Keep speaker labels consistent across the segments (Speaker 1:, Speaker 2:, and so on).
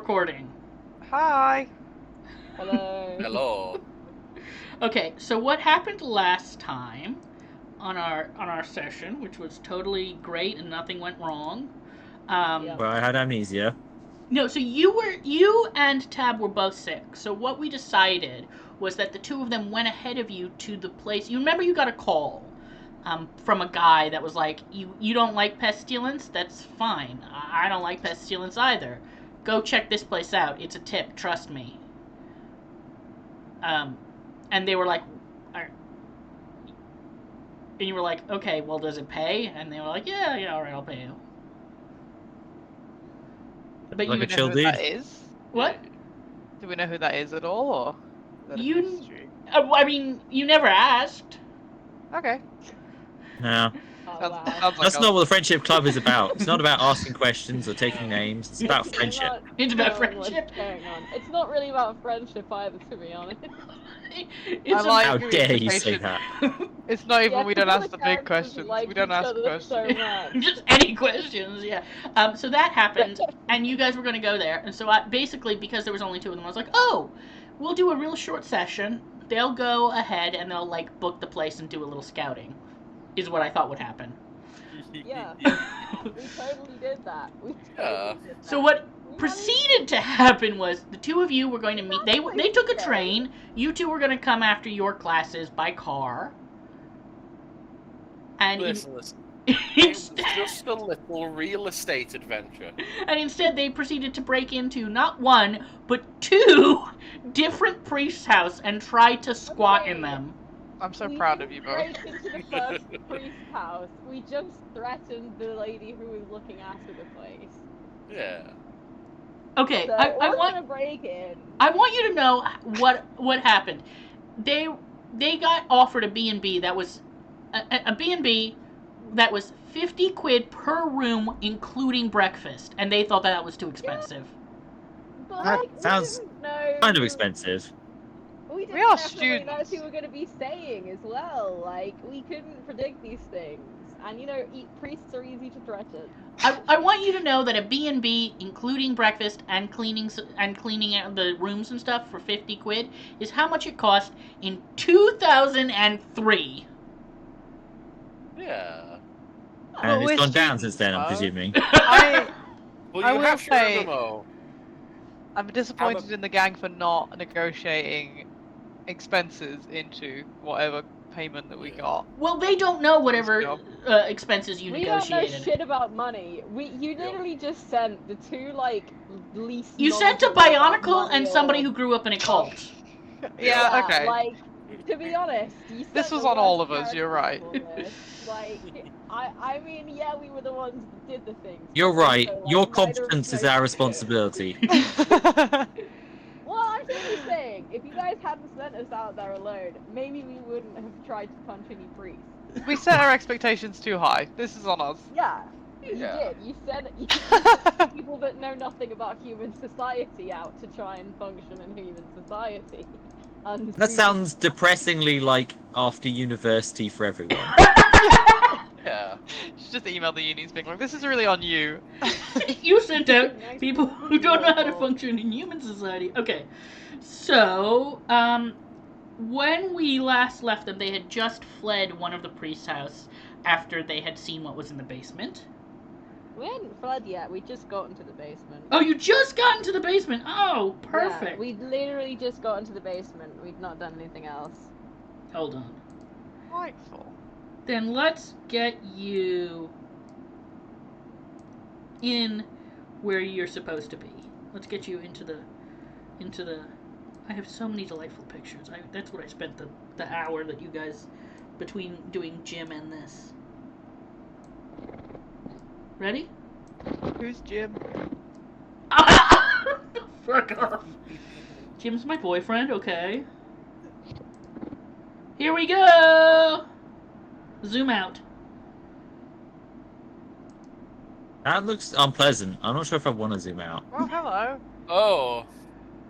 Speaker 1: Recording.
Speaker 2: Hi.
Speaker 3: Hello.
Speaker 4: Hello.
Speaker 1: Okay, so what happened last time on our session, which was totally great and nothing went wrong?
Speaker 3: Yep.
Speaker 2: Well, I had amnesia.
Speaker 1: No, so you and Tab were both sick. So what we decided was that the two of them went ahead of you to the place. You remember you got a call from a guy that was like, you don't like pestilence? That's fine. I don't like pestilence either. Go check this place out. It's a tip. Trust me. And they were like, and you were like, okay, well, does it pay? And they were like, yeah, all right, I'll pay you. But
Speaker 2: Like
Speaker 1: you
Speaker 2: a chill
Speaker 5: who that
Speaker 2: dude.
Speaker 5: is?
Speaker 1: what?
Speaker 5: Do we know who that is at all, or is that a
Speaker 1: You,
Speaker 5: mystery?
Speaker 1: I mean, you never asked.
Speaker 5: Okay.
Speaker 2: No,
Speaker 3: Oh,
Speaker 5: Sounds,
Speaker 3: wow.
Speaker 5: sounds like
Speaker 2: that's not what the friendship club is about. It's not about asking questions or taking names. It's about
Speaker 3: It's
Speaker 2: friendship.
Speaker 3: not
Speaker 1: It's about
Speaker 3: knowing what's
Speaker 1: friendship.
Speaker 3: going on. It's not really about friendship either, to be honest.
Speaker 1: It's
Speaker 5: I like
Speaker 2: How
Speaker 5: your
Speaker 2: dare you say
Speaker 5: implication.
Speaker 2: that?
Speaker 5: It's not even
Speaker 3: Yeah,
Speaker 5: we don't
Speaker 3: all
Speaker 5: ask
Speaker 3: the
Speaker 5: the big
Speaker 3: characters
Speaker 5: questions.
Speaker 3: like
Speaker 5: We don't
Speaker 3: each
Speaker 5: ask
Speaker 3: other
Speaker 5: questions.
Speaker 3: so much.
Speaker 1: just any questions, yeah. So that happened, and you guys were going to go there, and so basically, because there was only two of them, I was like, oh, we'll do a real short session. They'll go ahead and they'll like book the place and do a little scouting, is what I thought would happen.
Speaker 3: Yeah. We totally did that.
Speaker 1: So what proceeded to happen was the two of you were going to meet. They took a train. You two were going to come after your classes by car. And
Speaker 4: Listen. It was just a little real estate adventure.
Speaker 1: and instead they proceeded to break into not one but two different priests' house and try to squat in them.
Speaker 5: I'm so
Speaker 3: We
Speaker 5: proud of
Speaker 3: didn't
Speaker 5: you both.
Speaker 3: break into the first priest house. We just threatened the lady who was looking after the place.
Speaker 4: Yeah.
Speaker 1: Okay,
Speaker 3: So
Speaker 1: I
Speaker 3: it wasn't
Speaker 1: want
Speaker 3: a break-in.
Speaker 1: I want you to know what happened. They got offered a B&B that was a B&B that was 50 quid per room including breakfast, and they thought that was too expensive.
Speaker 3: But
Speaker 2: That
Speaker 3: like,
Speaker 2: sounds
Speaker 3: we didn't know.
Speaker 2: kind of expensive.
Speaker 3: We didn't
Speaker 5: We are
Speaker 3: necessarily know
Speaker 5: students.
Speaker 3: who were going to be staying as well. Like, we couldn't predict these things. And you know, priests are easy to threaten.
Speaker 1: I want you to know that a B&B including breakfast and cleaning out the rooms and stuff for 50 quid is how much it cost in 2003.
Speaker 4: Yeah.
Speaker 2: And
Speaker 5: we're
Speaker 2: it's gone down since
Speaker 5: students,
Speaker 2: then, I'm
Speaker 5: though.
Speaker 2: presuming.
Speaker 5: I
Speaker 4: Well,
Speaker 5: I
Speaker 4: you
Speaker 5: will
Speaker 4: have to
Speaker 5: say-
Speaker 4: remember,
Speaker 5: I'm disappointed in the gang for not negotiating expenses into whatever payment that we
Speaker 4: Yeah.
Speaker 5: got.
Speaker 1: Well, they don't know whatever
Speaker 5: Job.
Speaker 1: expenses you
Speaker 3: We don't know
Speaker 1: negotiated.
Speaker 3: shit about money. You literally just sent the two like least.
Speaker 1: You sent a
Speaker 3: knowledgeable about
Speaker 1: Bionicle
Speaker 3: money
Speaker 1: and somebody
Speaker 3: or-
Speaker 1: who grew up in a cult.
Speaker 5: Yeah, okay.
Speaker 3: Like, to be honest, you sent
Speaker 5: This was
Speaker 3: the
Speaker 5: on all
Speaker 3: worst
Speaker 5: of us, you're
Speaker 3: characters
Speaker 5: right.
Speaker 3: for this. Like, I mean, yeah, we were the ones that did the things.
Speaker 2: You're
Speaker 3: but
Speaker 2: right.
Speaker 3: also, like,
Speaker 2: Your
Speaker 3: neither of us
Speaker 2: competence is
Speaker 3: knows
Speaker 2: our
Speaker 3: shit.
Speaker 2: responsibility.
Speaker 3: Well, I'm simply saying, if you guys hadn't sent us out there alone, maybe we wouldn't have tried to punch any priests.
Speaker 5: We set our expectations too high. This is on us.
Speaker 3: Yeah, you
Speaker 4: Yeah.
Speaker 3: did. You sent people that know nothing about human society out to try and function in human society.
Speaker 2: That sounds depressingly like after university for everyone.
Speaker 4: yeah.
Speaker 5: She just emailed the unis being like, this is really on you.
Speaker 1: You sent out
Speaker 3: Nice.
Speaker 1: people who don't know how to function in human society. Okay, so when we last left them, they had just fled one of the priest's house after they had seen what was in the basement.
Speaker 3: We hadn't fled yet. We just got into the basement.
Speaker 1: Oh, you just got into the basement. Oh, perfect.
Speaker 3: Yeah, we'd literally just got into the basement. We'd not done anything else.
Speaker 1: Hold on.
Speaker 5: Delightful.
Speaker 1: Then let's get you in where you're supposed to be. Let's get you into the. I have so many delightful pictures. That's what I spent the hour that you guys between doing gym and this. Ready?
Speaker 5: Who's Jim?
Speaker 1: Fuck off. Jim's my boyfriend. Okay. Here we go. Zoom out.
Speaker 2: That looks unpleasant. I'm not sure if I want to zoom out.
Speaker 5: Oh, hello.
Speaker 4: Oh.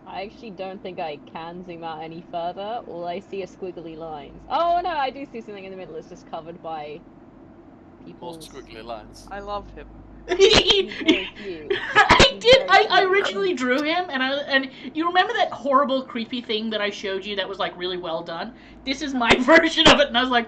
Speaker 3: I actually don't think I can zoom out any further. All I see are squiggly lines. Oh no, I do see something in the middle. It's just covered by
Speaker 4: More
Speaker 3: people's.
Speaker 4: squiggly lines.
Speaker 5: I love him.
Speaker 3: He's very cute.
Speaker 1: I did.
Speaker 3: very
Speaker 1: I
Speaker 3: cute.
Speaker 1: originally drew him, and you remember that horrible, creepy thing that I showed you that was like really well done. This is my version of it, and I was like,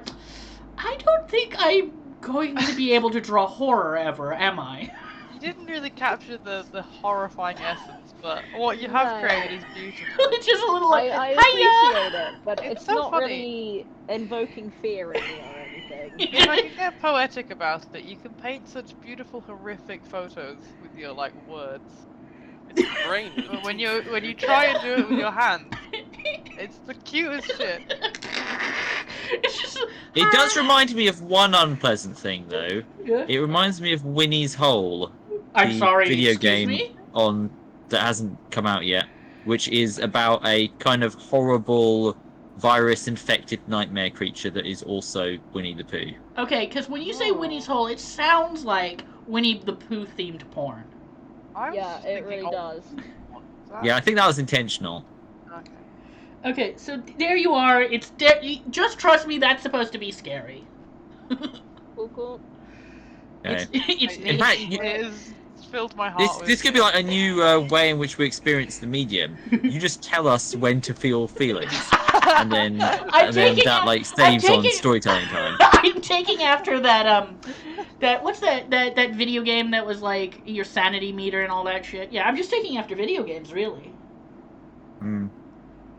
Speaker 1: I don't think I'm going to be able to draw horror ever, am I?
Speaker 5: You didn't really capture the horrifying essence, but what you have
Speaker 3: No.
Speaker 5: created is beautiful.
Speaker 1: It's just a little like,
Speaker 3: I
Speaker 1: hiya!
Speaker 3: appreciate it, but
Speaker 5: It's
Speaker 3: it's
Speaker 5: so
Speaker 3: not
Speaker 5: funny.
Speaker 3: really invoking fear in me or anything.
Speaker 5: If I can get poetic about it, you can paint such beautiful, horrific photos with your like words.
Speaker 4: It's the brain.
Speaker 5: But when you try and do it with your hands, it's the cutest shit.
Speaker 1: It's just.
Speaker 2: It does remind me of one unpleasant thing, though.
Speaker 1: Yeah.
Speaker 2: It reminds me of Winnie's Hole,
Speaker 1: I'm
Speaker 2: the
Speaker 1: sorry.
Speaker 2: video
Speaker 1: excuse
Speaker 2: game
Speaker 1: me?
Speaker 2: on that hasn't come out yet, which is about a kind of horrible virus-infected nightmare creature that is also Winnie the Pooh.
Speaker 1: Okay, because when you say
Speaker 3: Oh.
Speaker 1: Winnie's Hole, it sounds like Winnie the Pooh themed porn.
Speaker 5: I was
Speaker 3: Yeah,
Speaker 5: just
Speaker 3: it
Speaker 5: thinking,
Speaker 3: really
Speaker 5: oh,
Speaker 3: does.
Speaker 2: Yeah, I think that was intentional.
Speaker 5: Okay.
Speaker 1: Okay, so there you are. It's just trust me. That's supposed to be scary.
Speaker 3: Cool.
Speaker 2: Okay.
Speaker 1: It's
Speaker 2: In fact,
Speaker 5: It is filled my heart with
Speaker 2: This could be like a new way in which we experience the medium. You just tell us when to feel feelings, and then that like saves on storytelling time.
Speaker 1: I'm taking after that what's that video game that was like your sanity meter and all that shit. Yeah, I'm just taking after video games, really.
Speaker 2: Mm.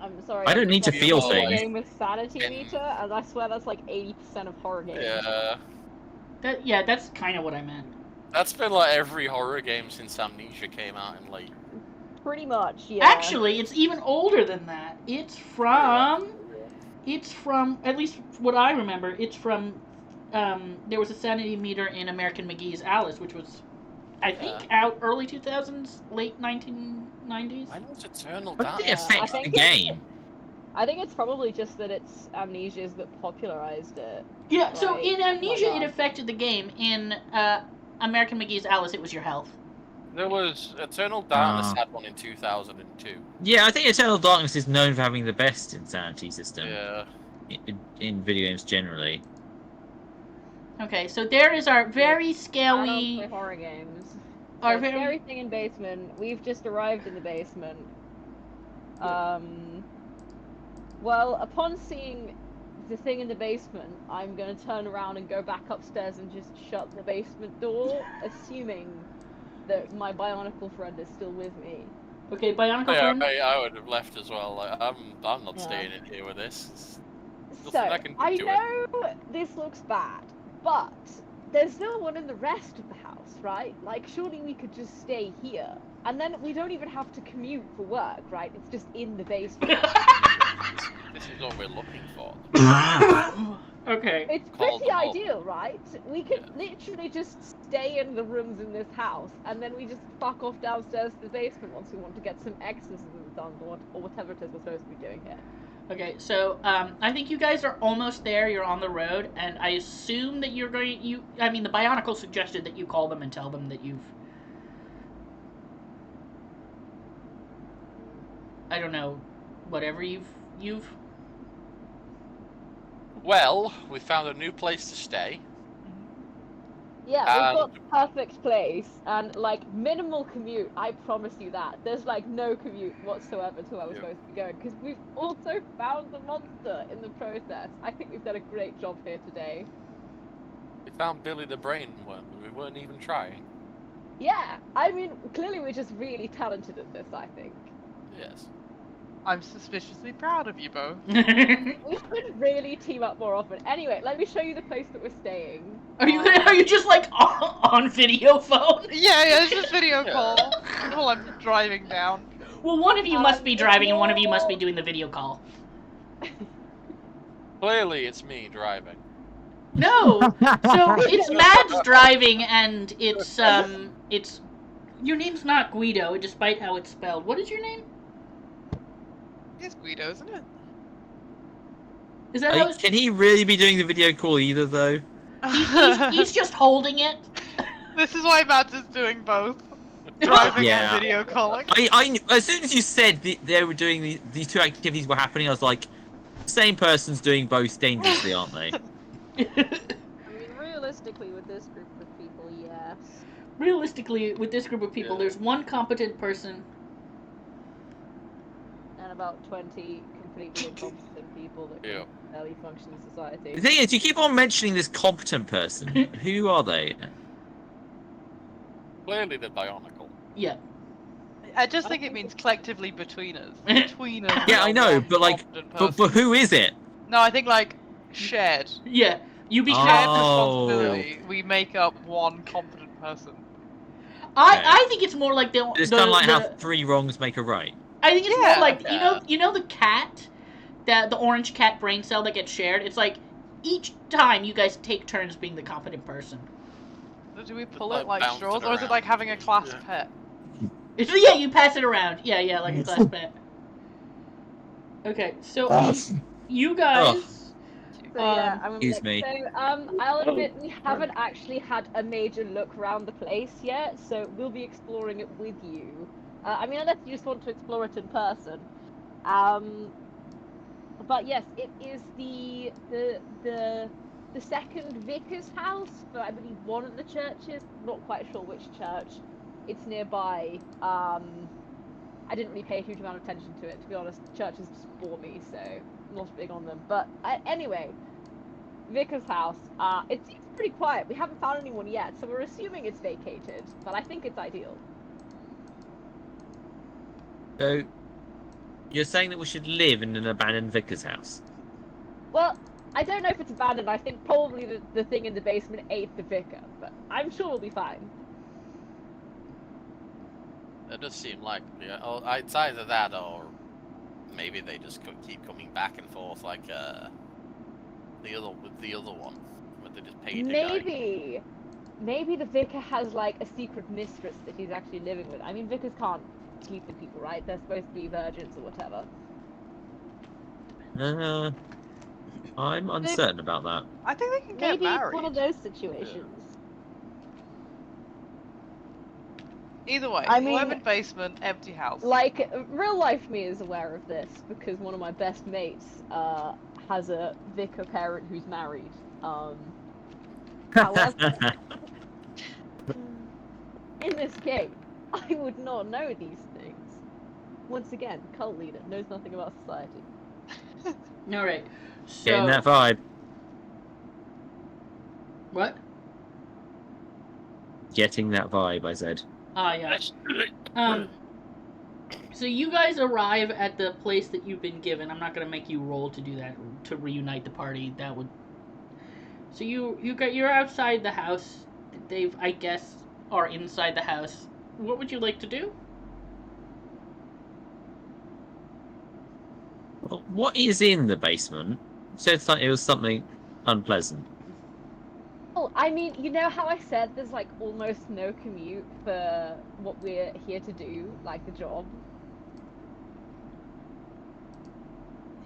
Speaker 3: I'm sorry.
Speaker 2: I don't need to feel
Speaker 3: a
Speaker 2: things.
Speaker 3: game with sanity meter, and I swear that's like 80% of horror games.
Speaker 4: Yeah.
Speaker 1: That's kind of what I meant.
Speaker 4: That's been like every horror game since Amnesia came out in like.
Speaker 3: Pretty much, yeah.
Speaker 1: Actually, it's even older than that. It's from at least what I remember. It's from there was a sanity meter in American McGee's Alice, which was I think out early 2000s, late 1990s.
Speaker 4: I know it's Eternal
Speaker 2: What
Speaker 4: Dark.
Speaker 2: did it affect
Speaker 3: I
Speaker 2: the
Speaker 3: think
Speaker 2: game?
Speaker 3: I think it's probably just that it's Amnesia's that popularized it.
Speaker 1: Yeah, so
Speaker 3: Right.
Speaker 1: in Amnesia,
Speaker 3: Oh my
Speaker 1: it
Speaker 3: God.
Speaker 1: affected the game. In American McGee's Alice, it was your health.
Speaker 4: There was Eternal Darkness had one in 2002.
Speaker 2: Yeah, I think Eternal Darkness is known for having the best insanity system
Speaker 4: Yeah.
Speaker 2: in video games generally.
Speaker 1: Okay, so there is our very
Speaker 3: I don't
Speaker 1: scary.
Speaker 3: play horror games.
Speaker 1: Our
Speaker 3: So,
Speaker 1: very.
Speaker 3: scary thing in basement. We've just arrived in the basement. Well, upon seeing the thing in the basement, I'm gonna turn around and go back upstairs and just shut the basement door, assuming that my bionicle friend is still with me.
Speaker 1: Okay, Bionicle
Speaker 4: Yeah,
Speaker 1: friend.
Speaker 4: I would have left as well. Like, I'm not
Speaker 3: Yeah.
Speaker 4: staying in here with this.
Speaker 3: So,
Speaker 4: Nothing I can do
Speaker 3: I
Speaker 4: to it.
Speaker 3: know this looks bad, but there's no one in the rest of the house, right? Like, surely we could just stay here. And then we don't even have to commute for work, right? It's just in the basement.
Speaker 4: This is what we're looking for.
Speaker 1: Okay.
Speaker 3: It's
Speaker 4: Called
Speaker 3: pretty
Speaker 4: home.
Speaker 3: ideal, right? We could literally just stay in the rooms in this house, and then we just fuck off downstairs to the basement once we want to get some exorcisms done, or whatever it is we're supposed to be doing here.
Speaker 1: Okay, so I think you guys are almost there. You're on the road, and I assume that you're going. I mean, the Bionicle suggested that you call them and tell them that you've. I don't know, whatever you've.
Speaker 4: Well, we found a new place to stay.
Speaker 3: Yeah, we've got the perfect place, and like minimal commute. I promise you that. There's like no commute whatsoever to where we're supposed to be going, because we've also found the monster in the process. I think we've done a great job here today.
Speaker 4: We found Billy the Brain one. We weren't even trying.
Speaker 3: Yeah, I mean, clearly we're just really talented at this, I think.
Speaker 4: Yes.
Speaker 5: I'm suspiciously proud of you both.
Speaker 3: We should really team up more often. Anyway, let me show you the place that we're staying.
Speaker 1: Are you just like on video phone?
Speaker 5: Yeah, it's just video call while I'm driving down.
Speaker 1: Well, one of you must be
Speaker 3: If
Speaker 1: driving, and one of you must be
Speaker 3: you're-
Speaker 1: doing the video call.
Speaker 4: Clearly, it's me driving.
Speaker 1: No, so it's Mads driving, and it's your name's not Guido, despite how it's spelled. What is your name?
Speaker 5: It's Guido, isn't it?
Speaker 1: Is that how it's...
Speaker 2: Can he really be doing the video call either, though?
Speaker 1: He's just holding it.
Speaker 5: This is why Matt is doing both. Driving
Speaker 2: Yeah.
Speaker 5: and video calling.
Speaker 2: I as soon as you said they were doing these two activities were happening, I was like, same person's doing both dangerously, aren't they?
Speaker 3: I mean, realistically, with this group of people, yes.
Speaker 1: realistically, with this group of people,
Speaker 4: Yeah.
Speaker 1: there's one competent person.
Speaker 3: And about 20 completely incompetent people that
Speaker 4: Yeah.
Speaker 3: can barely function in
Speaker 2: The
Speaker 3: society.
Speaker 2: thing is, you keep on mentioning this competent person. Who are they?
Speaker 4: Clearly they're bionicle.
Speaker 1: Yeah.
Speaker 5: I just
Speaker 3: I
Speaker 5: think it
Speaker 3: think
Speaker 5: means
Speaker 3: it's-
Speaker 5: collectively between us. Between us.
Speaker 2: Yeah,
Speaker 5: we
Speaker 2: I
Speaker 5: are
Speaker 2: know,
Speaker 5: one
Speaker 2: but like,
Speaker 5: competent
Speaker 2: but
Speaker 5: person.
Speaker 2: who is it?
Speaker 5: No, I think like shared.
Speaker 1: Yeah. You
Speaker 5: Shared
Speaker 1: become.
Speaker 5: responsibility. We make up one competent person.
Speaker 1: I think it's more like
Speaker 2: It's kind of like how
Speaker 1: the
Speaker 2: 3 wrongs make a right.
Speaker 1: I think it's more
Speaker 5: Yeah.
Speaker 1: like
Speaker 4: Yeah.
Speaker 1: you know the cat, the orange cat brain cell that gets shared. It's like each time you guys take turns being the competent person.
Speaker 5: So do we pull
Speaker 4: like
Speaker 5: it like
Speaker 4: bounce it
Speaker 5: straws, or is it
Speaker 4: around.
Speaker 5: like having a class
Speaker 4: Yeah.
Speaker 5: pet?
Speaker 1: It's, yeah, you pass it around. Yeah, like a class pet. Okay, so you guys.
Speaker 3: So yeah, I'm
Speaker 2: Excuse me.
Speaker 3: So I'll admit we haven't actually had a major look around the place yet, so we'll be exploring it with you. I mean, unless you just want to explore it in person. But yes, it is the second vicar's house for I believe one of the churches. Not quite sure which church. It's nearby. I didn't really pay a huge amount of attention to it, to be honest. Churches just bore me, so I'm not big on them. But anyway, Vicar's house. It seems pretty quiet. We haven't found anyone yet, so we're assuming it's vacated. But I think it's ideal.
Speaker 2: So, you're saying that we should live in an abandoned vicar's house?
Speaker 3: Well, I don't know if it's abandoned. I think probably the thing in the basement ate the vicar, but I'm sure we'll be fine.
Speaker 4: That does seem like, yeah. Oh, it's either that or maybe they just keep coming back and forth like the other one, where they just paid a guy.
Speaker 3: Maybe the vicar has like a secret mistress that he's actually living with. I mean, vicars can't sleep with people, right? They're supposed to be virgins or whatever.
Speaker 2: I'm uncertain about that.
Speaker 5: I think they can get
Speaker 3: Maybe
Speaker 5: married.
Speaker 3: it's one of those situations.
Speaker 5: Either way,
Speaker 3: I mean-
Speaker 5: 11 basement, empty house.
Speaker 3: Like, real life me is aware of this because one of my best mates has a vicar parent who's married. However, in this game, I would not know these things. Once again, cult leader knows nothing about society.
Speaker 1: All right. So
Speaker 2: Getting that vibe.
Speaker 1: what?
Speaker 2: Getting that vibe, I said.
Speaker 1: Ah, yeah. So you guys arrive at the place that you've been given. I'm not gonna make you roll to do that to reunite the party. That would. So you're outside the house. They've, I guess, are inside the house. What would you like to do?
Speaker 2: Well, what is in the basement? You said it was something unpleasant.
Speaker 3: Oh, I mean, you know how I said there's like almost no commute for what we're here to do, like the job?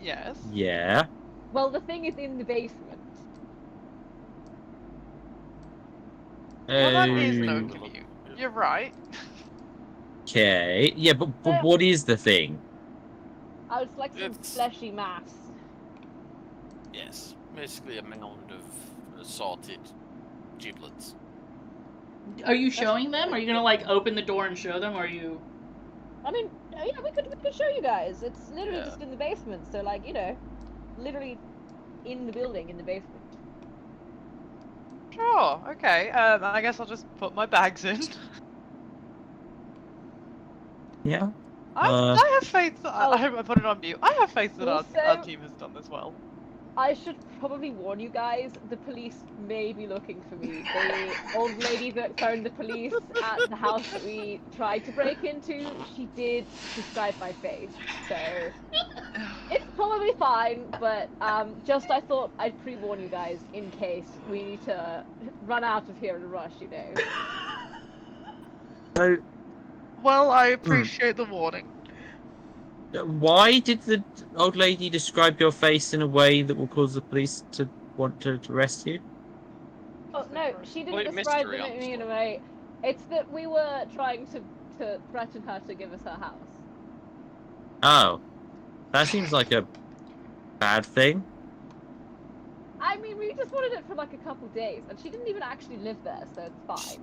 Speaker 5: Yes.
Speaker 2: Yeah.
Speaker 3: Well, the thing is in the basement.
Speaker 5: Well, that is no
Speaker 2: Oh,
Speaker 5: commute. You're right.
Speaker 2: okay. Yeah, but what is the thing?
Speaker 3: It's like some
Speaker 4: It's-
Speaker 3: fleshy mass.
Speaker 4: Yes, basically a mound of assorted giblets.
Speaker 1: Are you showing them? Are you gonna like open the door and show them? Or are you?
Speaker 3: I mean, yeah, we could show you guys. It's literally
Speaker 4: Yeah.
Speaker 3: just in the basement, so like, you know, literally in the building, in the basement.
Speaker 5: Sure, okay. I guess I'll just put my bags in.
Speaker 2: Yeah.
Speaker 5: I have faith that I hope I put it on mute. I have faith that our
Speaker 3: Also-
Speaker 5: team has done this well.
Speaker 3: I should probably warn you guys, the police may be looking for me. The old lady that phoned the police at the house that we tried to break into, she did describe my face, so it's probably fine, but just I thought I'd pre-warn you guys in case we need to run out of here in a rush, you know.
Speaker 2: So,
Speaker 5: Well, I appreciate the warning.
Speaker 2: why did the old lady describe your face in a way that will cause the police to want to arrest you?
Speaker 3: Oh no, she didn't
Speaker 4: Complete
Speaker 3: describe
Speaker 4: mystery on
Speaker 3: me in a
Speaker 4: this
Speaker 3: way. It's that we were trying to threaten her to give us her house.
Speaker 2: Oh, that seems like a bad thing.
Speaker 3: I mean, we just wanted it for like a couple days, and she didn't even actually live there, so it's fine.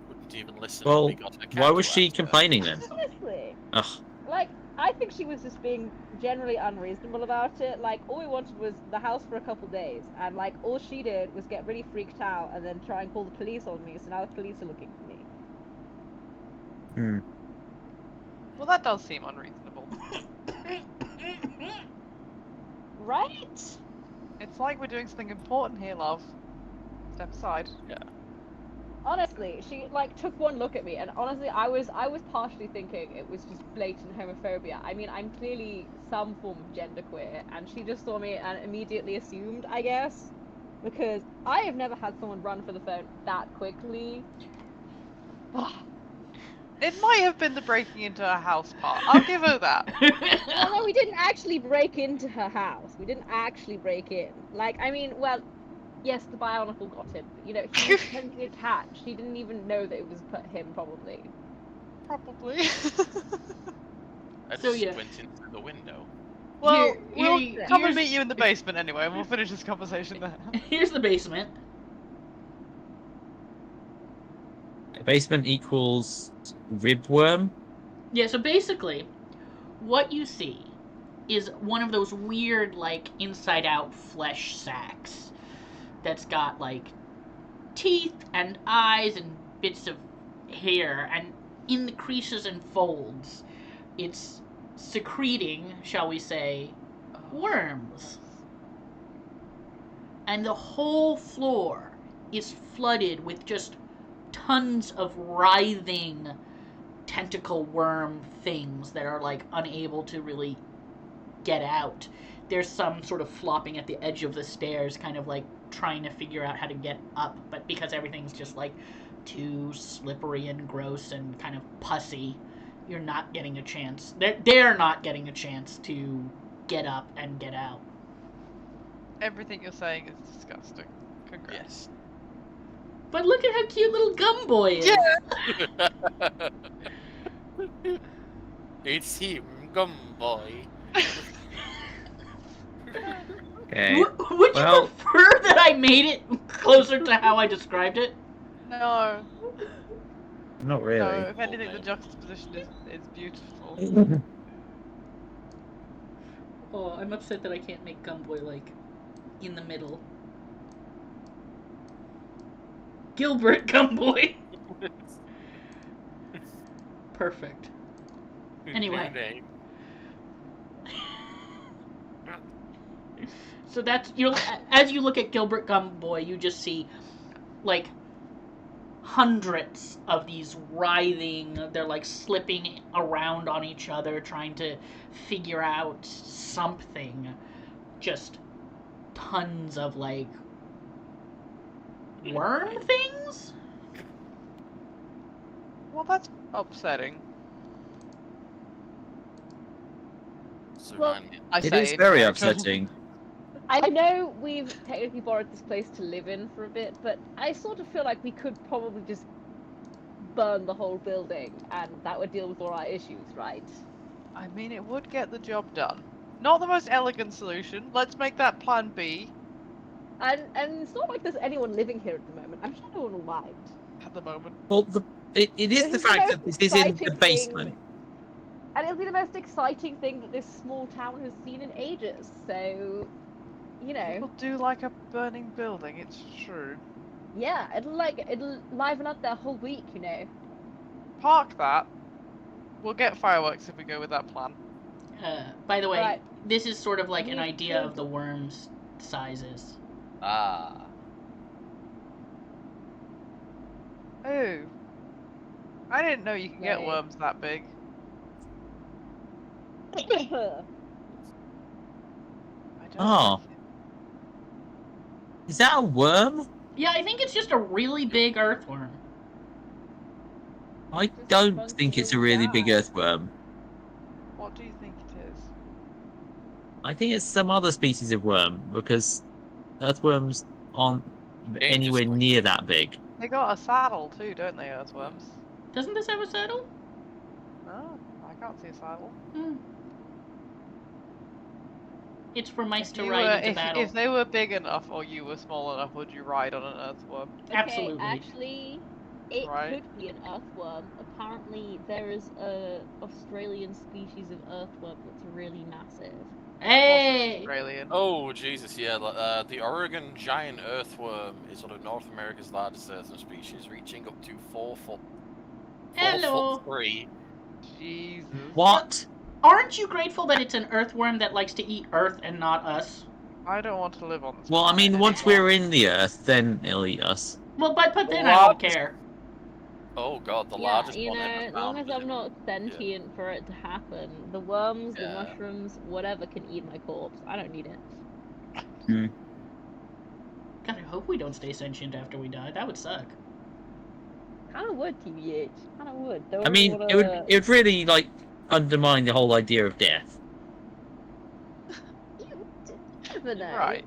Speaker 4: Wouldn't even listen
Speaker 2: Well,
Speaker 4: when we got her
Speaker 2: why was
Speaker 4: cat to
Speaker 2: she
Speaker 4: answer.
Speaker 2: complaining then?
Speaker 3: Honestly,
Speaker 2: Ugh.
Speaker 3: like, I think she was just being generally unreasonable about it. Like, all we wanted was the house for a couple days, and like, all she did was get really freaked out and then try and call the police on me. So now the police are looking for me.
Speaker 2: Hmm.
Speaker 5: Well, that does seem unreasonable.
Speaker 3: Right?
Speaker 5: It's like we're doing something important here, love. Step aside.
Speaker 4: Yeah.
Speaker 3: Honestly, she like took one look at me, and honestly, I was partially thinking it was just blatant homophobia. I mean, I'm clearly some form of genderqueer, and she just saw me and immediately assumed, I guess, because I have never had someone run for the phone that quickly.
Speaker 5: It might have been the breaking into a house part. I'll give her that.
Speaker 3: Well, no, we didn't actually break into her house. We didn't actually break in. Like, I mean, well, yes, the Bionicle got in. But, you know, he was pretending a cat. She didn't even know that it was him, probably.
Speaker 5: Probably.
Speaker 4: I
Speaker 1: So,
Speaker 4: just
Speaker 1: yeah.
Speaker 4: went in through the window.
Speaker 5: Well, we'll
Speaker 1: Here-
Speaker 5: come and
Speaker 1: here's-
Speaker 5: meet you in the basement anyway, and we'll finish this conversation there.
Speaker 1: Here's the basement.
Speaker 2: Basement equals ribworm.
Speaker 1: Yeah, so basically, what you see is one of those weird, like, inside-out flesh sacks that's got, like, teeth and eyes and bits of hair, and in the creases and folds, it's secreting, shall we say, worms. And the whole floor is flooded with just tons of writhing tentacle worm things that are like unable to really get out. There's some sort of flopping at the edge of the stairs, kind of like trying to figure out how to get up, but because everything's just like too slippery and gross and kind of pussy, you're not getting a chance. They're not getting a chance to get up and get out.
Speaker 5: Everything you're saying is disgusting. Congrats.
Speaker 4: Yes.
Speaker 1: But look at how cute little Gumboy is.
Speaker 5: Yeah.
Speaker 4: It's him, Gumboy.
Speaker 2: Okay.
Speaker 1: Would you
Speaker 2: Well-
Speaker 1: prefer that I made it closer to how I described it?
Speaker 5: No.
Speaker 2: Not
Speaker 5: No,
Speaker 2: really.
Speaker 5: if anything, the
Speaker 4: man.
Speaker 5: juxtaposition is beautiful.
Speaker 1: Oh, I'm upset that I can't make Gumboy, like, in the middle. Gilbert Gumboy. Perfect. Anyway.
Speaker 4: New name.
Speaker 1: So that's, you know, as you look at Gilbert Gumboy, you just see, like, hundreds of these writhing, they're like slipping around on each other, trying to figure out something. Just tons of, like, worm things?
Speaker 5: Well, that's upsetting.
Speaker 3: Well,
Speaker 5: I
Speaker 2: It
Speaker 5: say
Speaker 2: is
Speaker 5: in
Speaker 2: very
Speaker 5: character.
Speaker 2: upsetting.
Speaker 3: I know we've technically borrowed this place to live in for a bit, but I sort of feel like we could probably just burn the whole building, and that would deal with all our issues, right?
Speaker 5: I mean, it would get the job done. Not the most elegant solution. Let's make that plan B
Speaker 3: And it's not like there's anyone living here at the moment. I'm sure no one will mind.
Speaker 5: at the moment.
Speaker 2: Well, it is
Speaker 3: This
Speaker 2: the
Speaker 3: is the
Speaker 2: fact
Speaker 3: most
Speaker 2: that this is in the
Speaker 3: exciting
Speaker 2: basement.
Speaker 3: thing. And it'll be the most exciting thing that this small town has seen in ages. So, you know,
Speaker 5: People do like a burning building, it's true.
Speaker 3: yeah, it'll liven up their whole week, you know.
Speaker 5: Park that. We'll get fireworks if we go with that plan.
Speaker 1: By the way,
Speaker 3: Right.
Speaker 1: this is sort of like an
Speaker 3: We
Speaker 1: idea
Speaker 3: could-
Speaker 1: of the worm's sizes.
Speaker 4: Ah.
Speaker 5: Oh. I didn't know you could get
Speaker 3: Right.
Speaker 5: worms that big. I don't
Speaker 2: Oh.
Speaker 5: like it.
Speaker 2: Is that a worm?
Speaker 1: Yeah, I think it's just a really big earthworm.
Speaker 2: I
Speaker 3: Just a
Speaker 2: don't
Speaker 3: bunch
Speaker 2: think
Speaker 3: of
Speaker 2: it's a
Speaker 3: little
Speaker 2: really big
Speaker 3: guys.
Speaker 2: earthworm.
Speaker 5: What do you think it is?
Speaker 2: I think it's some other species of worm because earthworms aren't anywhere
Speaker 4: Dangerous.
Speaker 2: near that big.
Speaker 5: They got a saddle too, don't they, earthworms?
Speaker 1: Doesn't this have a saddle?
Speaker 5: No, I can't see a saddle.
Speaker 1: Hmm. It's for mice
Speaker 5: If
Speaker 1: to
Speaker 5: you
Speaker 1: ride
Speaker 5: were-
Speaker 1: into battle.
Speaker 5: If they were big enough or you were small enough, would you ride on an earthworm?
Speaker 1: Absolutely.
Speaker 3: Okay, actually, It
Speaker 5: right?
Speaker 3: could be an earthworm. Apparently, there is a Australian species of earthworm that's really massive.
Speaker 1: Hey!
Speaker 5: Australian.
Speaker 4: Oh, Jesus, yeah. The Oregon giant earthworm is one of North America's largest earthworm species, reaching up to 4 foot.
Speaker 1: 'Hello.
Speaker 4: 4'3".
Speaker 5: Jesus.
Speaker 2: What?
Speaker 1: Aren't you grateful that it's an earthworm that likes to eat Earth and not us?
Speaker 5: I don't want to live on this
Speaker 2: Well, I
Speaker 5: planet
Speaker 2: mean, once
Speaker 5: anymore.
Speaker 2: we're in the Earth, then it'll eat us.
Speaker 1: Well, but then I won't care.
Speaker 4: Oh god, the
Speaker 3: Yeah,
Speaker 4: largest
Speaker 3: you
Speaker 4: one
Speaker 3: know,
Speaker 4: ever
Speaker 3: as long
Speaker 4: found
Speaker 3: as
Speaker 4: was
Speaker 3: I'm not sentient for it to happen, the worms, the
Speaker 4: Yeah.
Speaker 3: mushrooms, whatever can eat my corpse. I don't need it.
Speaker 1: God, I hope we don't stay sentient after we die. That would suck.
Speaker 3: Kind of would, TBH. Kind of would. Don't
Speaker 2: I mean,
Speaker 3: wanna...
Speaker 2: it would really like undermine the whole idea of death.
Speaker 3: Never know.
Speaker 5: Right.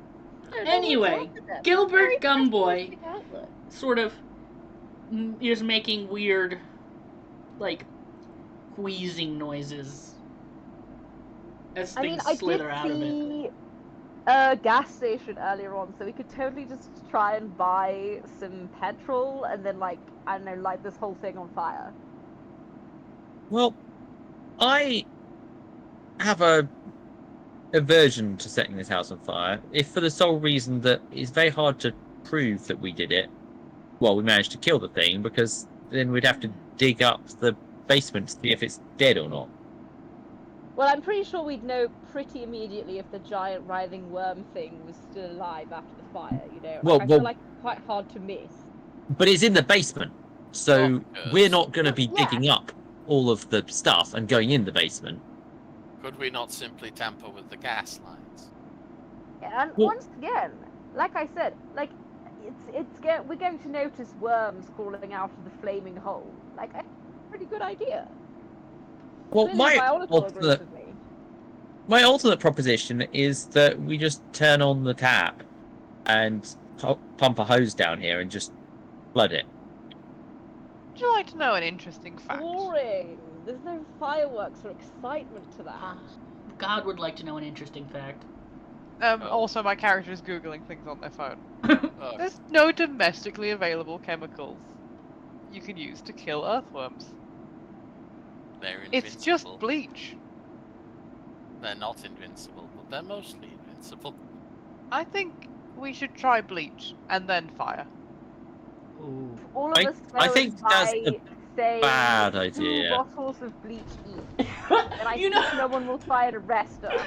Speaker 3: I don't know
Speaker 1: Anyway,
Speaker 3: what's wrong with them.
Speaker 1: Gilbert
Speaker 3: Very
Speaker 1: Gumboy
Speaker 3: pessimistic outlook.
Speaker 1: sort of is making weird, like, wheezing noises as
Speaker 3: I mean,
Speaker 1: things
Speaker 3: I did
Speaker 1: slither out of it.
Speaker 3: see a gas station earlier on, so we could totally just try and buy some petrol and then, like, I don't know, light this whole thing on fire.
Speaker 2: Well, I have a aversion to setting this house on fire, if for the sole reason that it's very hard to prove that we did it. Well, we managed to kill the thing, because then we'd have to dig up the basement to see if it's dead or not.
Speaker 3: Well, I'm pretty sure we'd know pretty immediately if the giant writhing worm thing was still alive after the fire, you know?
Speaker 2: Well,
Speaker 3: I feel like it's quite hard to miss.
Speaker 2: But it's in the basement, so
Speaker 4: because-
Speaker 2: we're not going to be
Speaker 3: Yeah.
Speaker 2: digging up all of the stuff and going in the basement.
Speaker 4: Could we not simply tamper with the gas lines?
Speaker 3: And
Speaker 2: Well-
Speaker 3: once again, like I said, like, we're going to notice worms crawling out of the flaming hole. Like, pretty good idea.
Speaker 2: Well,
Speaker 3: Clearly
Speaker 2: my
Speaker 3: biological agrees
Speaker 2: alternate,
Speaker 3: with me.
Speaker 2: my alternate proposition is that we just turn on the tap and pump a hose down here and just flood it.
Speaker 5: Would you like to know an interesting fact?
Speaker 3: Boring. There's no fireworks or excitement to that.
Speaker 1: God would like to know an interesting fact.
Speaker 5: Also, my character is googling things on their phone.
Speaker 4: Oh,
Speaker 5: There's no domestically available chemicals you can use to kill earthworms.
Speaker 4: they're invincible.
Speaker 5: It's just bleach.
Speaker 4: They're not invincible, but they're mostly invincible.
Speaker 5: I think we should try bleach and then fire.
Speaker 1: Ooh.
Speaker 3: All of
Speaker 2: I-
Speaker 3: us
Speaker 2: I
Speaker 3: go
Speaker 2: think
Speaker 3: and
Speaker 2: that's
Speaker 3: buy,
Speaker 2: a
Speaker 3: say,
Speaker 2: bad
Speaker 3: 2
Speaker 2: idea.
Speaker 3: bottles of bleach each. And I
Speaker 1: You
Speaker 3: think
Speaker 1: know,
Speaker 3: no one will try to arrest us.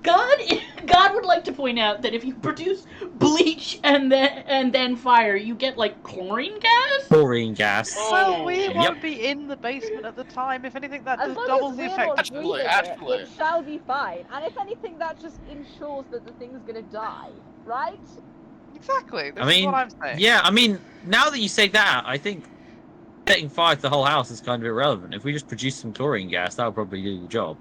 Speaker 1: God would like to point out that if you produce bleach and then fire, you get like chlorine gas.
Speaker 2: Chlorine gas.
Speaker 5: Well, we
Speaker 2: Yep.
Speaker 5: won't be in the basement at the time. If anything, that
Speaker 3: As
Speaker 5: just
Speaker 3: long
Speaker 5: doubles
Speaker 3: as
Speaker 5: the
Speaker 3: we're
Speaker 5: effect.
Speaker 3: not
Speaker 4: Actually,
Speaker 3: breathing
Speaker 4: actually.
Speaker 3: it shall be fine. And if anything, that just ensures that the thing's gonna die, right?
Speaker 5: Exactly. This
Speaker 2: I
Speaker 5: is
Speaker 2: mean,
Speaker 5: what I'm saying.
Speaker 2: yeah, I mean, now that you say that, I think setting fire to the whole house is kind of irrelevant. If we just produce some chlorine gas, that would probably do the job.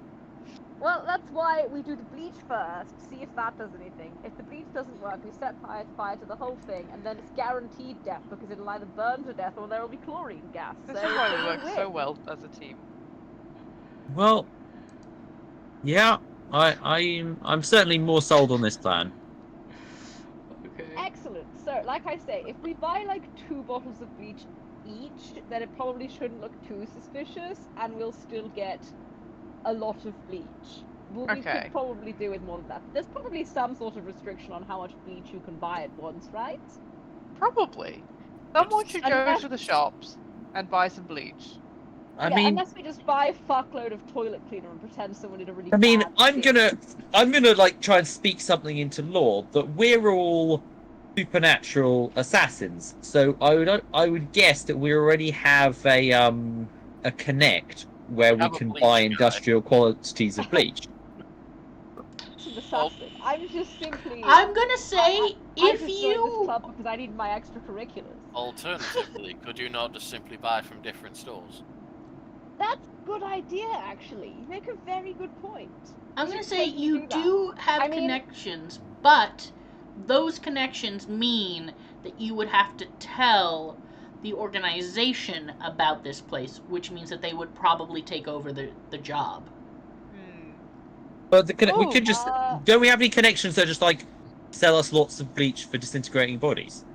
Speaker 3: Well, that's why we do the bleach first, see if that does anything. If the bleach doesn't work, we set fire to the whole thing, and then it's guaranteed death because it'll either burn to death or there will be chlorine gas.
Speaker 5: This
Speaker 3: so
Speaker 5: is why we
Speaker 3: we
Speaker 5: work so
Speaker 3: win.
Speaker 5: well as a team.
Speaker 2: Well, yeah, I'm certainly more sold on this plan.
Speaker 1: Okay.
Speaker 3: Excellent. So, like I say, if we buy like 2 bottles of bleach each, then it probably shouldn't look too suspicious, and we'll still get a lot of bleach. Well, we
Speaker 5: Okay.
Speaker 3: could probably do with more than that. There's probably some sort of restriction on how much bleach you can buy at once, right?
Speaker 5: Probably. Someone should go
Speaker 3: Unless-
Speaker 5: to the shops and buy some bleach.
Speaker 2: I
Speaker 3: Yeah,
Speaker 2: mean,
Speaker 3: unless we just buy a fuckload of toilet cleaner and pretend someone did a really
Speaker 2: I mean,
Speaker 3: bad
Speaker 2: I'm
Speaker 3: thing.
Speaker 2: gonna like try and speak something into law that we're all supernatural assassins. So I would guess that we already have a connect where we
Speaker 4: Have a
Speaker 2: can
Speaker 4: bleach
Speaker 2: buy
Speaker 4: guy.
Speaker 2: industrial quantities of bleach.
Speaker 3: It's an assassin. I'm just simply.
Speaker 1: I'm gonna say
Speaker 3: I
Speaker 1: if
Speaker 3: just joined this
Speaker 1: you
Speaker 3: club because I need my extracurriculars.
Speaker 4: Alternatively, could you not just simply buy from different stores?
Speaker 3: That's a good idea, actually. You make a very good point.
Speaker 1: I'm
Speaker 3: We
Speaker 1: gonna
Speaker 3: should
Speaker 1: say
Speaker 3: totally
Speaker 1: you
Speaker 3: that.
Speaker 1: do have
Speaker 3: I mean-
Speaker 1: connections, but those connections mean that you would have to tell the organization about this place, which means that they would probably take over the job.
Speaker 2: But we
Speaker 5: Ooh,
Speaker 2: could just don't we have any connections that just like sell us lots of bleach for disintegrating bodies?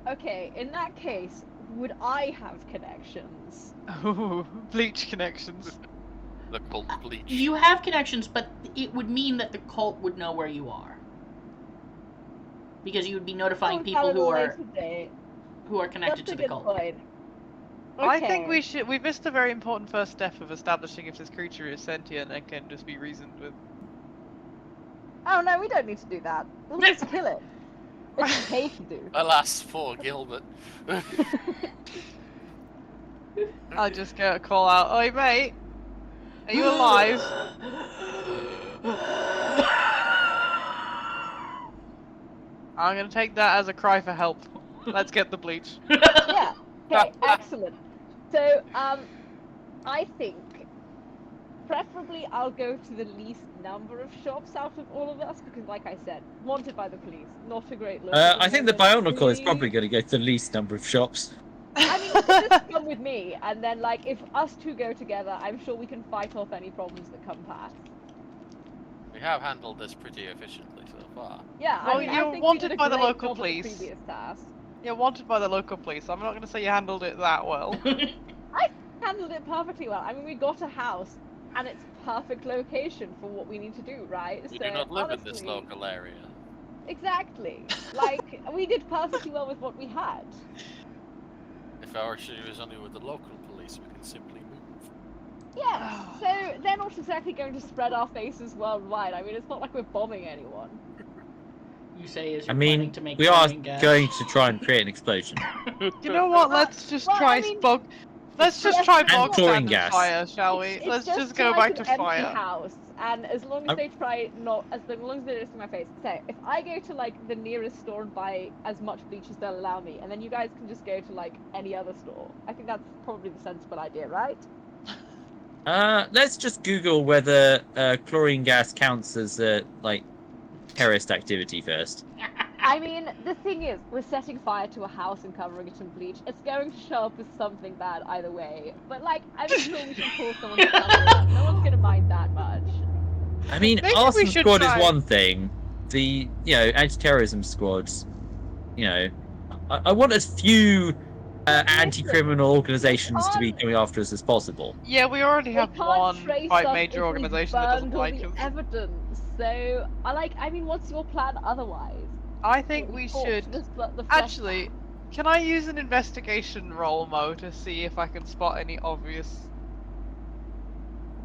Speaker 3: Okay, in that case, would I have connections?
Speaker 5: Oh, bleach connections.
Speaker 4: The cult bleach.
Speaker 1: You have connections, but it would mean that the cult would know where you are. Because you would be notifying
Speaker 3: Oh,
Speaker 1: people
Speaker 3: at
Speaker 1: who
Speaker 3: a
Speaker 1: are
Speaker 3: later date.
Speaker 1: connected
Speaker 3: That's
Speaker 1: to
Speaker 3: a
Speaker 1: the
Speaker 3: good
Speaker 1: cult.
Speaker 3: point.
Speaker 5: I think
Speaker 3: Okay.
Speaker 5: we missed a very important first step of establishing if this creature is sentient and can just be reasoned with.
Speaker 3: Oh no, we don't need to do that. We'll just kill it. It's okay to do.
Speaker 4: Alas, poor Gilbert.
Speaker 5: I'll just go call out, "Oi, mate, are you alive?" I'm gonna take that as a cry for help. Let's get the bleach.
Speaker 3: Yeah. Okay. Excellent. So, I think preferably I'll go to the least number of shops out of all of us because, like I said, wanted by the police. Not a great look.
Speaker 2: I think the Bionicle is probably going to go to the least number of shops.
Speaker 3: I mean, you can just come with me, and then, like, if us two go together, I'm sure we can fight off any problems that come past.
Speaker 4: We have handled this pretty efficiently so far.
Speaker 3: Yeah,
Speaker 5: Well,
Speaker 3: I mean, I
Speaker 5: you're
Speaker 3: think
Speaker 5: wanted
Speaker 3: we did a
Speaker 5: by the
Speaker 3: great
Speaker 5: local
Speaker 3: job at the
Speaker 5: police.
Speaker 3: previous task.
Speaker 5: You're wanted by the local police. I'm not gonna say you handled it that well.
Speaker 3: I handled it perfectly well. I mean, we got a house, and it's perfect location for what we need to do, right?
Speaker 4: We
Speaker 3: so,
Speaker 4: do not live in
Speaker 3: honestly,
Speaker 4: this local area.
Speaker 3: Exactly. Like, we did perfectly well with what we had.
Speaker 4: If our issue is only with the local police, we can simply move.
Speaker 3: Yes, so they're not exactly going to spread our faces worldwide. I mean, it's not like we're bombing anyone.
Speaker 1: You say as
Speaker 2: I
Speaker 1: you're
Speaker 2: mean,
Speaker 1: planning to make
Speaker 2: we are
Speaker 1: chlorine gas.
Speaker 2: going to try and create an explosion.
Speaker 5: You know what? Let's just
Speaker 3: well,
Speaker 5: try
Speaker 3: I mean-
Speaker 5: bog. Let's just
Speaker 3: Yes,
Speaker 5: try
Speaker 3: and
Speaker 5: bog
Speaker 2: chlorine
Speaker 5: standard
Speaker 2: gas.
Speaker 5: fire, shall we?
Speaker 3: It's
Speaker 5: Let's just go
Speaker 3: like
Speaker 5: back to
Speaker 3: an empty
Speaker 5: fire.
Speaker 3: house, and as long as
Speaker 2: I'm-
Speaker 3: they try not, as long as they don't see my face. So if I go to like the nearest store and buy as much bleach as they'll allow me, and then you guys can just go to like any other store. I think that's probably the sensible idea, right?
Speaker 2: Let's just Google whether chlorine gas counts as like terrorist activity first.
Speaker 3: I mean, the thing is, we're setting fire to a house and covering it in bleach. It's going to show up as something bad either way. But like, I'm sure we can pull someone to cover it up. No one's gonna mind that much.
Speaker 2: I mean,
Speaker 5: Maybe
Speaker 2: arson
Speaker 5: we should
Speaker 2: squad
Speaker 5: try-
Speaker 2: is one thing. The anti-terrorism squads. I want as few anti-criminal organizations to be
Speaker 3: can't-
Speaker 2: coming after us as possible.
Speaker 5: Yeah, we already
Speaker 3: They
Speaker 5: have
Speaker 3: can't
Speaker 5: one
Speaker 3: trace
Speaker 5: quite
Speaker 3: us
Speaker 5: major
Speaker 3: if
Speaker 5: organization
Speaker 3: we
Speaker 5: that doesn't
Speaker 3: burned all
Speaker 5: like
Speaker 3: the
Speaker 5: us.
Speaker 3: evidence. So, I mean, what's your plan otherwise?
Speaker 5: I think
Speaker 3: What,
Speaker 5: we
Speaker 3: talk
Speaker 5: should.
Speaker 3: to the flesh
Speaker 5: Actually, can I use an investigation roll, Mo, to see if I can spot any obvious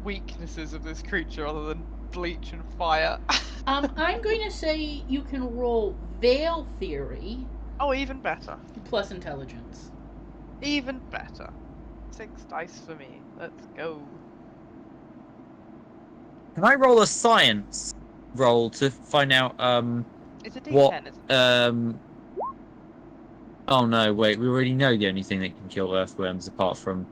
Speaker 5: weaknesses of this creature other than bleach and fire?
Speaker 1: I'm going to say you can roll Veil Theory
Speaker 5: Oh, even better.
Speaker 1: plus Intelligence.
Speaker 5: Even better. 6 dice for me. Let's go.
Speaker 2: Can I roll a science roll to find out
Speaker 5: It's a D10,
Speaker 2: what
Speaker 5: isn't it?
Speaker 2: Oh no, wait, we already know the only thing that can kill earthworms apart from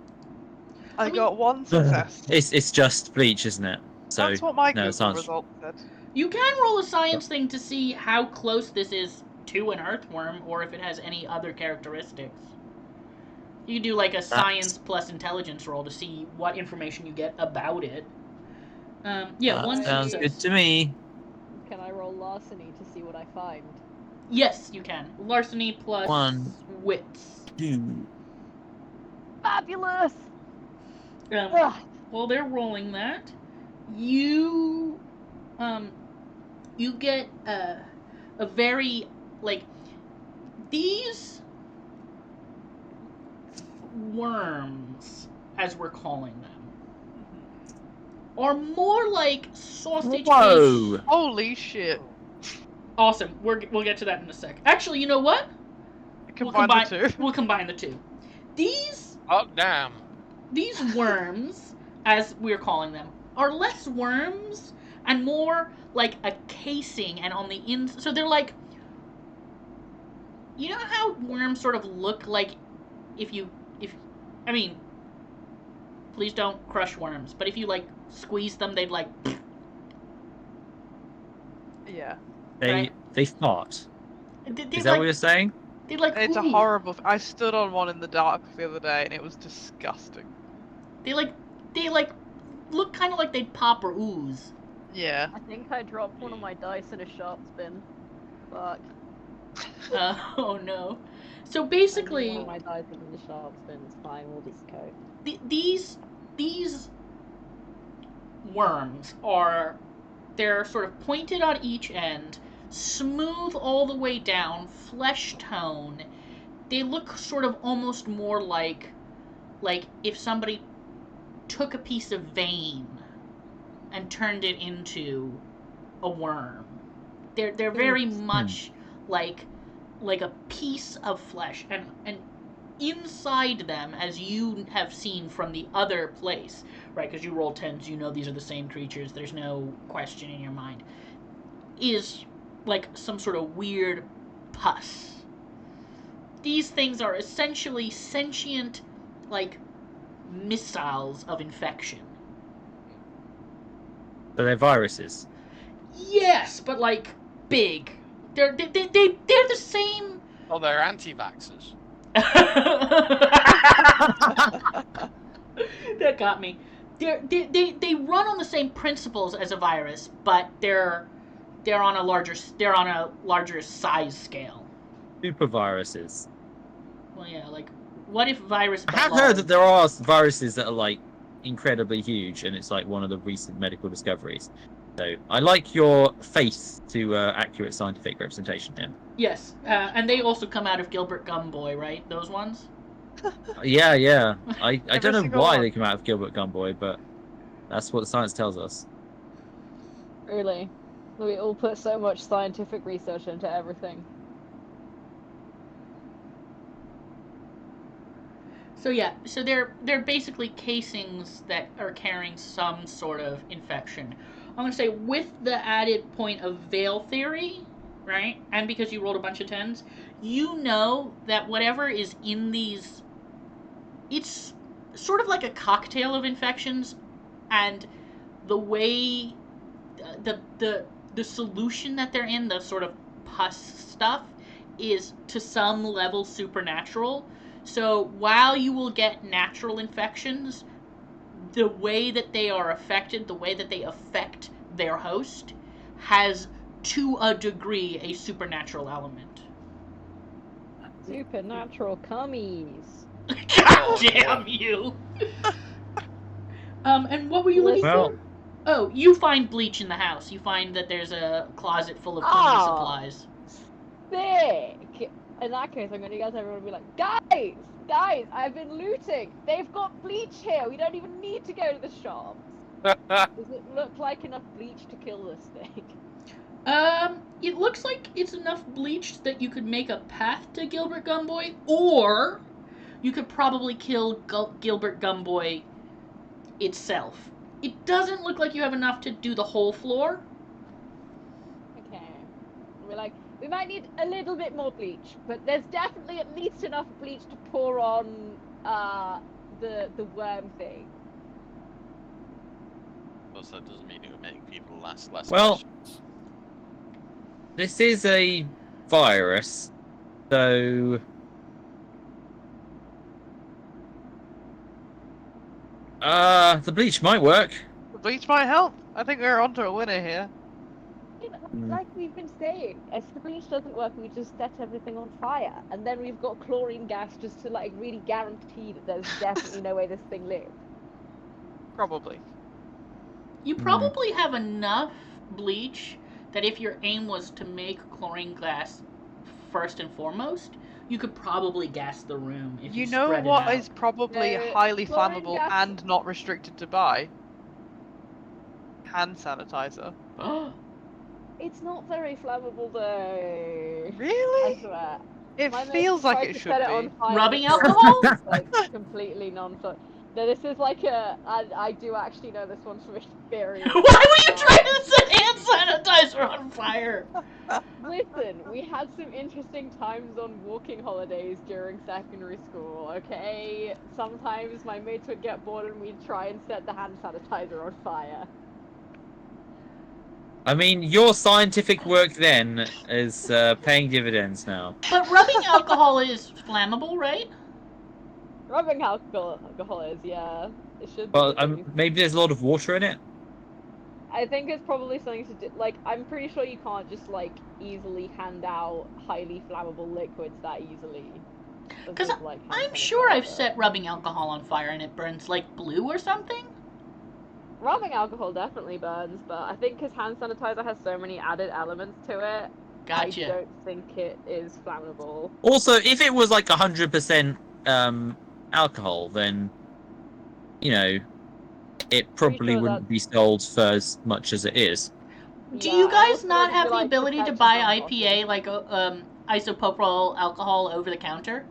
Speaker 5: I
Speaker 1: mean-
Speaker 5: got 1 success.
Speaker 2: it's just bleach, isn't it? So
Speaker 5: That's what my
Speaker 2: no,
Speaker 5: Google
Speaker 2: science.
Speaker 5: result said.
Speaker 1: You can roll a science thing to see how close this is to an earthworm, or if it has any other characteristics. You can do like a science plus intelligence roll to see what information you get about it. Yeah, one
Speaker 2: Sounds
Speaker 1: success.
Speaker 2: good to me.
Speaker 3: Can I roll larceny to see what I find?
Speaker 1: Yes, you can. Larceny plus
Speaker 2: 1,
Speaker 1: wits.
Speaker 2: 2.
Speaker 3: Fabulous!
Speaker 1: Um,
Speaker 3: Ugh.
Speaker 1: while they're rolling that, you get a very like these worms, as we're calling them, are more like sausage.
Speaker 2: Whoa!
Speaker 5: Holy shit.
Speaker 1: Awesome. We'll get to that in a sec. Actually, you know what?
Speaker 5: Combine the two.
Speaker 1: We'll combine the two. These
Speaker 4: Oh, damn.
Speaker 1: These worms, as we're calling them, are less worms and more like a casing, and on the inside, so they're like, you know how worms sort of look like I mean, please don't crush worms, but if you like squeeze them, they'd like.
Speaker 5: Yeah.
Speaker 2: They fart.
Speaker 1: They'd
Speaker 2: Is that
Speaker 1: like,
Speaker 2: what you're saying?
Speaker 1: They'd like.
Speaker 5: It's a
Speaker 1: ooze.
Speaker 5: horrible. I stood on one in the dark the other day and it was disgusting.
Speaker 1: They like look kind of like they'd pop or ooze.
Speaker 5: Yeah.
Speaker 3: I think I dropped one of my dice in a sharp spin. Fuck.
Speaker 1: Oh no. So
Speaker 3: I
Speaker 1: basically,
Speaker 3: knew one of my dice was in the shops, then it's fine. We'll just go.
Speaker 1: these worms they're sort of pointed on each end, smooth all the way down, flesh tone. They look sort of almost more like if somebody took a piece of vein and turned it into a worm. They're very much like a piece of flesh, and inside them, as you have seen from the other place, right? Because you roll tens, you know these are the same creatures. There's no question in your mind. Is like some sort of weird pus. These things are essentially sentient, like missiles of infection.
Speaker 2: So they're viruses.
Speaker 1: Yes, but like big. They're the same.
Speaker 4: Oh, they're anti-vaxxers.
Speaker 1: That got me. They run on the same principles as a virus, but they're on a larger size scale.
Speaker 2: Super viruses.
Speaker 1: Well, yeah, like what if virus?
Speaker 2: I have heard that there are viruses that are like incredibly huge, and it's like one of the recent medical discoveries. So I like your faith to accurate scientific representation here.
Speaker 1: Yes, and they also come out of Gilbert Gumboy, right? Those ones.
Speaker 2: Yeah. I
Speaker 5: Every
Speaker 2: don't know
Speaker 5: single
Speaker 2: why
Speaker 5: one.
Speaker 2: they come out of Gilbert Gumboy, but that's what the science tells us.
Speaker 3: Really, we all put so much scientific research into everything.
Speaker 1: So yeah, so they're basically casings that are carrying some sort of infection. I'm gonna say with the added point of veil theory, right? And because you rolled a bunch of tens, you know that whatever is in these, it's sort of like a cocktail of infections, and the way the solution that they're in, the sort of pus stuff, is to some level supernatural. So while you will get natural infections, the way that they are affected, the way that they affect their host, has to a degree a supernatural element.
Speaker 3: Supernatural cummies.
Speaker 1: God damn you! And what were you looking
Speaker 2: Well-
Speaker 1: for? Oh, you find bleach in the house. You find that there's a closet full of cleaning supplies.
Speaker 3: Sick! In that case, I'm gonna guess everyone will be like, guys, I've been looting. They've got bleach here. We don't even need to go to the shops. Does it look like enough bleach to kill this thing?
Speaker 1: It looks like it's enough bleach that you could make a path to Gilbert Gumboy, or you could probably kill Gilbert Gumboy itself. It doesn't look like you have enough to do the whole floor.
Speaker 3: Okay. We're like, we might need a little bit more bleach, but there's definitely at least enough bleach to pour on the worm thing.
Speaker 4: Also, that doesn't mean it would make people ask less
Speaker 2: Well-
Speaker 4: questions.
Speaker 2: This is a virus, so the bleach might work.
Speaker 5: The bleach might help. I think we're onto a winner here.
Speaker 3: You know, like we've been saying, if the bleach doesn't work, we just set everything on fire, and then we've got chlorine gas just to like really guarantee that there's definitely no way this thing lives.
Speaker 5: Probably.
Speaker 1: You probably have enough bleach that if your aim was to make chlorine gas first and foremost, you could probably gas the room if you
Speaker 5: You know
Speaker 1: spread it
Speaker 5: what
Speaker 1: out.
Speaker 5: is probably
Speaker 3: No,
Speaker 5: highly
Speaker 3: chlorine
Speaker 5: flammable
Speaker 3: gas-
Speaker 5: and not restricted to buy? Hand sanitizer.
Speaker 3: It's not very flammable though. I
Speaker 5: Really?
Speaker 3: swear.
Speaker 5: It
Speaker 3: My mate
Speaker 5: feels like
Speaker 3: tried
Speaker 5: it
Speaker 3: to
Speaker 5: should
Speaker 3: set it
Speaker 5: be.
Speaker 3: on fire
Speaker 1: Rubbing
Speaker 3: before,
Speaker 1: alcohol?
Speaker 3: and it's, like completely non-flammable. No, this is like I do actually know this one from experience.
Speaker 1: Why were you trying to set hand sanitizer on fire?
Speaker 3: Listen, we had some interesting times on walking holidays during secondary school, okay? Sometimes my mates would get bored and we'd try and set the hand sanitizer on fire.
Speaker 2: I mean, your scientific work then is paying dividends now.
Speaker 1: But rubbing alcohol is flammable, right?
Speaker 3: Rubbing alcohol is, yeah. It should be.
Speaker 2: Well,
Speaker 3: at least.
Speaker 2: maybe there's a lot of water in it.
Speaker 3: I think it's probably something to do. Like, I'm pretty sure you can't just like easily hand out highly flammable liquids that easily.
Speaker 1: Because
Speaker 3: Like,
Speaker 1: I'm sure I've set rubbing alcohol on fire and it burns like blue or something.
Speaker 3: Rubbing alcohol definitely burns, but I think because hand sanitizer has so many added elements to it,
Speaker 1: Gotcha.
Speaker 3: I don't think it is flammable.
Speaker 2: Also, if it was like 100% alcohol, then you know it probably
Speaker 3: sure
Speaker 2: wouldn't be sold for as much as it is.
Speaker 1: Do you guys
Speaker 3: also
Speaker 1: not
Speaker 3: there'd
Speaker 1: have
Speaker 3: be,
Speaker 1: the
Speaker 3: like,
Speaker 1: ability to
Speaker 3: protections
Speaker 1: buy
Speaker 3: on
Speaker 1: IPA, like isopropyl alcohol, over the counter?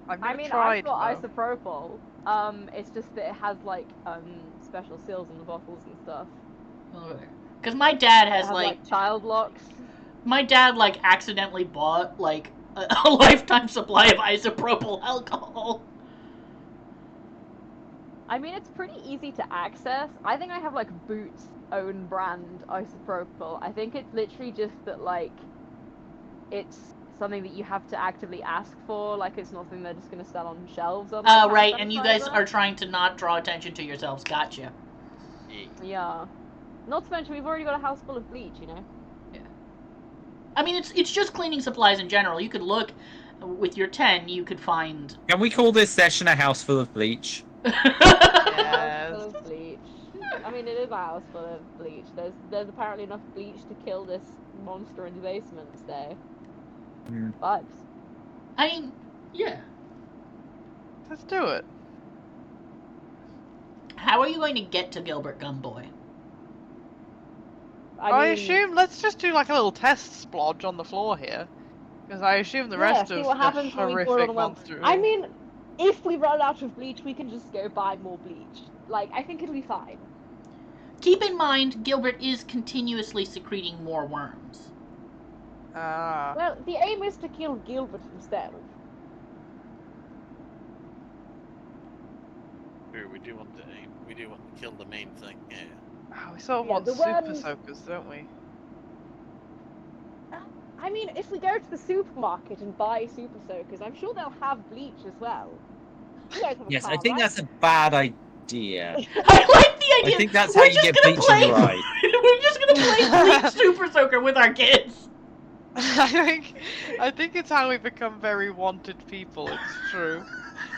Speaker 5: I've never tried,
Speaker 3: I've
Speaker 5: though.
Speaker 3: got isopropyl. It's just that it has like special seals on the bottles and stuff.
Speaker 1: Because my dad has
Speaker 3: like child locks.
Speaker 1: My dad like accidentally bought like a lifetime supply of isopropyl alcohol.
Speaker 3: I mean, it's pretty easy to access. I think I have like Boots' own brand isopropyl. I think it's literally just that like it's something that you have to actively ask for. Like, it's not something they're just going to sell on shelves.
Speaker 1: Oh, right, and you guys are trying to not draw attention to yourselves. Gotcha.
Speaker 3: Yeah. Not to mention, we've already got a house full of bleach, you know?
Speaker 1: Yeah. I mean, it's just cleaning supplies in general. You could look with your 10, you could find...
Speaker 2: Can we call this session a house full of bleach?
Speaker 3: House full of bleach. I mean, it is a house full of bleach. There's apparently enough bleach to kill this monster in the basement today. Vibes.
Speaker 1: I mean, yeah.
Speaker 5: Let's do it.
Speaker 1: How are you going to get to Gilbert Gumboy?
Speaker 5: I assume let's just do like a little test splodge on the floor here, because I assume the rest of the horrific monster.
Speaker 3: I mean, if we run out of bleach, we can just go buy more bleach. Like, I think it'll be fine.
Speaker 1: Keep in mind, Gilbert is continuously secreting more worms.
Speaker 3: Well, the aim is to kill Gilbert himself.
Speaker 4: We do want to aim. We do want to kill the main thing. Yeah.
Speaker 5: Oh, we sort of want super soakers, don't we?
Speaker 3: I mean, if we go to the supermarket and buy super soakers, I'm sure they'll have bleach as well.
Speaker 2: Yes, I think that's a bad idea.
Speaker 1: I like the idea.
Speaker 2: I think that's how you get bleach in your eyes.
Speaker 1: We're just gonna play Bleach Super Soaker with our kids.
Speaker 5: I think it's how we become very wanted people. It's true.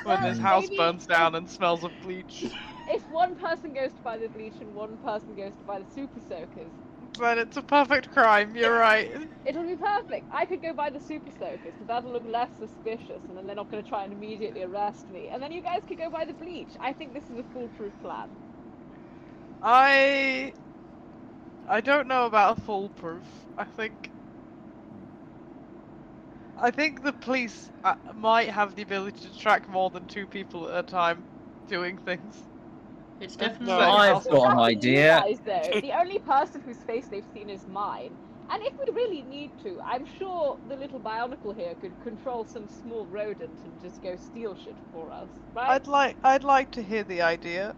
Speaker 5: When this house burns down and smells of bleach.
Speaker 3: If one person goes to buy the bleach and one person goes to buy the super soakers,
Speaker 5: then it's a perfect crime. You're right.
Speaker 3: It'll be perfect. I could go buy the super soakers because that'll look less suspicious, and then they're not going to try and immediately arrest me. And then you guys could go buy the bleach. I think this is a foolproof plan.
Speaker 5: I don't know about foolproof. I think the police might have the ability to track more than 2 people at a time doing things.
Speaker 1: It's definitely.
Speaker 2: No, I've got an idea.
Speaker 3: Guys, though, the only person whose face they've seen is mine. And if we really need to, I'm sure the little bionicle here could control some small rodent and just go steal shit for us, right?
Speaker 5: I'd like to hear the idea.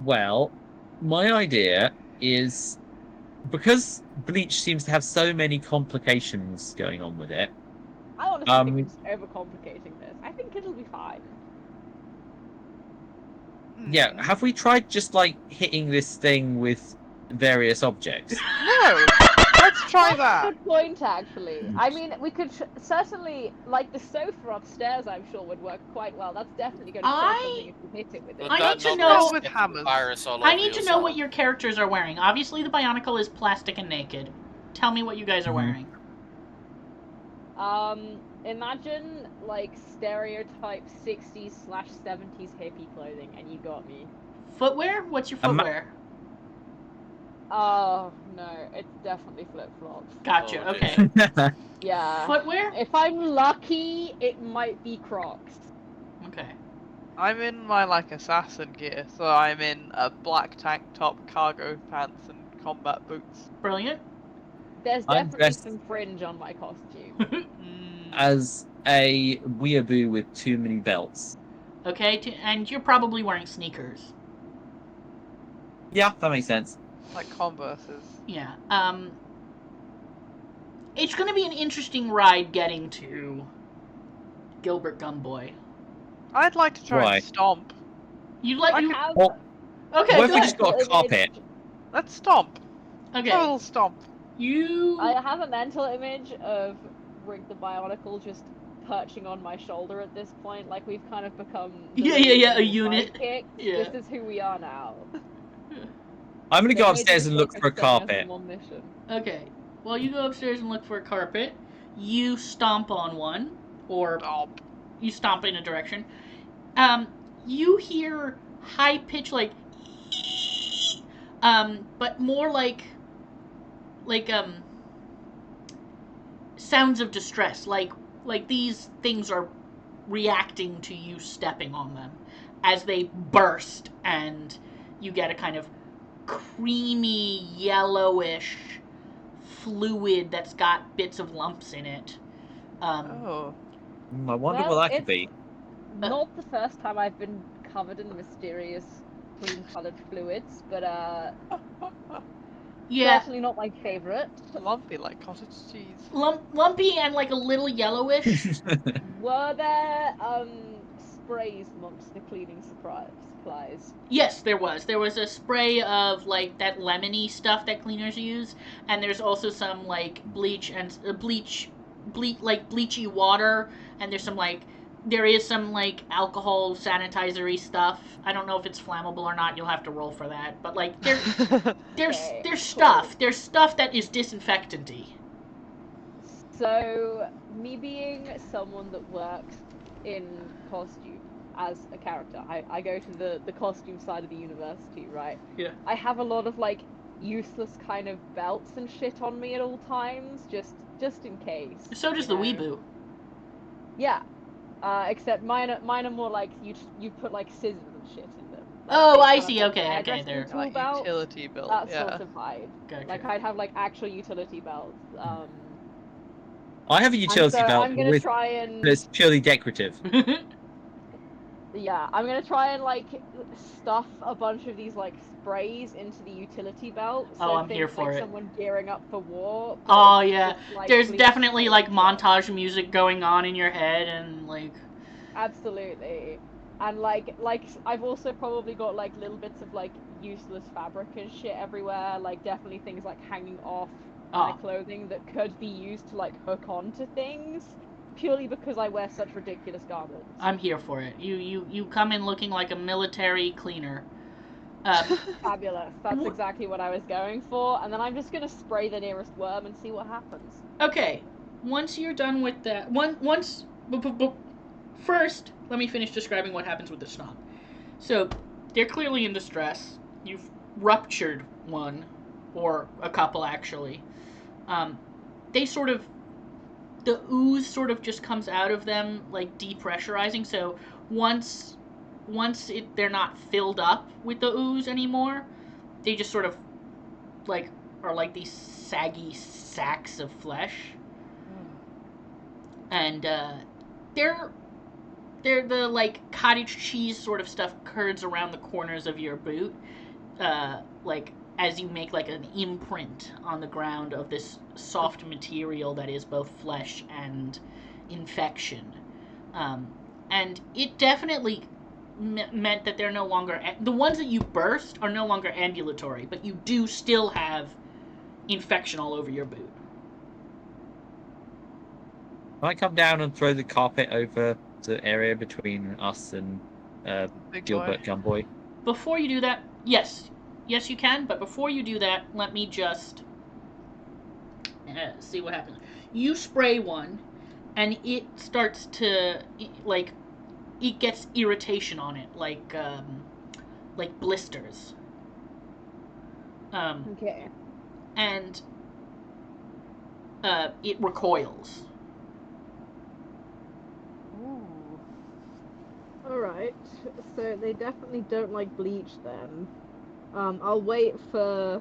Speaker 2: Well, my idea is, because bleach seems to have so many complications going on with it.
Speaker 3: I honestly think we're just overcomplicating this. I think it'll be fine.
Speaker 2: Yeah, have we tried just like hitting this thing with various objects?
Speaker 5: No! Let's try that!
Speaker 3: Good point, actually. I mean, we could certainly, like, the sofa upstairs, I'm sure would work quite well. That's definitely going to kill something if we hit it with it.
Speaker 1: I need to know
Speaker 5: with hammers.
Speaker 1: I need to know what your characters are wearing. Obviously, the Bionicle is plastic and naked. Tell me what you guys are wearing.
Speaker 3: Imagine, like, stereotype 60s/70s hippie clothing, and you got me.
Speaker 1: Footwear? What's your footwear?
Speaker 3: Oh, no, it's definitely flip-flops.
Speaker 1: Gotcha, okay.
Speaker 3: Yeah.
Speaker 1: Footwear?
Speaker 3: If I'm lucky, it might be Crocs.
Speaker 1: Okay.
Speaker 5: I'm in my, like, assassin gear, so I'm in a black tank top, cargo pants, and combat boots.
Speaker 1: Brilliant.
Speaker 3: There's definitely some fringe on my costume.
Speaker 2: As a weeaboo with too many belts.
Speaker 1: Okay, and you're probably wearing sneakers.
Speaker 2: Yeah, that makes sense.
Speaker 5: Like Converses.
Speaker 1: Yeah. It's going to be an interesting ride getting to Gilbert Gumboy.
Speaker 5: I'd like to try and stomp.
Speaker 1: You like Okay,
Speaker 2: What if
Speaker 1: go
Speaker 2: we
Speaker 1: ahead.
Speaker 2: just got a carpet?
Speaker 5: Let's stomp.
Speaker 1: Okay,
Speaker 5: Total stomp.
Speaker 1: you.
Speaker 3: I have a mental image of Rig the Bionicle just perching on my shoulder at this point. Like we've kind of become the
Speaker 1: Yeah, a
Speaker 3: little
Speaker 1: unit.
Speaker 3: sidekicks.
Speaker 1: Yeah.
Speaker 3: This is who we are now.
Speaker 2: I'm gonna
Speaker 3: They
Speaker 2: go
Speaker 3: made
Speaker 2: upstairs
Speaker 3: the
Speaker 2: and look
Speaker 3: mistake
Speaker 2: for a
Speaker 3: of sending us
Speaker 2: carpet.
Speaker 3: on one mission.
Speaker 1: Okay. Well, you go upstairs and look for a carpet. You stomp on one, or
Speaker 5: Stomp.
Speaker 1: you stomp in a direction. You hear high pitch like, but more like sounds of distress. Like these things are reacting to you stepping on them as they burst, and you get a kind of creamy yellowish fluid that's got bits of lumps in it.
Speaker 5: Oh.
Speaker 2: I wonder
Speaker 3: Well,
Speaker 2: what that could
Speaker 3: it's
Speaker 2: be.
Speaker 3: not the first time I've been covered in mysterious cream-colored fluids, but
Speaker 1: Yeah,
Speaker 3: certainly not my favorite.
Speaker 5: Lumpy like cottage cheese.
Speaker 1: lumpy and like a little yellowish.
Speaker 3: Were there sprays amongst the cleaning supplies?
Speaker 1: Yes, there was. There was a spray of like that lemony stuff that cleaners use, and there's also some like bleach and bleach like bleachy water, and there is some like alcohol sanitizery stuff. I don't know if it's flammable or not. You'll have to roll for that. But like there's
Speaker 3: Okay,
Speaker 1: there's
Speaker 3: cool.
Speaker 1: stuff. There's stuff that is disinfectant-y.
Speaker 3: So, me being someone that works in costume as a character, I go to the costume side of the university, right?
Speaker 1: Yeah.
Speaker 3: I have a lot of like useless kind of belts and shit on me at all times, just in case.
Speaker 1: So does the weeboo.
Speaker 3: Yeah. Except mine are more like you put like scissors and shit in them. Like,
Speaker 1: Oh,
Speaker 3: they
Speaker 1: I
Speaker 3: kind of
Speaker 1: see.
Speaker 3: like
Speaker 1: Okay,
Speaker 3: hairdressing
Speaker 1: they're
Speaker 3: tool
Speaker 5: Like
Speaker 3: belts,
Speaker 5: utility belt.
Speaker 3: that
Speaker 5: Yeah.
Speaker 3: sort of vibe.
Speaker 1: gotcha.
Speaker 3: Like I'd have like actual utility belts.
Speaker 2: I have a utility
Speaker 3: and so
Speaker 2: belt
Speaker 3: I'm gonna
Speaker 2: with,
Speaker 3: try and
Speaker 2: but it's purely decorative.
Speaker 3: yeah, I'm gonna try and like stuff a bunch of these like sprays into the utility belt. So
Speaker 1: Oh, I'm
Speaker 3: think,
Speaker 1: here for
Speaker 3: like,
Speaker 1: it.
Speaker 3: someone gearing up for war. but
Speaker 1: Oh
Speaker 3: it's
Speaker 1: yeah,
Speaker 3: just, like,
Speaker 1: there's
Speaker 3: bleach
Speaker 1: definitely
Speaker 3: and
Speaker 1: like
Speaker 3: stuff.
Speaker 1: montage music going on in your head, and like
Speaker 3: Absolutely. And like I've also probably got like little bits of like useless fabric and shit everywhere. Like definitely things like hanging off my clothing that could be used to like hook onto things. Purely because I wear such ridiculous garments.
Speaker 1: I'm here for it. You come in looking like a military cleaner.
Speaker 3: Fabulous. That's exactly what I was going for. And then I'm just gonna spray the nearest worm and see what happens.
Speaker 1: Okay, once you're done with that, first, let me finish describing what happens with the stomp. So, they're clearly in distress. You've ruptured one, or a couple actually. They sort of, the ooze sort of just comes out of them like depressurizing. So once they're not filled up with the ooze anymore, they just sort of like are like these saggy sacks of flesh, and they're the like cottage cheese sort of stuff curds around the corners of your boot, like as you make like an imprint on the ground of this soft material that is both flesh and infection. And it definitely meant that they're no longer, the ones that you burst are no longer ambulatory, but you do still have infection all over your boot.
Speaker 2: Can I come down and throw the carpet over the area between us and
Speaker 5: Big
Speaker 2: Gilbert
Speaker 5: boy.
Speaker 2: Gunboy?
Speaker 1: Before you do that, yes you can, but before you do that, let me just see what happens. You spray one, and it starts to like, it gets irritation on it, like blisters.
Speaker 3: Okay.
Speaker 1: And it recoils.
Speaker 3: Ooh. Alright, so they definitely don't like bleach then. I'll wait for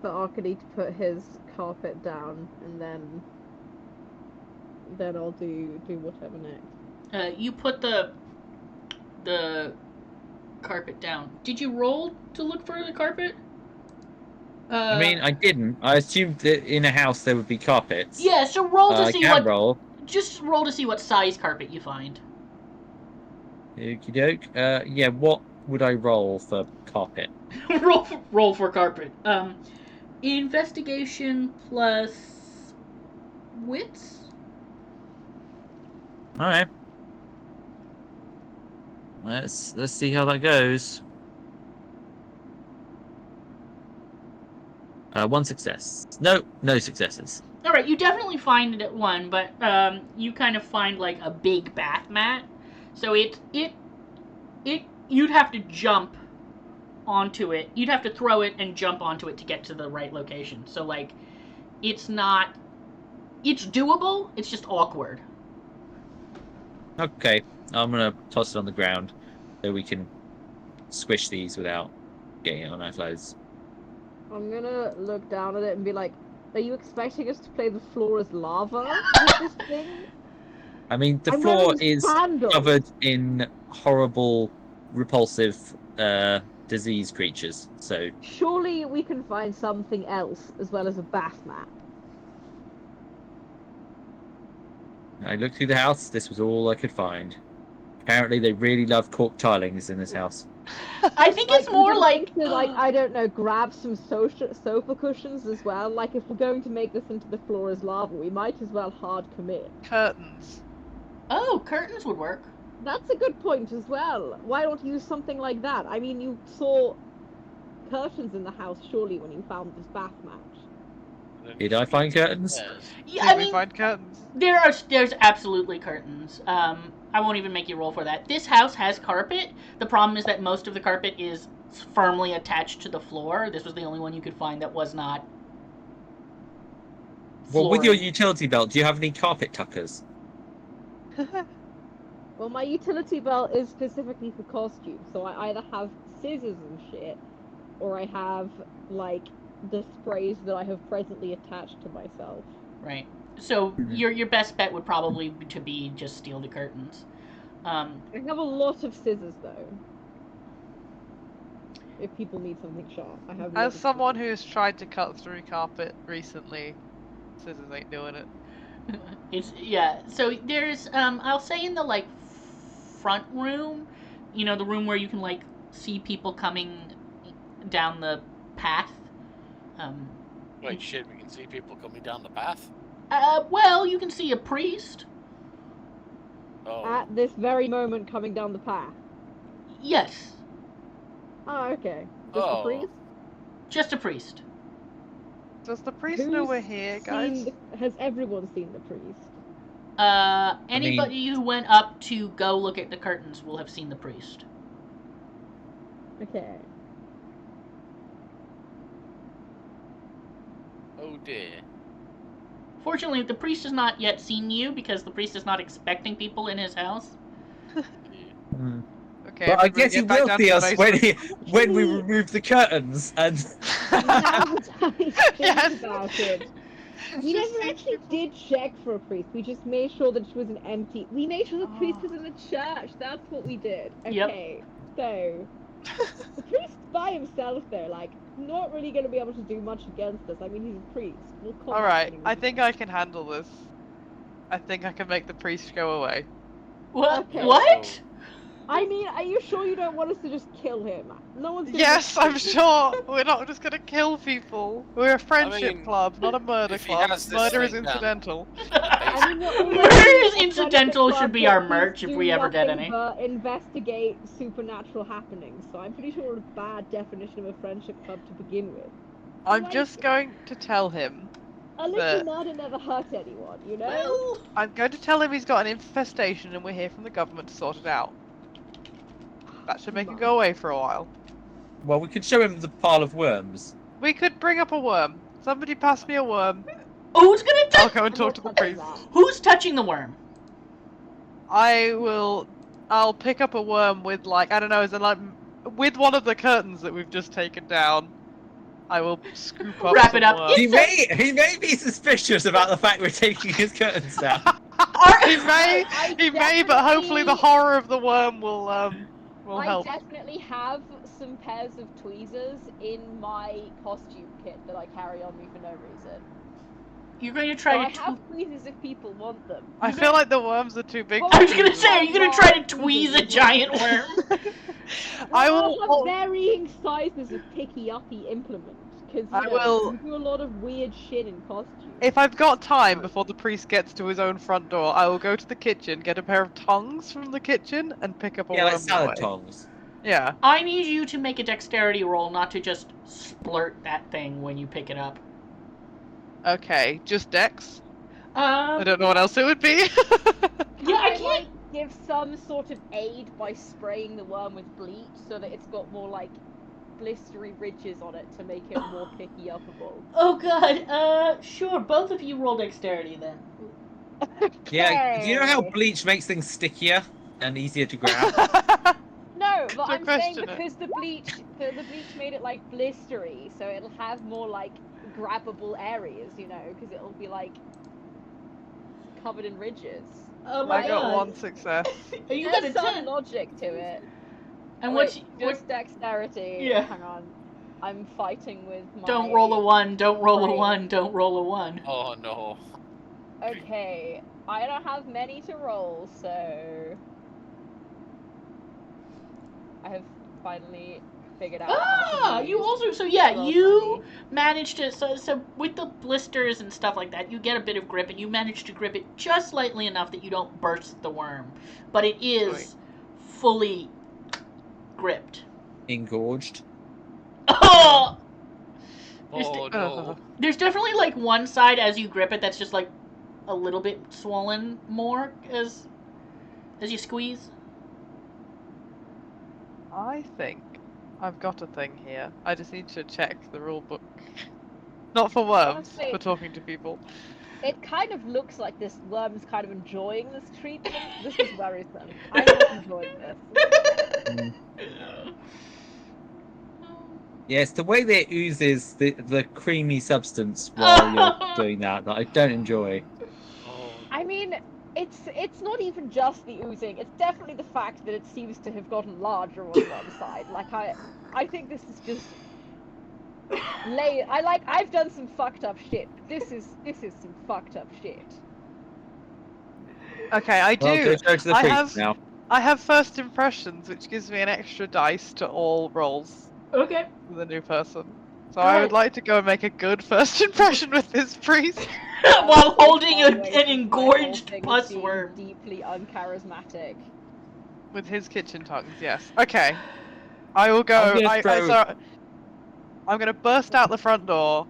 Speaker 3: Arcady to put his carpet down, and then I'll do whatever next.
Speaker 1: You put the carpet down. Did you roll to look for the carpet?
Speaker 2: I mean, I didn't. I assumed that in a house there would be carpets.
Speaker 1: Yeah, so roll to see what.
Speaker 2: Roll.
Speaker 1: Just roll to see what size carpet you find.
Speaker 2: Okie doke. Yeah. What would I roll for carpet?
Speaker 1: roll for carpet. Investigation plus wits.
Speaker 2: All right. Let's see how that goes. One success. No successes.
Speaker 1: All right, you definitely find it at one, but you kind of find like a big bath mat. So it you'd have to jump onto it. You'd have to throw it and jump onto it to get to the right location. So like, it's doable. It's just awkward.
Speaker 2: Okay, I'm gonna toss it on the ground so we can squish these without getting it on our clothes.
Speaker 3: I'm gonna look down at it and be like, "Are you expecting us to play the floor as lava with this thing?"
Speaker 2: I mean, the
Speaker 3: I'm
Speaker 2: floor
Speaker 3: wearing
Speaker 2: is
Speaker 3: sandals.
Speaker 2: covered in horrible, repulsive, disease creatures. So
Speaker 3: Surely we can find something else as well as a bath mat.
Speaker 2: I looked through the house. This was all I could find. Apparently, they really love cork tilings in this house.
Speaker 1: I think it's more
Speaker 3: we
Speaker 1: like
Speaker 3: to, like, I don't know, grab some sofa cushions as well. Like, if we're going to make this into the floor as lava, we might as well hard commit.
Speaker 5: Curtains.
Speaker 1: Oh, curtains would work.
Speaker 3: That's a good point as well. Why not use something like that? I mean, you saw curtains in the house, surely, when you found this bath mat.
Speaker 2: Did I find curtains?
Speaker 1: Yeah,
Speaker 5: Did
Speaker 1: I
Speaker 5: we
Speaker 1: mean,
Speaker 5: find curtains?
Speaker 1: there's absolutely curtains. I won't even make you roll for that. This house has carpet. The problem is that most of the carpet is firmly attached to the floor. This was the only one you could find that was not.
Speaker 2: Well, with your
Speaker 1: flooring.
Speaker 2: utility belt, do you have any carpet tuckers?
Speaker 3: Well, my utility belt is specifically for costumes, so I either have scissors and shit, or I have, like, the sprays that I have presently attached to myself.
Speaker 1: Right. So your best bet would probably be just steal the curtains.
Speaker 3: I have a lot of scissors, though. If people need something sharp, I have.
Speaker 5: As someone who's tried to cut through carpet recently, scissors ain't doing it.
Speaker 1: So there's I'll say in the like front room, the room where you can like see people coming down the path.
Speaker 4: Wait, shit, we can see people coming down the path?
Speaker 1: Well, you can see a priest.
Speaker 4: Oh.
Speaker 3: At this very moment, coming down the path.
Speaker 1: Yes.
Speaker 3: Oh, okay. Just a priest?
Speaker 1: Just a priest.
Speaker 5: Does the priest know we're here, guys?
Speaker 3: Has everyone seen the priest?
Speaker 1: Anybody who went up to go look at the curtains will have seen the priest.
Speaker 3: Okay.
Speaker 4: Oh dear.
Speaker 1: Fortunately, the priest has not yet seen you because the priest is not expecting people in his house.
Speaker 5: Okay,
Speaker 2: But I guess he
Speaker 5: get back
Speaker 2: will
Speaker 5: down
Speaker 2: see
Speaker 5: to the
Speaker 2: us when we remove the curtains and.
Speaker 3: Now that I think
Speaker 5: Yes.
Speaker 3: about it, we never actually did check for a priest. We just made sure that it was an empty. We made sure the priest was in the church. That's what we did.
Speaker 1: Yep.
Speaker 3: Okay, so the priest by himself, though, like, not really going to be able to do much against us. I mean, he's a priest. We'll combat
Speaker 5: Alright,
Speaker 3: him
Speaker 5: I
Speaker 3: with
Speaker 5: think I can handle this. I think I can make the priest go away.
Speaker 1: What?
Speaker 3: Okay.
Speaker 1: What?
Speaker 3: I mean, are you sure you don't want us to just kill him? No one's gonna
Speaker 5: Yes,
Speaker 3: just-
Speaker 5: I'm sure! We're not just gonna kill people. We're a friendship
Speaker 4: mean,
Speaker 5: club, not a murder
Speaker 4: if he
Speaker 5: club.
Speaker 4: has this
Speaker 5: Murder is
Speaker 4: thing down.
Speaker 5: incidental.
Speaker 3: I mean, we're
Speaker 1: Murder is
Speaker 3: already a
Speaker 1: incidental
Speaker 3: friendship
Speaker 1: should be
Speaker 3: club
Speaker 1: our
Speaker 3: that
Speaker 1: merch if
Speaker 3: do
Speaker 1: we ever get any.
Speaker 3: nothing but investigate supernatural happenings, so I'm pretty sure we're a bad definition of a friendship club to begin with.
Speaker 5: I'm
Speaker 3: Like,
Speaker 5: just going to tell him.
Speaker 3: a little murder never hurt anyone, you know?
Speaker 1: Well,
Speaker 5: I'm going to tell him he's got an infestation and we're here from the government to sort it out. That should make him go away for a while.
Speaker 2: Well, we could show him the pile of worms.
Speaker 5: We could bring up a worm. Somebody pass me a worm.
Speaker 1: who's gonna
Speaker 5: I'll
Speaker 1: touch?
Speaker 5: go and talk to the priest.
Speaker 1: Who's touching the worm?
Speaker 5: I'll pick up a worm with, like, I don't know, with one of the curtains that we've just taken down. I will scoop up
Speaker 1: Wrap
Speaker 5: some
Speaker 1: it up.
Speaker 5: worms.
Speaker 2: He may be suspicious about the fact we're taking his curtains down.
Speaker 5: He may, but hopefully the horror of the worm will help.
Speaker 3: I definitely have some pairs of tweezers in my costume kit that I carry on me for no reason.
Speaker 1: You're going to
Speaker 3: So
Speaker 1: try
Speaker 3: I
Speaker 1: to.
Speaker 3: have tweezers if people want them.
Speaker 5: I feel like the worms are too big.
Speaker 3: Well,
Speaker 1: I
Speaker 5: for
Speaker 1: was gonna
Speaker 5: tweezers.
Speaker 1: say, are you gonna try to tweeze a giant worm?
Speaker 5: I
Speaker 3: Well,
Speaker 5: will.
Speaker 3: I'll have varying sizes of picky-uppy implements, because
Speaker 5: I will-
Speaker 3: you do a lot of weird shit in costumes.
Speaker 5: If I've got time before the priest gets to his own front door, I will go to the kitchen, get a pair of tongs from the kitchen, and pick up a
Speaker 2: Yeah,
Speaker 5: worm
Speaker 2: like salad
Speaker 5: that way.
Speaker 2: tongs.
Speaker 5: Yeah.
Speaker 1: I need you to make a dexterity roll, not to just splurt that thing when you pick it up.
Speaker 5: Okay, just Dex. I don't know what
Speaker 1: Yeah,
Speaker 5: else it would be.
Speaker 1: Yeah, I can't.
Speaker 3: like give some sort of aid by spraying the worm with bleach so that it's got more like blistery ridges on it to make it more picky uppable.
Speaker 1: Oh god. Sure. Both of you roll dexterity then.
Speaker 2: Yeah, do you know how
Speaker 3: Okay.
Speaker 2: bleach makes things stickier and easier to grab?
Speaker 3: No, but
Speaker 5: Don't
Speaker 3: I'm saying
Speaker 5: question it.
Speaker 3: because the bleach made it like blistery, so it'll have more like grabbable areas, because it'll be like covered in ridges.
Speaker 1: Oh my
Speaker 5: I got
Speaker 1: god.
Speaker 5: one success.
Speaker 1: You got a
Speaker 3: There's some
Speaker 1: 10.
Speaker 3: logic to it.
Speaker 1: And
Speaker 3: Wait,
Speaker 1: what?
Speaker 3: just dexterity.
Speaker 1: Yeah.
Speaker 3: Hang on. I'm fighting with my.
Speaker 1: Don't roll a 1. Don't roll a
Speaker 3: brain.
Speaker 1: 1. Don't roll a 1.
Speaker 4: Oh no.
Speaker 3: Okay, I don't have many to roll, so I have finally figured out. how to
Speaker 1: You
Speaker 3: use
Speaker 1: also so
Speaker 3: roll
Speaker 1: you managed to so with the blisters and stuff like that, you get a bit of grip and you manage to grip it just slightly enough that you don't burst the worm, but it is
Speaker 5: Sweet.
Speaker 1: fully gripped.
Speaker 2: Engorged.
Speaker 1: Oh!
Speaker 4: Oh no.
Speaker 1: There's definitely like one side as you grip it that's just like a little bit swollen more as you squeeze.
Speaker 5: I think I've got a thing here. I just need to check the rule book. Not for worms,
Speaker 3: Honestly-
Speaker 5: for talking to people.
Speaker 3: It kind of looks like this worm's kind of enjoying this treatment. This is worrisome. I'm not enjoying this.
Speaker 2: Yes, the way that it oozes the creamy substance while you're doing that I don't enjoy.
Speaker 4: Oh.
Speaker 3: I mean, it's not even just the oozing. It's definitely the fact that it seems to have gotten larger on one side. Like I think this is just I've done some fucked up shit. This is some fucked up shit.
Speaker 5: Okay, I
Speaker 2: Well,
Speaker 5: do.
Speaker 2: go to the
Speaker 5: I
Speaker 2: priest
Speaker 5: have-
Speaker 2: now.
Speaker 5: I have first impressions, which gives me an extra dice to all rolls
Speaker 1: Okay.
Speaker 5: for the new person. So
Speaker 1: Go
Speaker 5: I
Speaker 1: ahead.
Speaker 5: would like to go and make a good first impression with this priest.
Speaker 1: While holding
Speaker 3: Far away
Speaker 1: an
Speaker 3: from my whole
Speaker 1: engorged
Speaker 3: thing as
Speaker 1: pus
Speaker 3: being
Speaker 1: worm.
Speaker 3: deeply uncharismatic.
Speaker 5: With his kitchen tongues, yes. Okay. I will go.
Speaker 2: I'm gonna throw-
Speaker 5: I'm gonna burst out the front door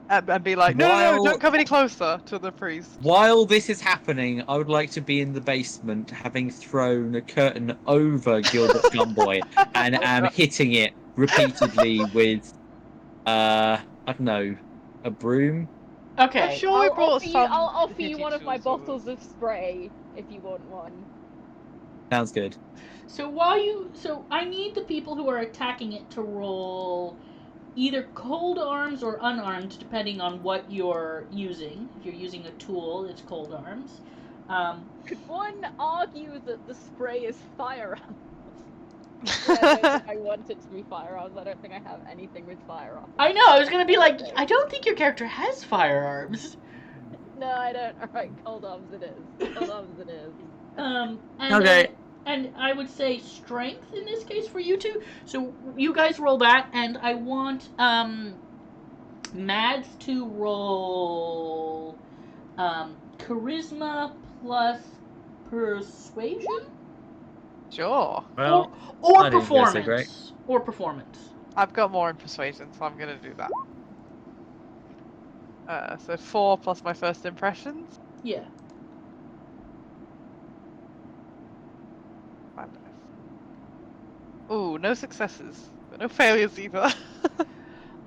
Speaker 5: and be like, no,
Speaker 2: While-
Speaker 5: don't come any closer to the priest.
Speaker 2: While this is happening, I would like to be in the basement, having thrown a curtain over Gilbert Gumboy, and am hitting it repeatedly with, I don't know, a broom.
Speaker 1: Okay.
Speaker 5: I'm sure we brought some.
Speaker 3: I'll offer you
Speaker 5: hitty
Speaker 3: one of my
Speaker 5: tools with
Speaker 3: bottles
Speaker 5: us.
Speaker 3: of spray if you want one.
Speaker 2: Sounds good.
Speaker 1: So I need the people who are attacking it to roll either cold arms or unarmed, depending on what you're using. If you're using a tool, it's cold arms.
Speaker 3: Could one argue that the spray is firearms? I don't think I want it to be firearms. I don't think I have anything with firearms.
Speaker 1: I know. I was gonna be like, I don't think your character has firearms.
Speaker 3: No, I don't. Alright, cold arms it is. Cold arms it is.
Speaker 1: And,
Speaker 2: Okay.
Speaker 1: and I would say strength in this case for you two. So you guys roll that, and I want Mads to roll charisma plus persuasion
Speaker 5: Sure.
Speaker 2: Well,
Speaker 1: or
Speaker 2: I didn't go so great.
Speaker 1: performance. Or performance.
Speaker 5: I've got more in persuasion, so I'm gonna do that. So 4 plus my first impressions.
Speaker 1: Yeah.
Speaker 5: Ooh, no successes, but no failures either.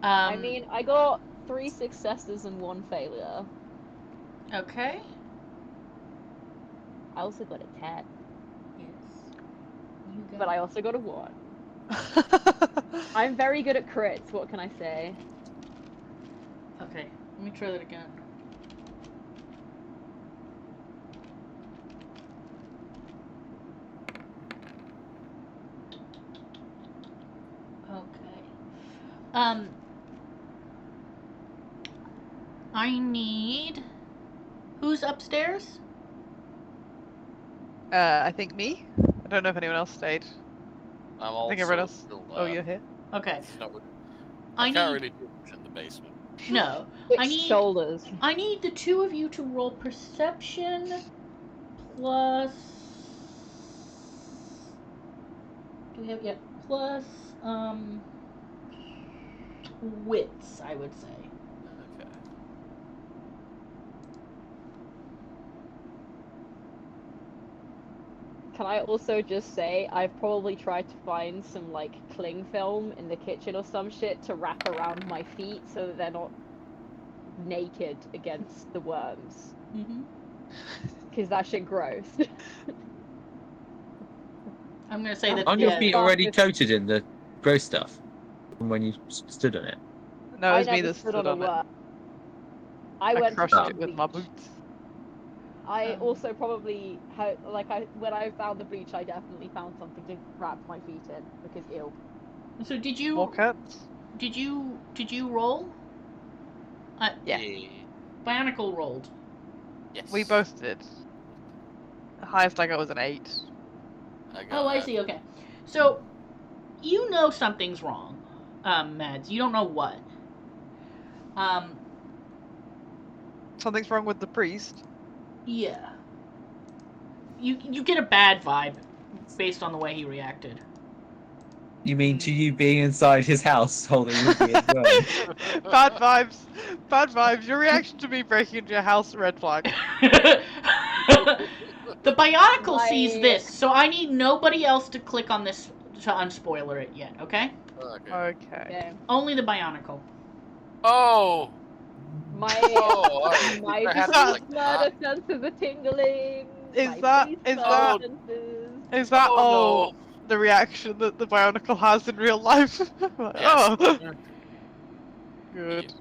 Speaker 3: I mean, I got 3 successes and 1 failure.
Speaker 1: Okay.
Speaker 3: I also got a 10,
Speaker 1: Yes. You got
Speaker 3: but I also got a 1. I'm very good at crits, what can I say?
Speaker 1: Okay. Let me try that again. Okay. I need... Who's upstairs?
Speaker 5: I think me. I don't know if anyone else stayed.
Speaker 4: I'm
Speaker 5: I think
Speaker 4: also
Speaker 5: everyone else.
Speaker 4: still,
Speaker 5: Oh, you're here.
Speaker 1: Okay.
Speaker 4: it's not really-
Speaker 1: I
Speaker 4: I can't
Speaker 1: need...
Speaker 4: really do much in the basement.
Speaker 1: No. I
Speaker 3: Its
Speaker 1: need...
Speaker 3: shoulders.
Speaker 1: I need the two of you to roll perception plus... Do we have... Yeah. Plus, wits, I would say.
Speaker 4: Okay.
Speaker 3: Can I also just say, I've probably tried to find some, like, cling film in the kitchen or some shit to wrap around my feet so that they're not naked against the worms.
Speaker 1: Mm-hmm.
Speaker 3: Because that shit gross.
Speaker 1: I'm gonna say that...
Speaker 2: Aren't your
Speaker 1: yeah.
Speaker 2: feet already coated in the gross stuff from when you stood on it?
Speaker 5: No,
Speaker 3: I
Speaker 5: it's me
Speaker 3: never
Speaker 5: that
Speaker 3: stood
Speaker 5: stood
Speaker 3: on a
Speaker 5: on it.
Speaker 3: worm. I
Speaker 5: I
Speaker 3: went to
Speaker 5: crushed
Speaker 3: find
Speaker 5: it with my
Speaker 3: bleach.
Speaker 5: boots.
Speaker 3: I also probably when I found the bleach, I definitely found something to wrap my feet in because ew.
Speaker 1: So did you...
Speaker 5: More cats?
Speaker 1: Did you roll?
Speaker 5: Yeah.
Speaker 1: Bionicle rolled.
Speaker 4: Yes.
Speaker 5: We both did. The highest I got was an 8.
Speaker 1: Oh, I see. Okay. So, you know something's wrong, Mads. You don't know what.
Speaker 5: Something's wrong with the priest.
Speaker 1: Yeah. You get a bad vibe based on the way he reacted.
Speaker 2: You mean to you being inside his house holding a weird worm?
Speaker 5: Bad vibes. Bad vibes. Your reaction to me breaking into your house, red flag.
Speaker 1: The Bionicle
Speaker 3: My-
Speaker 1: sees this, so I need nobody else to click on this to unspoiler it yet, okay?
Speaker 4: Okay.
Speaker 5: Okay.
Speaker 3: Okay.
Speaker 1: Only the Bionicle.
Speaker 4: Oh!
Speaker 3: My
Speaker 4: Oh,
Speaker 3: my
Speaker 4: I had to
Speaker 3: disease
Speaker 4: like
Speaker 3: murder senses are tingling.
Speaker 5: Is
Speaker 3: My
Speaker 5: that-
Speaker 3: police
Speaker 5: is
Speaker 3: murder
Speaker 4: that-
Speaker 3: senses.
Speaker 5: Is that
Speaker 4: Oh,
Speaker 5: the reaction that the Bionicle has in real life? Like,
Speaker 4: Yes.
Speaker 5: Oh, good.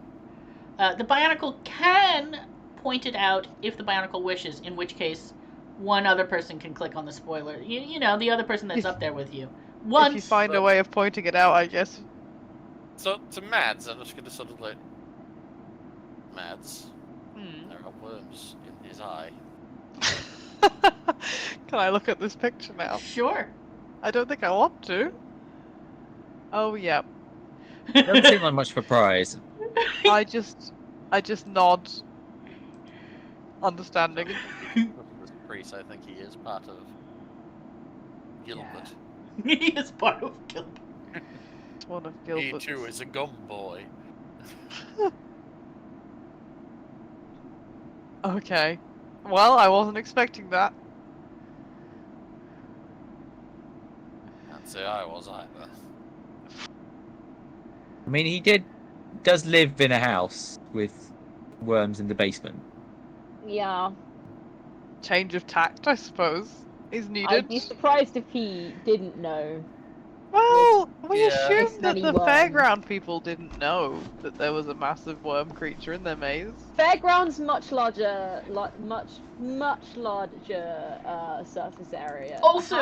Speaker 1: The Bionicle can point it out if the Bionicle wishes, in which case one other person can click on the spoiler. You know, the other person that's up there with you. Once...
Speaker 5: If you find a way of pointing it out, I guess.
Speaker 4: So, to Mads, I'm just gonna sort of like... Mads,
Speaker 5: Hmm.
Speaker 4: there are worms in his eye.
Speaker 5: Can I look at this picture now?
Speaker 1: Sure.
Speaker 5: I don't think I want to. Oh, yeah.
Speaker 2: Doesn't seem like much of a prize.
Speaker 5: I just nod. Understanding.
Speaker 4: This priest, I think he is part of Gilbert.
Speaker 1: He is part of Gilbert.
Speaker 5: It's one of
Speaker 4: He
Speaker 5: Gilbert's.
Speaker 4: too is a gum boy.
Speaker 5: Okay. Well, I wasn't expecting that.
Speaker 4: Can't say I was either.
Speaker 2: I mean, he does live in a house with worms in the basement.
Speaker 3: Yeah,
Speaker 5: Change of tact, I suppose, is
Speaker 3: I'd
Speaker 5: needed.
Speaker 3: be surprised if he didn't know.
Speaker 5: Well, we
Speaker 4: Yeah.
Speaker 5: assumed that
Speaker 3: Many
Speaker 5: the
Speaker 3: worms.
Speaker 5: fairground people didn't know that there was a massive worm creature in their maze.
Speaker 3: Fairground's much larger, much larger surface area.
Speaker 1: Also,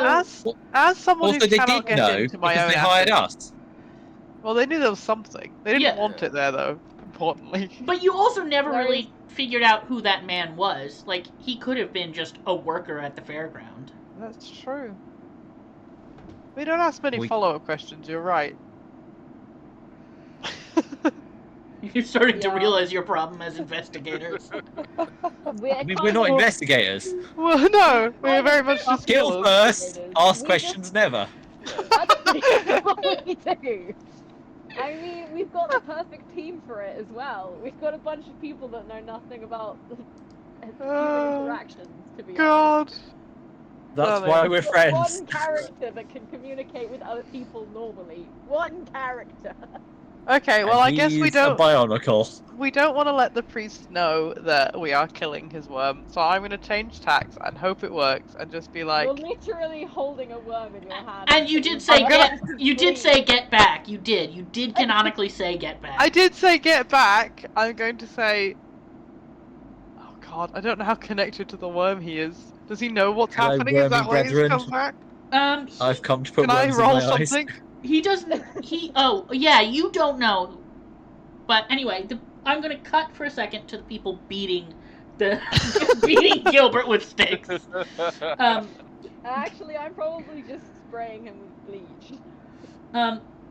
Speaker 5: As someone
Speaker 2: Also,
Speaker 5: who
Speaker 2: they
Speaker 5: cannot
Speaker 2: did
Speaker 5: get
Speaker 2: know
Speaker 5: into my
Speaker 2: because
Speaker 5: own
Speaker 2: they hired
Speaker 5: attic.
Speaker 2: us.
Speaker 5: Well, they knew there was something. They didn't
Speaker 1: Yeah.
Speaker 5: want it there, though. Importantly.
Speaker 1: but you also never
Speaker 3: Whereas-
Speaker 1: really figured out who that man was. Like, he could have been just a worker at the fairground.
Speaker 5: That's true. We don't ask many
Speaker 2: We-
Speaker 5: follow-up questions. You're right.
Speaker 1: You're starting to
Speaker 3: Yeah.
Speaker 1: realize your problem as investigators.
Speaker 2: I mean, we're not investigators.
Speaker 5: Well, no, we're
Speaker 3: Kind
Speaker 5: very
Speaker 3: of
Speaker 5: much just
Speaker 2: Kill
Speaker 5: killers.
Speaker 2: first, ask
Speaker 3: We
Speaker 2: questions never.
Speaker 3: That's pretty what we do. I mean, we've got the perfect team for it as well. We've got a bunch of people that know nothing about human interactions, to be honest.
Speaker 5: God.
Speaker 2: That's
Speaker 5: Darling.
Speaker 2: why we're
Speaker 3: We've got
Speaker 2: friends.
Speaker 3: one character that can communicate with other people normally. One character.
Speaker 5: Okay, well, I
Speaker 2: And
Speaker 5: guess we
Speaker 2: he's
Speaker 5: don't.
Speaker 2: a bionicle.
Speaker 5: We don't want to let the priest know that we are killing his worm, so I'm going to change tacks and hope it works, and just be like,
Speaker 3: You're literally holding a worm in your hand.
Speaker 1: And you did say
Speaker 5: I'm
Speaker 1: get.
Speaker 5: gonna-
Speaker 1: You did say get back. You did. You did canonically say get back.
Speaker 5: I did say get back. I'm going to say, oh God, I don't know how connected to the worm he is. Does he know what's
Speaker 2: Hello,
Speaker 5: happening? Is that
Speaker 2: wormy
Speaker 5: why he's
Speaker 2: brethren.
Speaker 5: come back?
Speaker 2: I've come to put
Speaker 5: Can I
Speaker 2: worms in
Speaker 5: roll
Speaker 2: my eyes.
Speaker 5: something?
Speaker 1: He doesn't. He. Oh, yeah. You don't know. But anyway, I'm gonna cut for a second to the people beating Gilbert with sticks.
Speaker 3: Actually, I'm probably just spraying him with bleach.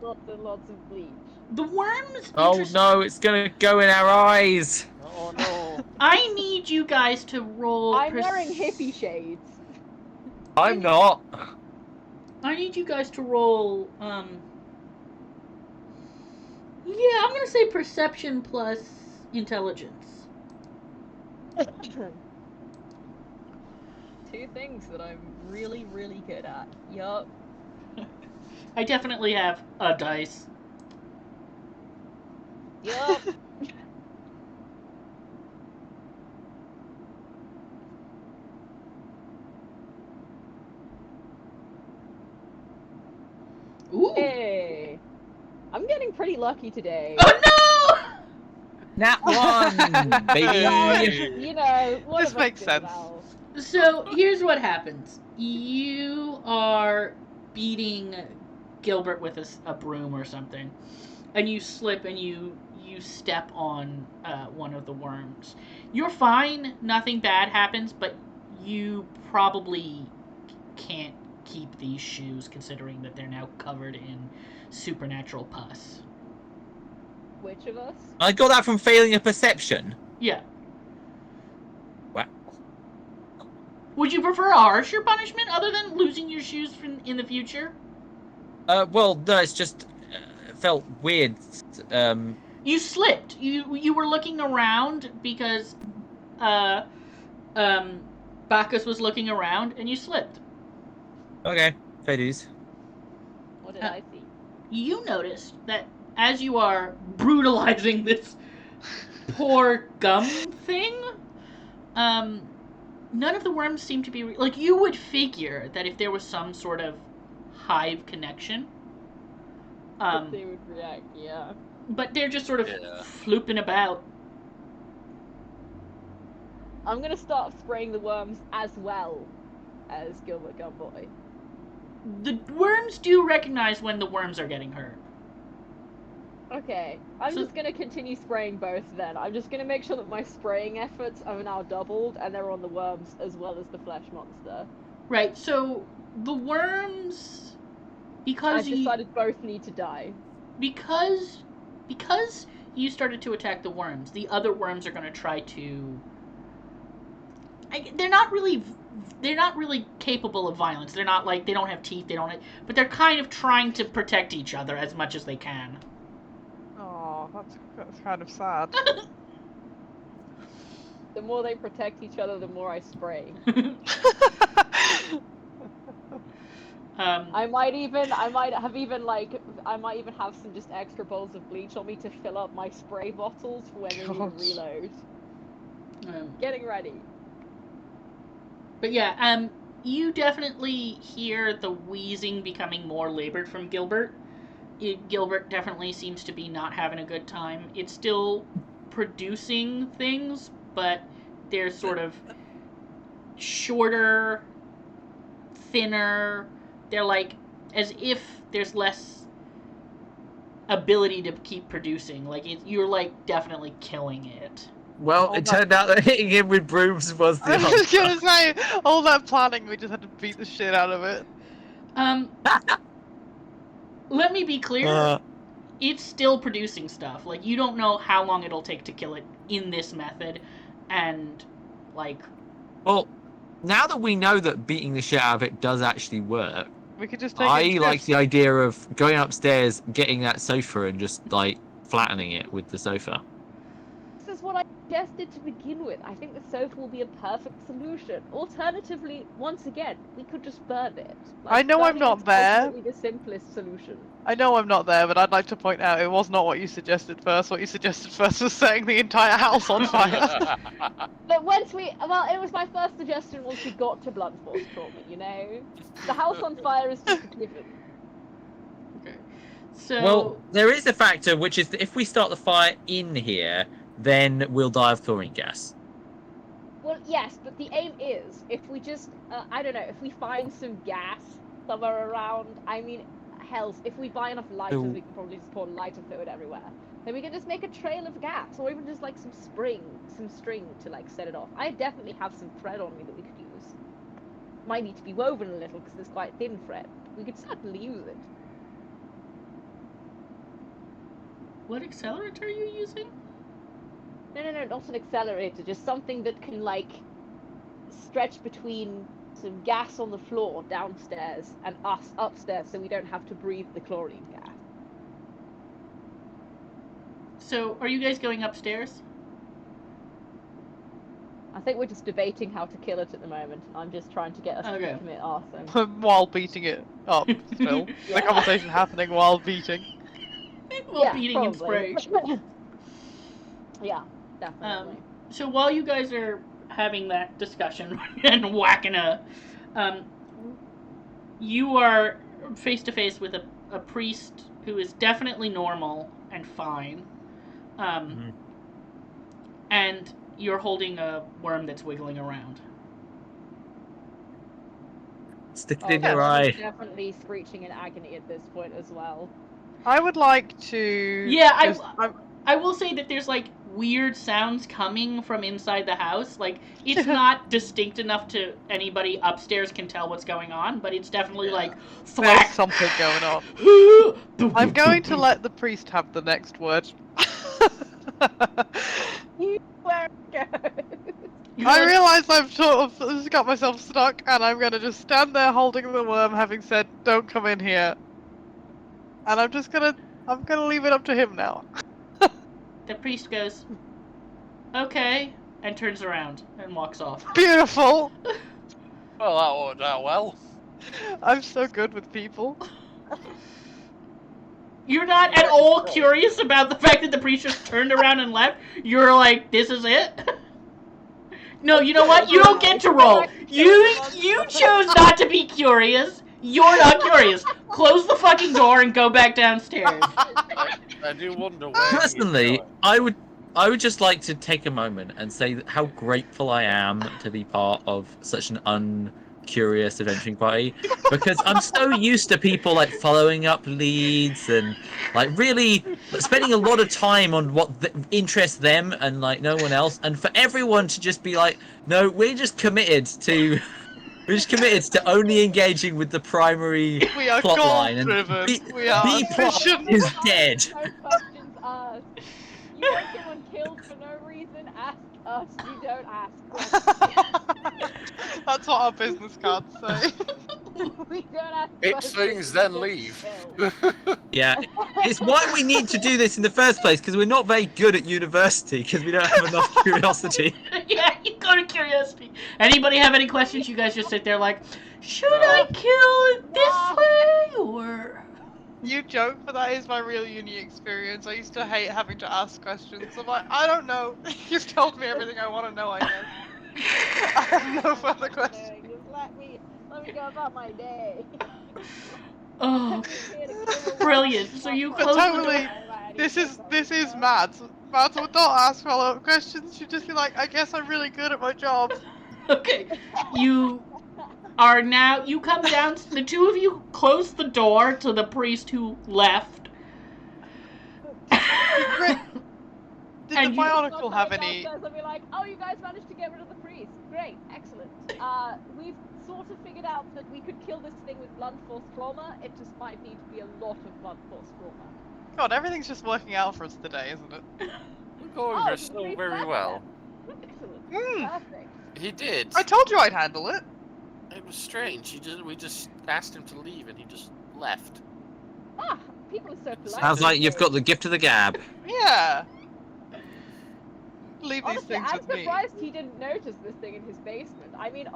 Speaker 3: Lots and lots of bleach.
Speaker 1: The worms.
Speaker 2: Oh no, it's gonna go in our eyes.
Speaker 4: Oh no.
Speaker 1: I need you guys to roll.
Speaker 3: I'm wearing hippie shades.
Speaker 2: I'm not.
Speaker 1: I need you guys to roll. Yeah, I'm gonna say perception plus intelligence.
Speaker 3: Two things that I'm really, really good at. Yup.
Speaker 1: I definitely have a dice.
Speaker 3: Yup.
Speaker 1: Ooh.
Speaker 3: Hey. I'm getting pretty lucky today.
Speaker 1: Oh no!
Speaker 2: Nat 1, baby.
Speaker 3: You know, one
Speaker 5: This
Speaker 3: of us
Speaker 5: makes
Speaker 3: did
Speaker 5: sense.
Speaker 3: well.
Speaker 1: So here's what happens. You are beating Gilbert with a broom or something, and you slip and you step on one of the worms. You're fine. Nothing bad happens, but you probably can't keep these shoes considering that they're now covered in supernatural pus.
Speaker 3: Which of us?
Speaker 2: I got that from failing a perception.
Speaker 1: Yeah.
Speaker 2: Wow.
Speaker 1: Would you prefer a harsher punishment other than losing your shoes in the future?
Speaker 2: Well, no, it's just felt weird.
Speaker 1: You slipped. You were looking around because Bacchus was looking around and you slipped.
Speaker 2: Okay, fair dues.
Speaker 3: What did I see?
Speaker 1: You noticed that as you are brutalizing this poor gum thing, none of the worms seem to be like you would figure that if there was some sort of hive connection,
Speaker 3: They would react, yeah.
Speaker 1: but they're just sort of flooping about.
Speaker 3: I'm gonna start spraying the worms as well as Gilbert Gumboy.
Speaker 1: The worms do recognize when the worms are getting hurt.
Speaker 3: Okay, I'm
Speaker 1: So-
Speaker 3: just gonna continue spraying both then. I'm just gonna make sure that my spraying efforts are now doubled and they're on the worms as well as the flesh monster.
Speaker 1: Right, so the worms, because
Speaker 3: I've decided both need to die.
Speaker 1: because you started to attack the worms, the other worms are going to try to. They're not really capable of violence. They're not like they don't have teeth. But they're kind of trying to protect each other as much as they can.
Speaker 5: Oh, that's kind of sad.
Speaker 3: The more they protect each other, the more I spray. I might even have some just extra bowls of bleach on me to fill up my spray bottles for when we need to reload. Getting ready.
Speaker 1: But yeah, you definitely hear the wheezing becoming more labored from Gilbert. Gilbert definitely seems to be not having a good time. It's still producing things, but they're sort of shorter, thinner. They're like as if there's less ability to keep producing. Like you're like definitely killing it.
Speaker 2: Well, it turned out that hitting him with brooms was the
Speaker 5: I was
Speaker 2: answer.
Speaker 5: gonna say, all that planning, we just had to beat the shit out of it.
Speaker 1: Let me be clear. It's still producing stuff. Like, you don't know how long it'll take to kill it in this method. And, like...
Speaker 2: Well, now that we know that beating the shit out of it does actually work,
Speaker 5: We could just take
Speaker 2: I
Speaker 5: it
Speaker 2: like the idea of going upstairs, getting that sofa and just, like, flattening it with the sofa.
Speaker 3: This is what I suggested to begin with. I think the sofa will be a perfect solution. Alternatively, once again, we could just burn it.
Speaker 5: I know I'm
Speaker 3: burning
Speaker 5: not
Speaker 3: is
Speaker 5: there.
Speaker 3: ultimately the simplest solution.
Speaker 5: I know I'm not there, but I'd like to point out it was not what you suggested first. What you suggested first was setting the entire house on fire.
Speaker 3: But once it was my first suggestion once we got to blunt force trauma, you know? The house on fire is just a given.
Speaker 1: Okay. So...
Speaker 2: Well, there is a factor, which is that if we start the fire in here, then we'll die of chlorine gas.
Speaker 3: Well, yes, but the aim is, if we just, I don't know, if we find some gas somewhere around, I mean, hell, if we buy enough lighters, we can probably just pour lighter fluid everywhere. Then we can just make a trail of gas, or even just like some string to like set it off. I definitely have some thread on me that we could use. Might need to be woven a little because there's quite thin thread. We could certainly use it.
Speaker 1: What accelerator are you using?
Speaker 3: No, not an accelerator, just something that can like stretch between some gas on the floor downstairs and us upstairs, so we don't have to breathe the chlorine gas.
Speaker 1: So, are you guys going upstairs?
Speaker 3: I think we're just debating how to kill it at the moment. I'm just trying to get us to commit arson.
Speaker 5: While beating it up, still. The conversation happening while beating.
Speaker 1: While beating and spraying.
Speaker 3: Yeah, definitely.
Speaker 1: So while you guys are having that discussion and whacking you are face to face with a priest who is definitely normal and fine. And you're holding a worm that's wiggling around.
Speaker 2: Stick it in your eye.
Speaker 3: Definitely screeching in agony at this point as well.
Speaker 5: I would like to...
Speaker 1: Yeah, I will say that there's like weird sounds coming from inside the house. Like, it's not distinct enough to anybody upstairs can tell what's going on, but it's definitely like thwack.
Speaker 5: There's something going on. I'm going to let the priest have the next word. I realise I've sort of got myself stuck, and I'm going to just stand there holding the worm, having said, "Don't come in here." And I'm gonna leave it up to him now.
Speaker 1: The priest goes, "Okay," and turns around and walks off.
Speaker 5: Beautiful.
Speaker 4: Well, that worked out well.
Speaker 5: I'm so good with people.
Speaker 1: You're not at all curious about the fact that the priest just turned around and left? You're like, this is it? No, you know what? You don't get to roll. You chose not to be curious. You're not curious. Close the fucking door and go back downstairs.
Speaker 4: I do wonder where.
Speaker 2: Personally, I would just like to take a moment and say how grateful I am to be part of such an uncurious adventuring party, because I'm so used to people like following up leads and like really spending a lot of time on what interests them and like no one else, and for everyone to just be like, no, we're just committed to only engaging with the primary plot line, and
Speaker 5: we are
Speaker 2: B-plot is dead.
Speaker 3: No questions asked. You want someone killed for no reason? Ask us. You don't ask questions.
Speaker 5: That's what our business cards say.
Speaker 3: We don't ask
Speaker 4: It's
Speaker 3: questions.
Speaker 4: things, then leave.
Speaker 2: Yeah, it's why we need to do this in the first place, because we're not very good at university, because we don't have enough curiosity.
Speaker 1: Yeah, you go to curiosity. Anybody have any questions? You guys just sit there like, should I kill it this way, or...
Speaker 5: You joke, but that is my real uni experience. I used to hate having to ask questions. I'm like, I don't know. You've told me everything I want to know, I guess. I have no further questions.
Speaker 3: Just let me go about my day.
Speaker 1: Oh, brilliant. So you
Speaker 5: But
Speaker 1: close
Speaker 5: totally,
Speaker 1: the door.
Speaker 5: this is Mads. Mads would not ask follow-up questions. She'd just be like, I guess I'm really good at my job.
Speaker 1: Okay, you are now, you come down, the two of you close the door to the priest who left.
Speaker 5: Did the Bionicle have any...
Speaker 3: I'll be like, oh, you guys managed to get rid of the priest. Great, excellent. We've sort of figured out that we could kill this thing with blunt force trauma. It just might need to be a lot of blunt force trauma.
Speaker 5: God, everything's just working out for us today, isn't it?
Speaker 4: We're going so very well.
Speaker 3: Excellent. Perfect.
Speaker 4: He did.
Speaker 5: I told you I'd handle it.
Speaker 4: It was strange. We just asked him to leave, and he just left.
Speaker 3: Ah, people are so polite.
Speaker 2: Sounds like you've got the gift of the gab.
Speaker 5: Yeah. Leave these
Speaker 3: Honestly,
Speaker 5: things
Speaker 3: I'm
Speaker 5: with me.
Speaker 3: surprised he didn't notice this thing in his basement. I mean,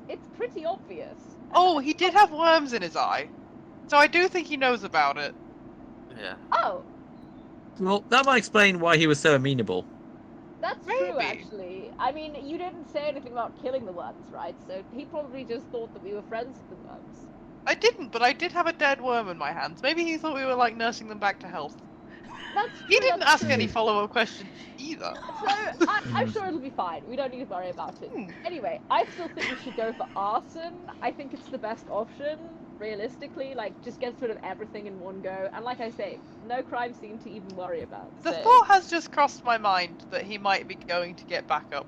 Speaker 3: it's pretty obvious.
Speaker 5: Oh, he did have worms in his eye. So I do think he knows about it.
Speaker 4: Yeah.
Speaker 3: Oh,
Speaker 2: Well, that might explain why he was so amenable.
Speaker 3: that's true,
Speaker 5: Maybe.
Speaker 3: actually. I mean, you didn't say anything about killing the worms, right? So he probably just thought that we were friends with the worms.
Speaker 5: I didn't, but I did have a dead worm in my hands. Maybe he thought we were like nursing them back to health.
Speaker 3: That's true,
Speaker 5: He didn't
Speaker 3: that's
Speaker 5: ask
Speaker 3: true.
Speaker 5: any follow-up questions either.
Speaker 3: So, I'm sure it'll be fine. We don't need to worry about it. Anyway, I still think we should go for arson. I think it's the best option. realistically, like, just gets rid of everything in one go. And like I say, no crime scene to even worry about.
Speaker 5: The
Speaker 3: so...
Speaker 5: thought has just crossed my mind that he might be going to get back up.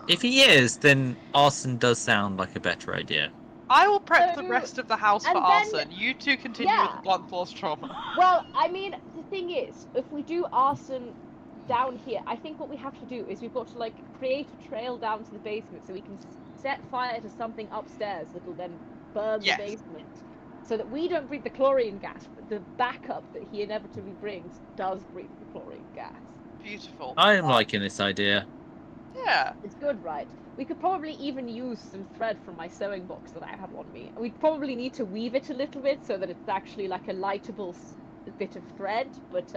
Speaker 2: If he is, then arson does sound like a better idea.
Speaker 5: I will prep
Speaker 3: So-
Speaker 5: the rest of the house for
Speaker 3: and then-
Speaker 5: arson. You two continue with
Speaker 3: Yeah.
Speaker 5: the blunt force trauma.
Speaker 3: Well, I mean, the thing is, if we do arson down here, I think what we have to do is we've got to, like, create a trail down to the basement so we can set fire to something upstairs that'll then burn
Speaker 5: Yes.
Speaker 3: the basement. So that we don't breathe the chlorine gas, but the backup that he inevitably brings does breathe the chlorine gas.
Speaker 5: Beautiful.
Speaker 2: I am liking this idea.
Speaker 5: Yeah.
Speaker 3: It's good, right? We could probably even use some thread from my sewing box that I have on me. We'd probably need to weave it a little bit so that it's actually like a lightable bit of thread, but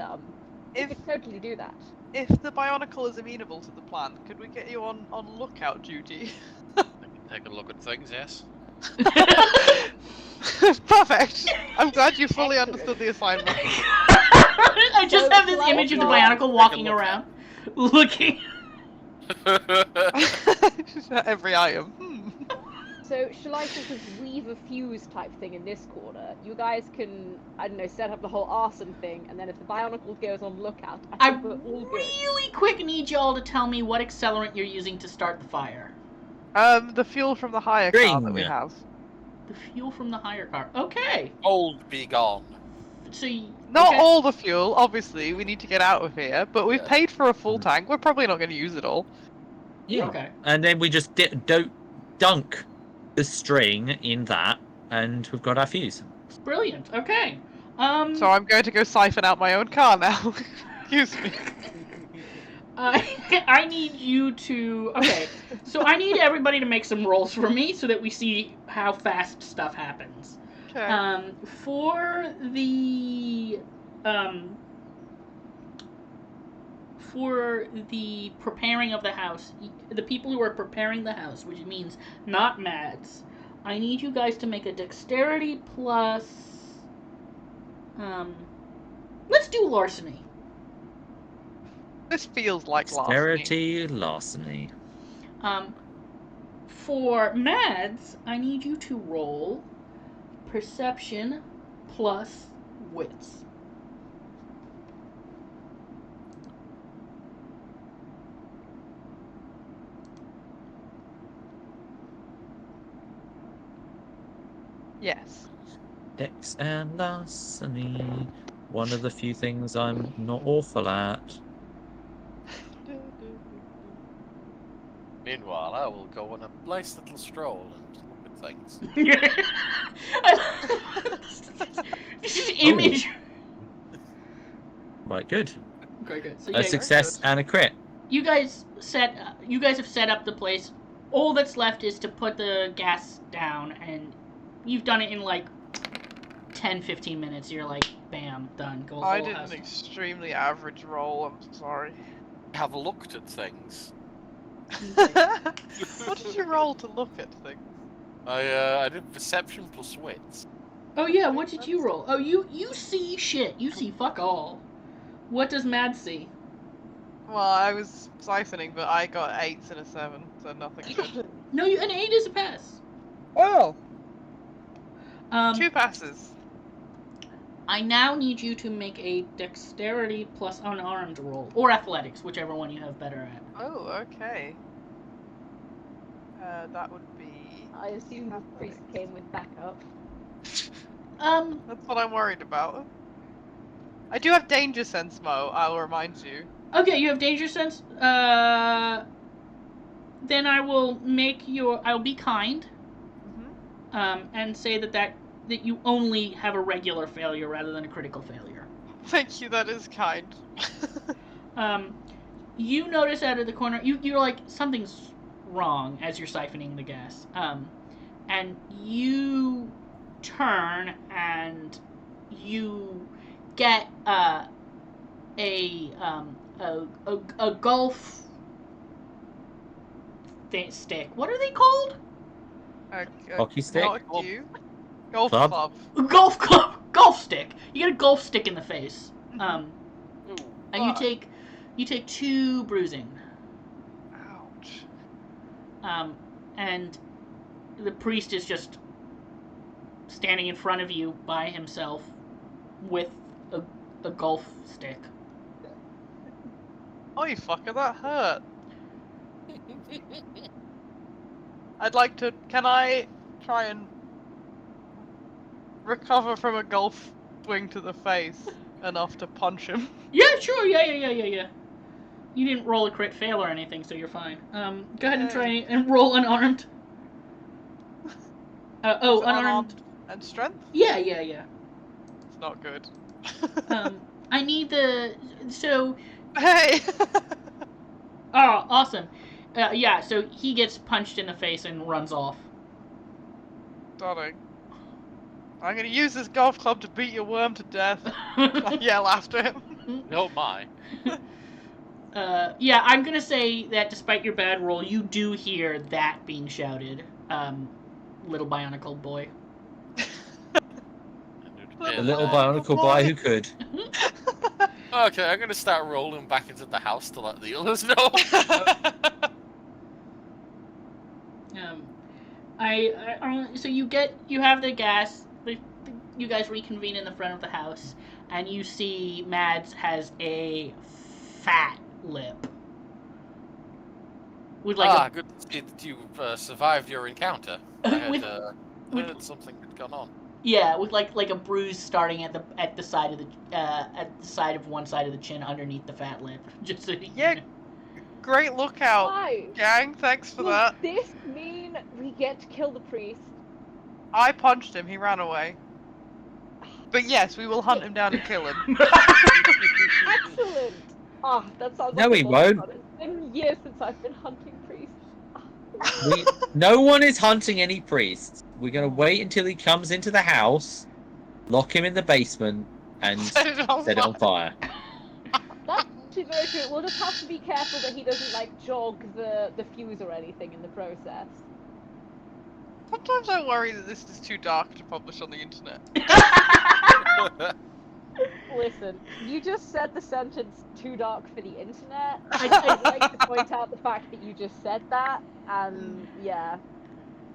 Speaker 3: we could totally do that.
Speaker 5: If the Bionicle is amenable to the plan, could we get you on lookout duty?
Speaker 6: I can take a look at things, yes.
Speaker 5: Perfect. I'm glad you fully
Speaker 3: Excellent.
Speaker 5: understood the assignment.
Speaker 1: I just
Speaker 3: So
Speaker 1: have this
Speaker 3: shall I
Speaker 1: image of the
Speaker 3: try-
Speaker 1: Bionicle walking
Speaker 6: look at-
Speaker 1: around, looking.
Speaker 5: Every item.
Speaker 3: So shall I sort of weave a fuse type thing in this corner? You guys can, I don't know, set up the whole arson thing, and then if the Bionicle goes on lookout, I
Speaker 1: I
Speaker 3: think we're all good.
Speaker 1: really quick need y'all to tell me what accelerant you're using to start the fire.
Speaker 5: The fuel from the hire car that we
Speaker 2: Ring.
Speaker 5: have.
Speaker 1: The fuel from the hire car. Okay.
Speaker 4: Old be gone.
Speaker 1: So you,
Speaker 5: Not
Speaker 1: okay.
Speaker 5: all the fuel, obviously. We need to get out of here, but we've
Speaker 4: Yeah.
Speaker 5: paid for a full tank. We're probably not going to use it all.
Speaker 2: Yeah.
Speaker 1: Okay.
Speaker 2: And then we just don't dunk the string in that, and we've got our fuse.
Speaker 1: Brilliant. Okay.
Speaker 5: So I'm going to go siphon out my own car now. Excuse me.
Speaker 1: I need you to. Okay. So I need everybody to make some rolls for me so that we see how fast stuff happens.
Speaker 5: Okay.
Speaker 1: For the preparing of the house, the people who are preparing the house, which means not Mads, I need you guys to make a dexterity plus. Let's do larceny.
Speaker 5: This feels like larceny.
Speaker 2: Dexterity, larceny.
Speaker 1: For Mads, I need you to roll perception plus wits.
Speaker 5: Yes.
Speaker 2: Dex and larceny. One of the few things I'm not awful at.
Speaker 4: Meanwhile, I will go on a nice little stroll and look at things.
Speaker 1: This is image.
Speaker 2: Right, good.
Speaker 1: Okay, good. So
Speaker 2: A
Speaker 1: yeah,
Speaker 2: success and a crit.
Speaker 1: you guys have set up the place. All that's left is to put the gas down, and you've done it in like 10-15 minutes. You're like, bam, done. Go
Speaker 5: I
Speaker 1: whole
Speaker 5: did
Speaker 1: house.
Speaker 5: an extremely average roll, I'm sorry.
Speaker 4: Have looked at things.
Speaker 5: What did you roll to look at things?
Speaker 4: I did perception plus wits.
Speaker 1: Oh yeah, what did you roll? Oh, you see shit. You see fuck all. What does Mad see?
Speaker 5: Well, I was siphoning, but I got 8s and a 7, so nothing good.
Speaker 1: No, an 8 is a pass.
Speaker 5: Oh! 2
Speaker 1: Um,
Speaker 5: passes.
Speaker 1: I now need you to make a dexterity plus unarmed roll, or athletics, whichever one you have better at.
Speaker 5: Oh, okay. That would be...
Speaker 3: I assume the priest came with backup.
Speaker 5: That's what I'm worried about. I do have danger sense, Mo, I'll remind you.
Speaker 1: Okay, you have danger sense. Then I will I'll be kind, and say that you only have a regular failure rather than a critical failure.
Speaker 5: Thank you, that is kind.
Speaker 1: You notice out of the corner, you're like, something's wrong as you're siphoning the gas. And you turn and you get a golf stick. What are they called?
Speaker 2: Hockey stick?
Speaker 5: Not you. Golf
Speaker 2: Club?
Speaker 5: club.
Speaker 1: Golf club. Golf stick. You get a golf stick in the face. And you
Speaker 5: Fuck.
Speaker 1: take 2 bruising.
Speaker 5: Ouch.
Speaker 1: And the priest is just standing in front of you by himself with a golf stick.
Speaker 5: Oh, you fucker, that hurt. I'd like to. Can I try and recover from a golf swing to the face enough to punch him?
Speaker 1: Yeah, sure. Yeah. You didn't roll a crit fail or anything, so you're fine. Go ahead and try and roll unarmed. Unarmed.
Speaker 5: And strength?
Speaker 1: Yeah.
Speaker 5: It's not good.
Speaker 1: I need the so.
Speaker 5: Hey!
Speaker 1: Oh, awesome. Yeah, so he gets punched in the face and runs off.
Speaker 5: Darling. I'm gonna use this golf club to beat your worm to death. I yell after him.
Speaker 6: Oh my.
Speaker 1: Yeah, I'm gonna say that despite your bad roll, you do hear that being shouted. Little bionicle boy.
Speaker 2: A little bionicle boy who could.
Speaker 4: Okay, I'm gonna start rolling back into the house to let the others know.
Speaker 1: So you have the gas. You guys reconvene in the front of the house, and you see Mads has a fat lip. With like
Speaker 4: good to see that you've survived your encounter. I heard something had gone on.
Speaker 1: Yeah, with like a bruise starting at the side of one side of the chin underneath the fat lip. Just so
Speaker 5: yeah, great lookout,
Speaker 3: Why?
Speaker 5: gang. Thanks for
Speaker 3: Does
Speaker 5: that.
Speaker 3: this mean we get to kill the priest?
Speaker 5: I punched him. He ran away. But yes, we will hunt him down and kill him.
Speaker 3: Excellent. Ah, that sounds.
Speaker 2: No,
Speaker 3: like
Speaker 2: we won't.
Speaker 3: It's been years since I've been hunting priests.
Speaker 2: No one is hunting any priests. We're gonna wait until he comes into the house, lock him in the basement, and set it on fire.
Speaker 3: That's actually very true. We'll just have to be careful that he doesn't like jog the fuse or anything in the process.
Speaker 5: Sometimes I worry that this is too dark to publish on the internet.
Speaker 3: Listen, you just said the sentence "too dark for the internet." I'd like to point out the fact that you just said that, and yeah.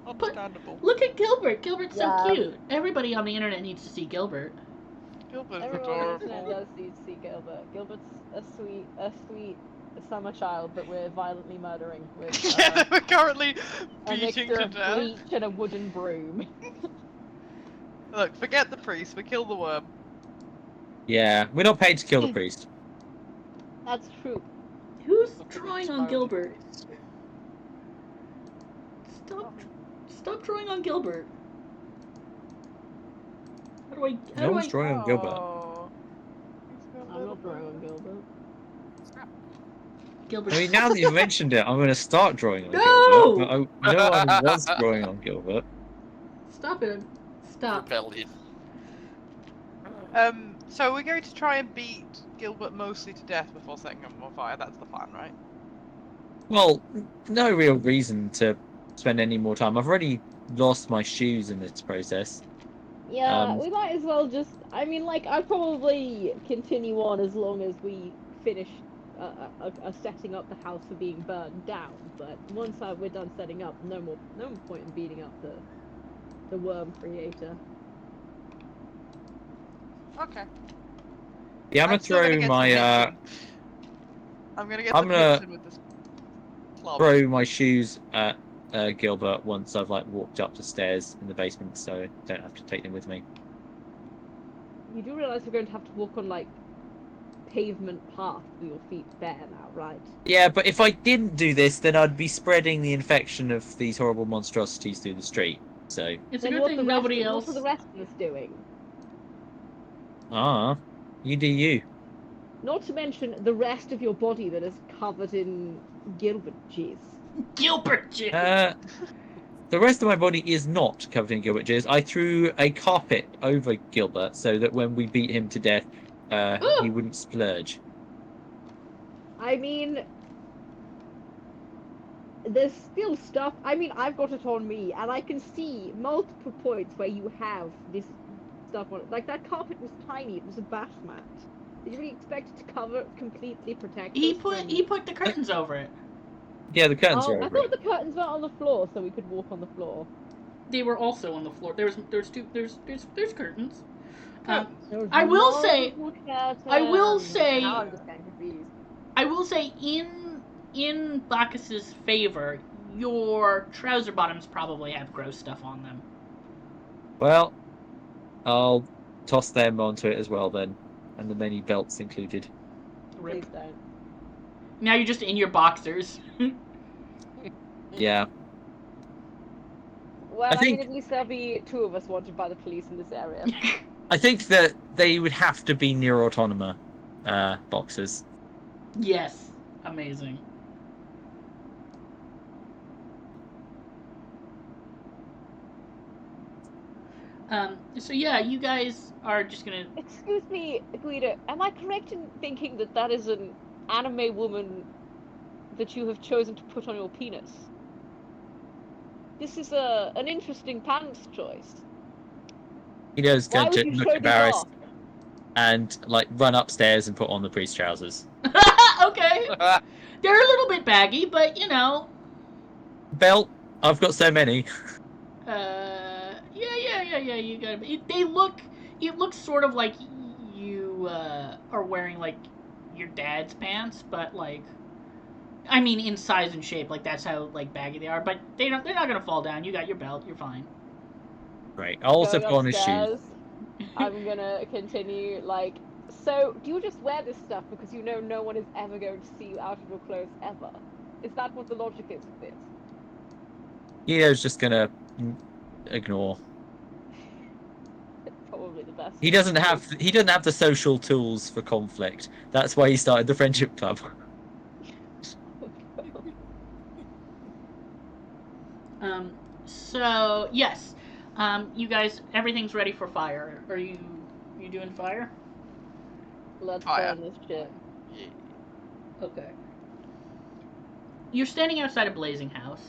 Speaker 5: Understandable.
Speaker 1: Look at Gilbert. Gilbert's
Speaker 3: Yeah.
Speaker 1: so cute. Everybody on the internet needs to see Gilbert.
Speaker 5: Gilbert's
Speaker 3: Everyone on the
Speaker 5: adorable.
Speaker 3: internet does need to see Gilbert. Gilbert's a sweet summer child that we're violently murdering with
Speaker 5: Yeah, we're currently
Speaker 3: a
Speaker 5: beating
Speaker 3: mixture
Speaker 5: to
Speaker 3: of
Speaker 5: death.
Speaker 3: bleach and a wooden broom.
Speaker 5: Look, forget the priest. We kill the worm.
Speaker 2: Yeah, we're not paid to kill the priest.
Speaker 3: That's true.
Speaker 1: Who's drawing on Gilbert? Stop drawing on Gilbert.
Speaker 2: No one's drawing on Gilbert.
Speaker 5: Oh.
Speaker 3: I'm not drawing on Gilbert.
Speaker 1: Gilbert.
Speaker 2: I mean, now that you've mentioned it, I'm going to start drawing on
Speaker 1: No!
Speaker 2: Gilbert. No one was drawing on Gilbert.
Speaker 1: Stop it. Stop.
Speaker 4: Rebellion.
Speaker 5: So we're going to try and beat Gilbert mostly to death before setting him on fire. That's the plan, right?
Speaker 2: Well, no real reason to spend any more time. I've already lost my shoes in this process.
Speaker 3: Yeah, we might as well just. I mean, like, I'd probably continue on as long as we finish setting up the house for being burned down. But once we're done setting up, no more point in beating up the worm creator.
Speaker 5: Okay.
Speaker 2: Yeah, I'm going to throw my
Speaker 5: I'm gonna get some hits in with this club.
Speaker 2: throw my shoes at Gilbert once I've walked up the stairs in the basement, so I don't have to take them with me.
Speaker 3: You do realize we're going to have to walk on like pavement path with your feet bare now, right?
Speaker 2: Yeah, but if I didn't do this, then I'd be spreading the infection of these horrible monstrosities through the street. So
Speaker 1: It's a
Speaker 3: Then
Speaker 1: good
Speaker 3: what
Speaker 1: thing
Speaker 3: the
Speaker 1: nobody
Speaker 3: rest,
Speaker 1: else.
Speaker 3: What are the rest of us doing?
Speaker 2: you do you.
Speaker 3: Not to mention the rest of your body that is covered in Gilbert jizz.
Speaker 1: Gilbert jizz.
Speaker 2: The rest of my body is not covered in Gilbert jizz. I threw a carpet over Gilbert so that when we beat him to death, he wouldn't splurge.
Speaker 3: I mean, there's still stuff. I mean, I've got it on me, and I can see multiple points where you have this stuff on it. Like, that carpet was tiny, it was a bath mat. Did you really expect it to cover, completely protect
Speaker 1: He
Speaker 3: us
Speaker 1: put the curtains over it.
Speaker 2: Yeah, the curtains
Speaker 3: Oh,
Speaker 2: are
Speaker 3: I
Speaker 2: over
Speaker 3: thought
Speaker 2: it.
Speaker 3: the curtains were on the floor, so we could walk on the floor.
Speaker 1: They were also on the floor. There's curtains.
Speaker 5: Curtains.
Speaker 1: I will say,
Speaker 3: Now I'm just getting confused.
Speaker 1: I will say, in Bacchus's favor, your trouser bottoms probably have gross stuff on them.
Speaker 2: Well, I'll toss them onto it as well then, and the many belts included.
Speaker 1: Rip.
Speaker 3: Please don't.
Speaker 1: Now you're just in your boxers.
Speaker 2: Yeah.
Speaker 3: Well,
Speaker 2: I
Speaker 3: I
Speaker 2: think-
Speaker 3: mean, at least there'll be 2 of us wanted by the police in this area.
Speaker 2: I think that they would have to be near Autonoma boxers.
Speaker 1: Yes. Amazing. So yeah, you guys are just gonna.
Speaker 3: Excuse me, Guido, am I correct in thinking that that is an anime woman that you have chosen to put on your penis? This is an interesting pants choice.
Speaker 2: Guido's
Speaker 3: Why
Speaker 2: going
Speaker 3: would
Speaker 2: to
Speaker 3: you
Speaker 2: look
Speaker 3: show these
Speaker 2: embarrassed
Speaker 3: off?
Speaker 2: and like run upstairs and put on the priest trousers.
Speaker 1: Okay. They're a little bit baggy, but you know.
Speaker 2: Belt, I've got so many.
Speaker 1: Yeah. You got it. They look. It looks sort of like you are wearing like your dad's pants, but like, I mean, in size and shape. Like that's how like baggy they are. But they're not gonna fall down. You got your belt. You're fine.
Speaker 2: Right. I'll also
Speaker 3: Going
Speaker 2: put on his shoes.
Speaker 3: upstairs, I'm gonna continue, like, so, do you just wear this stuff because you know no one is ever going to see you out of your clothes ever? Is that what the logic is with this?
Speaker 2: Guido's just gonna ignore.
Speaker 3: It's probably the best.
Speaker 2: He doesn't have the social tools for conflict. That's why he started the friendship club.
Speaker 1: So yes, you guys, everything's ready for fire. Are you doing fire?
Speaker 3: Let's
Speaker 5: Fire.
Speaker 3: burn this shit.
Speaker 4: Yeah.
Speaker 1: Okay. You're standing outside a blazing house.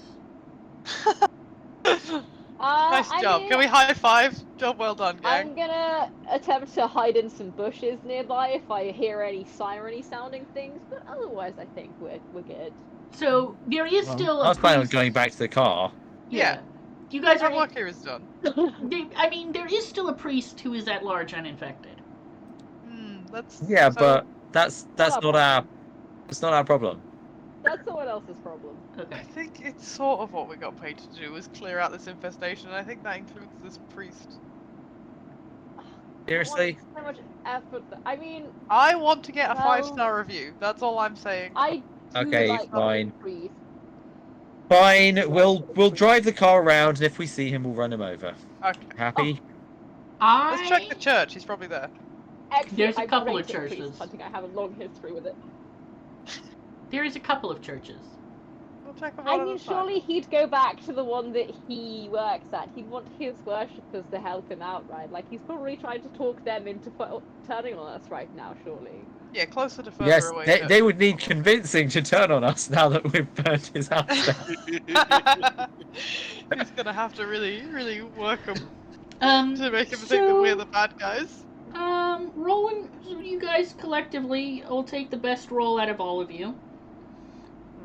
Speaker 5: Nice
Speaker 3: I
Speaker 5: job.
Speaker 3: mean,
Speaker 5: Can we high five? Job well done, gang.
Speaker 3: I'm gonna attempt to hide in some bushes nearby if I hear any siren-y sounding things, but otherwise I think we're good.
Speaker 1: So there is still.
Speaker 2: I was planning on
Speaker 1: priest-
Speaker 2: going back to the car.
Speaker 1: Yeah. You guys
Speaker 5: Our
Speaker 1: are.
Speaker 5: work here is done.
Speaker 1: I mean, there is still a priest who is at large uninfected.
Speaker 5: That's
Speaker 2: Yeah,
Speaker 5: so-
Speaker 2: but that's
Speaker 3: Not
Speaker 2: not our problem.
Speaker 3: That's someone else's problem.
Speaker 1: Okay.
Speaker 5: I think it's sort of what we got paid to do, was clear out this infestation, and I think that includes this priest.
Speaker 2: Seriously?
Speaker 3: So much effort. I mean,
Speaker 5: I want to get a
Speaker 3: Well-
Speaker 5: 5-star review. That's all I'm saying.
Speaker 3: I do
Speaker 2: Okay,
Speaker 3: like
Speaker 2: fine.
Speaker 3: the priest.
Speaker 2: Fine. We'll drive the car around, and if we see him, we'll run him over.
Speaker 5: Okay.
Speaker 2: Happy?
Speaker 5: Let's check the church. He's probably there.
Speaker 3: Actually,
Speaker 1: There's a
Speaker 3: I'm
Speaker 1: couple
Speaker 3: great
Speaker 1: of
Speaker 3: at priest
Speaker 1: churches.
Speaker 3: hunting. I have a long history with it.
Speaker 1: There is a couple of churches.
Speaker 5: We'll check them
Speaker 3: I
Speaker 5: one at
Speaker 3: mean,
Speaker 5: a time.
Speaker 3: surely he'd go back to the one that he works at. He'd want his worshippers to help him out, right? Like, he's probably trying to talk them into turning on us right now, surely.
Speaker 5: Yeah, closer to further
Speaker 2: Yes,
Speaker 5: away.
Speaker 2: they would need convincing to turn on us now that we've burnt his house down.
Speaker 5: He's gonna have to really, really work them
Speaker 1: Um.
Speaker 5: to make him think that we're
Speaker 1: so,
Speaker 5: the bad guys.
Speaker 1: Rolling. You guys collectively will take the best roll out of all of you.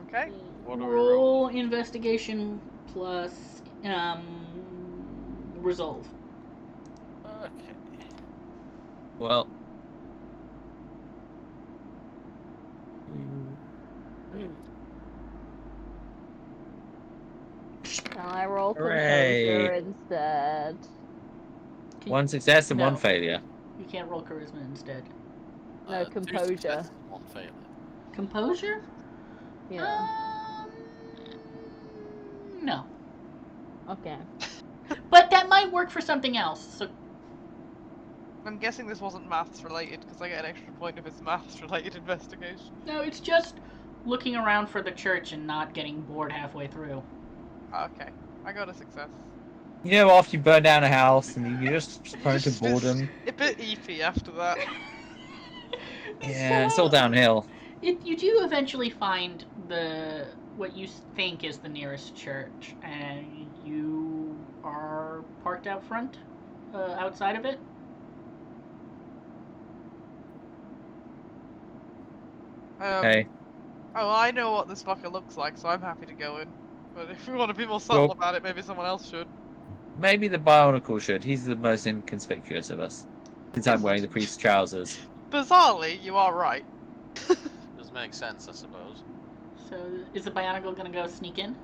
Speaker 5: Okay.
Speaker 6: What do we
Speaker 1: Roll
Speaker 6: roll?
Speaker 1: investigation plus resolve.
Speaker 4: Okay.
Speaker 2: Well.
Speaker 3: Can I roll
Speaker 2: Hooray.
Speaker 3: composure instead?
Speaker 2: One success and
Speaker 1: No.
Speaker 2: one failure.
Speaker 1: You can't roll charisma instead.
Speaker 3: No,
Speaker 4: 2
Speaker 3: composure.
Speaker 4: successes, 1 failure.
Speaker 1: Composure?
Speaker 3: Yeah.
Speaker 1: No.
Speaker 3: Okay.
Speaker 1: But that might work for something else. So
Speaker 5: I'm guessing this wasn't maths related, because I get an extra point if it's maths related investigation.
Speaker 1: no, it's just looking around for the church and not getting bored halfway through.
Speaker 5: Okay. I got a success.
Speaker 2: You know, after you burn down a house and you just prone to
Speaker 5: Just-
Speaker 2: boredom.
Speaker 5: A bit eepy after that.
Speaker 2: Yeah, it's all downhill.
Speaker 1: You do eventually find what you think is the nearest church, and you are parked out front, outside of it.
Speaker 2: Okay.
Speaker 5: Oh, I know what this fucker looks like, so I'm happy to go in. But if we want to be more subtle
Speaker 2: Well-
Speaker 5: about it, maybe someone else should.
Speaker 2: Maybe the Bionicle should. He's the most inconspicuous of us. Since I'm wearing the priest's trousers.
Speaker 5: Bizarrely, you are right.
Speaker 6: Does make sense, I suppose.
Speaker 1: So is the Bionicle gonna go sneak in?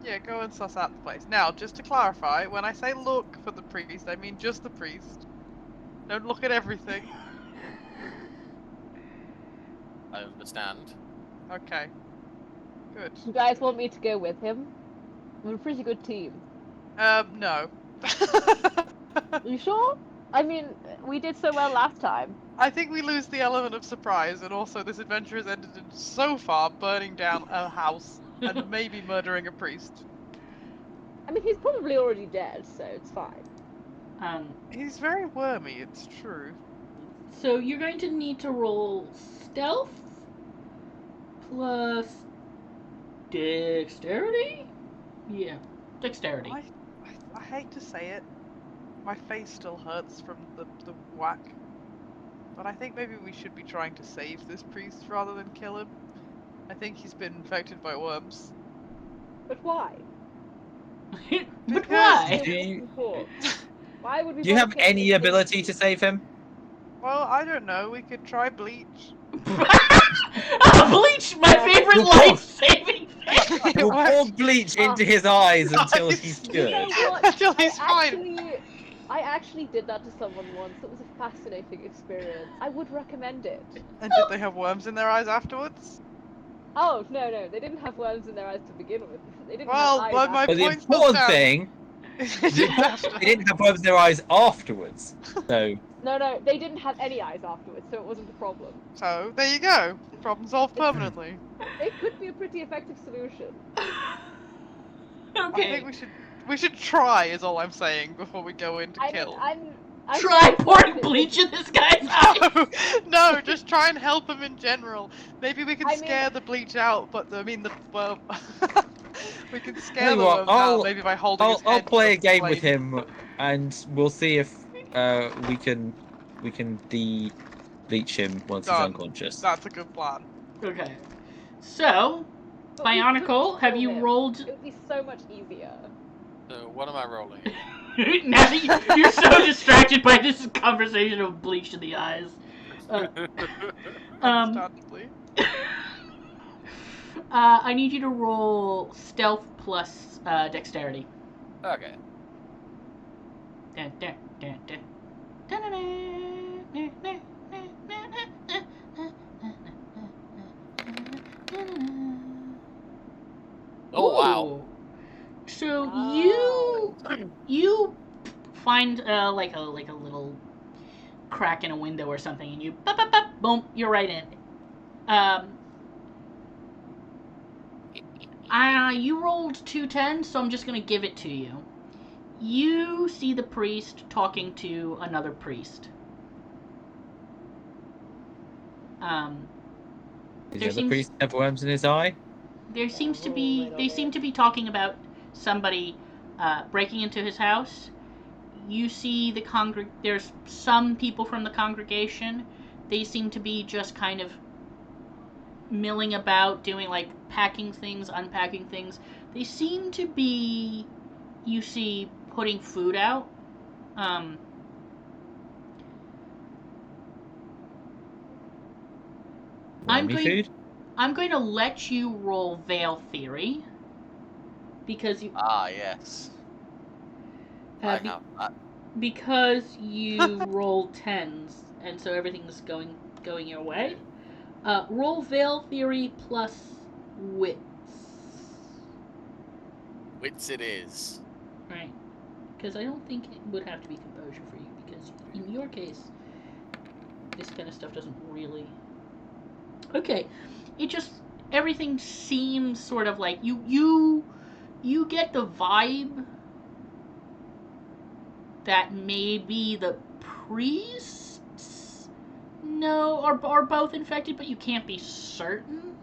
Speaker 5: Yeah, go and suss out the place. Now, just to clarify, when I say look for the priest, I mean just the priest. Don't look at everything.
Speaker 4: I understand.
Speaker 5: Okay. Good.
Speaker 3: You guys want me to go with him? We're a pretty good team.
Speaker 5: No.
Speaker 3: You sure? I mean, we did so well last time.
Speaker 5: I think we lose the element of surprise, and also this adventure has ended in so far burning down a house and maybe murdering a priest.
Speaker 3: I mean, he's probably already dead, so it's fine.
Speaker 5: He's very wormy, it's true.
Speaker 1: So you're going to need to roll stealth plus dexterity? Yeah, dexterity.
Speaker 5: I hate to say it. My face still hurts from the whack. But I think maybe we should be trying to save this priest rather than kill him. I think he's been infected by worms.
Speaker 3: But why?
Speaker 1: But
Speaker 5: Because
Speaker 1: why?
Speaker 2: Do you,
Speaker 3: Why would we?
Speaker 2: do you
Speaker 3: bother
Speaker 2: have
Speaker 3: killing
Speaker 2: any
Speaker 3: this
Speaker 2: ability
Speaker 3: priest?
Speaker 2: to save him?
Speaker 5: Well, I don't know. We could try bleach.
Speaker 1: Bleach, my favorite life-saving thing.
Speaker 2: We'll pour bleach into his eyes until he's
Speaker 3: You know
Speaker 2: cured.
Speaker 3: what?
Speaker 5: Until he's fine.
Speaker 3: I actually did that to someone once. It was a fascinating experience. I would recommend it.
Speaker 5: And did they have worms in their eyes afterwards?
Speaker 3: Oh no, they didn't have worms in their eyes to begin with. They didn't
Speaker 5: Well,
Speaker 3: have eyes.
Speaker 5: but my
Speaker 2: But the
Speaker 3: afterwards.
Speaker 5: point still
Speaker 2: important
Speaker 5: stands.
Speaker 2: thing,
Speaker 5: They didn't have to-
Speaker 2: they didn't have worms in their eyes afterwards. So,
Speaker 3: No, they didn't have any eyes afterwards, so it wasn't a problem.
Speaker 5: So there you go. Problem solved permanently.
Speaker 3: It could be a pretty effective solution.
Speaker 5: I
Speaker 1: Okay.
Speaker 5: think we should try. Is all I'm saying before we go in to
Speaker 3: I
Speaker 5: kill.
Speaker 3: I'm
Speaker 1: Try pouring bleach in this guy's eye.
Speaker 5: No, just try and help him in general. Maybe we can
Speaker 3: I mean-
Speaker 5: scare the bleach out, but well, we can scare
Speaker 2: Tell you
Speaker 5: the
Speaker 2: what,
Speaker 5: worms out maybe by holding his
Speaker 2: I'll
Speaker 5: head
Speaker 2: play a
Speaker 5: to the
Speaker 2: game with
Speaker 5: flame.
Speaker 2: him, and we'll see if we can de-bleach him once he's
Speaker 5: Done.
Speaker 2: unconscious.
Speaker 5: That's a good plan.
Speaker 1: Okay. So,
Speaker 3: But we
Speaker 1: Bionicle,
Speaker 3: could
Speaker 1: have
Speaker 3: kill
Speaker 1: you
Speaker 3: him.
Speaker 1: rolled?
Speaker 3: It would be so much easier.
Speaker 4: So what am I rolling?
Speaker 1: Now that you're so distracted by this conversation of bleach in the eyes.
Speaker 5: Understandably.
Speaker 1: I need you to roll stealth plus dexterity.
Speaker 4: Okay.
Speaker 1: Dun, dun, dun, dun. Dun-dun-dun.
Speaker 4: Oh wow.
Speaker 1: Ooh. So you find like a little crack in a window or something, and you boom, you're right in. You rolled 2 10s, so I'm just gonna give it to you. You see the priest talking to another priest.
Speaker 2: Does the
Speaker 1: there
Speaker 2: other
Speaker 1: seems-
Speaker 2: priest have worms in his eye?
Speaker 1: There seems to
Speaker 3: roll
Speaker 1: be
Speaker 3: right
Speaker 1: they
Speaker 3: on
Speaker 1: seem
Speaker 3: it.
Speaker 1: to be talking about somebody breaking into his house. You see there's some people from the congregation. They seem to be just kind of milling about, doing like packing things, unpacking things. They seem to be, you see, putting food out.
Speaker 2: Wormy
Speaker 1: I'm going to let you roll Veil Theory because you
Speaker 4: Ah yes. I have that.
Speaker 1: because you rolled 10s, and so everything's going your way. Roll Veil Theory plus Wits.
Speaker 4: Wits it is.
Speaker 1: Right. Because I don't think it would have to be Composure for you, because in your case, this kind of stuff doesn't really... Okay. It just... Everything seems sort of like... You get the vibe that maybe the priests are both infected, but you can't be certain.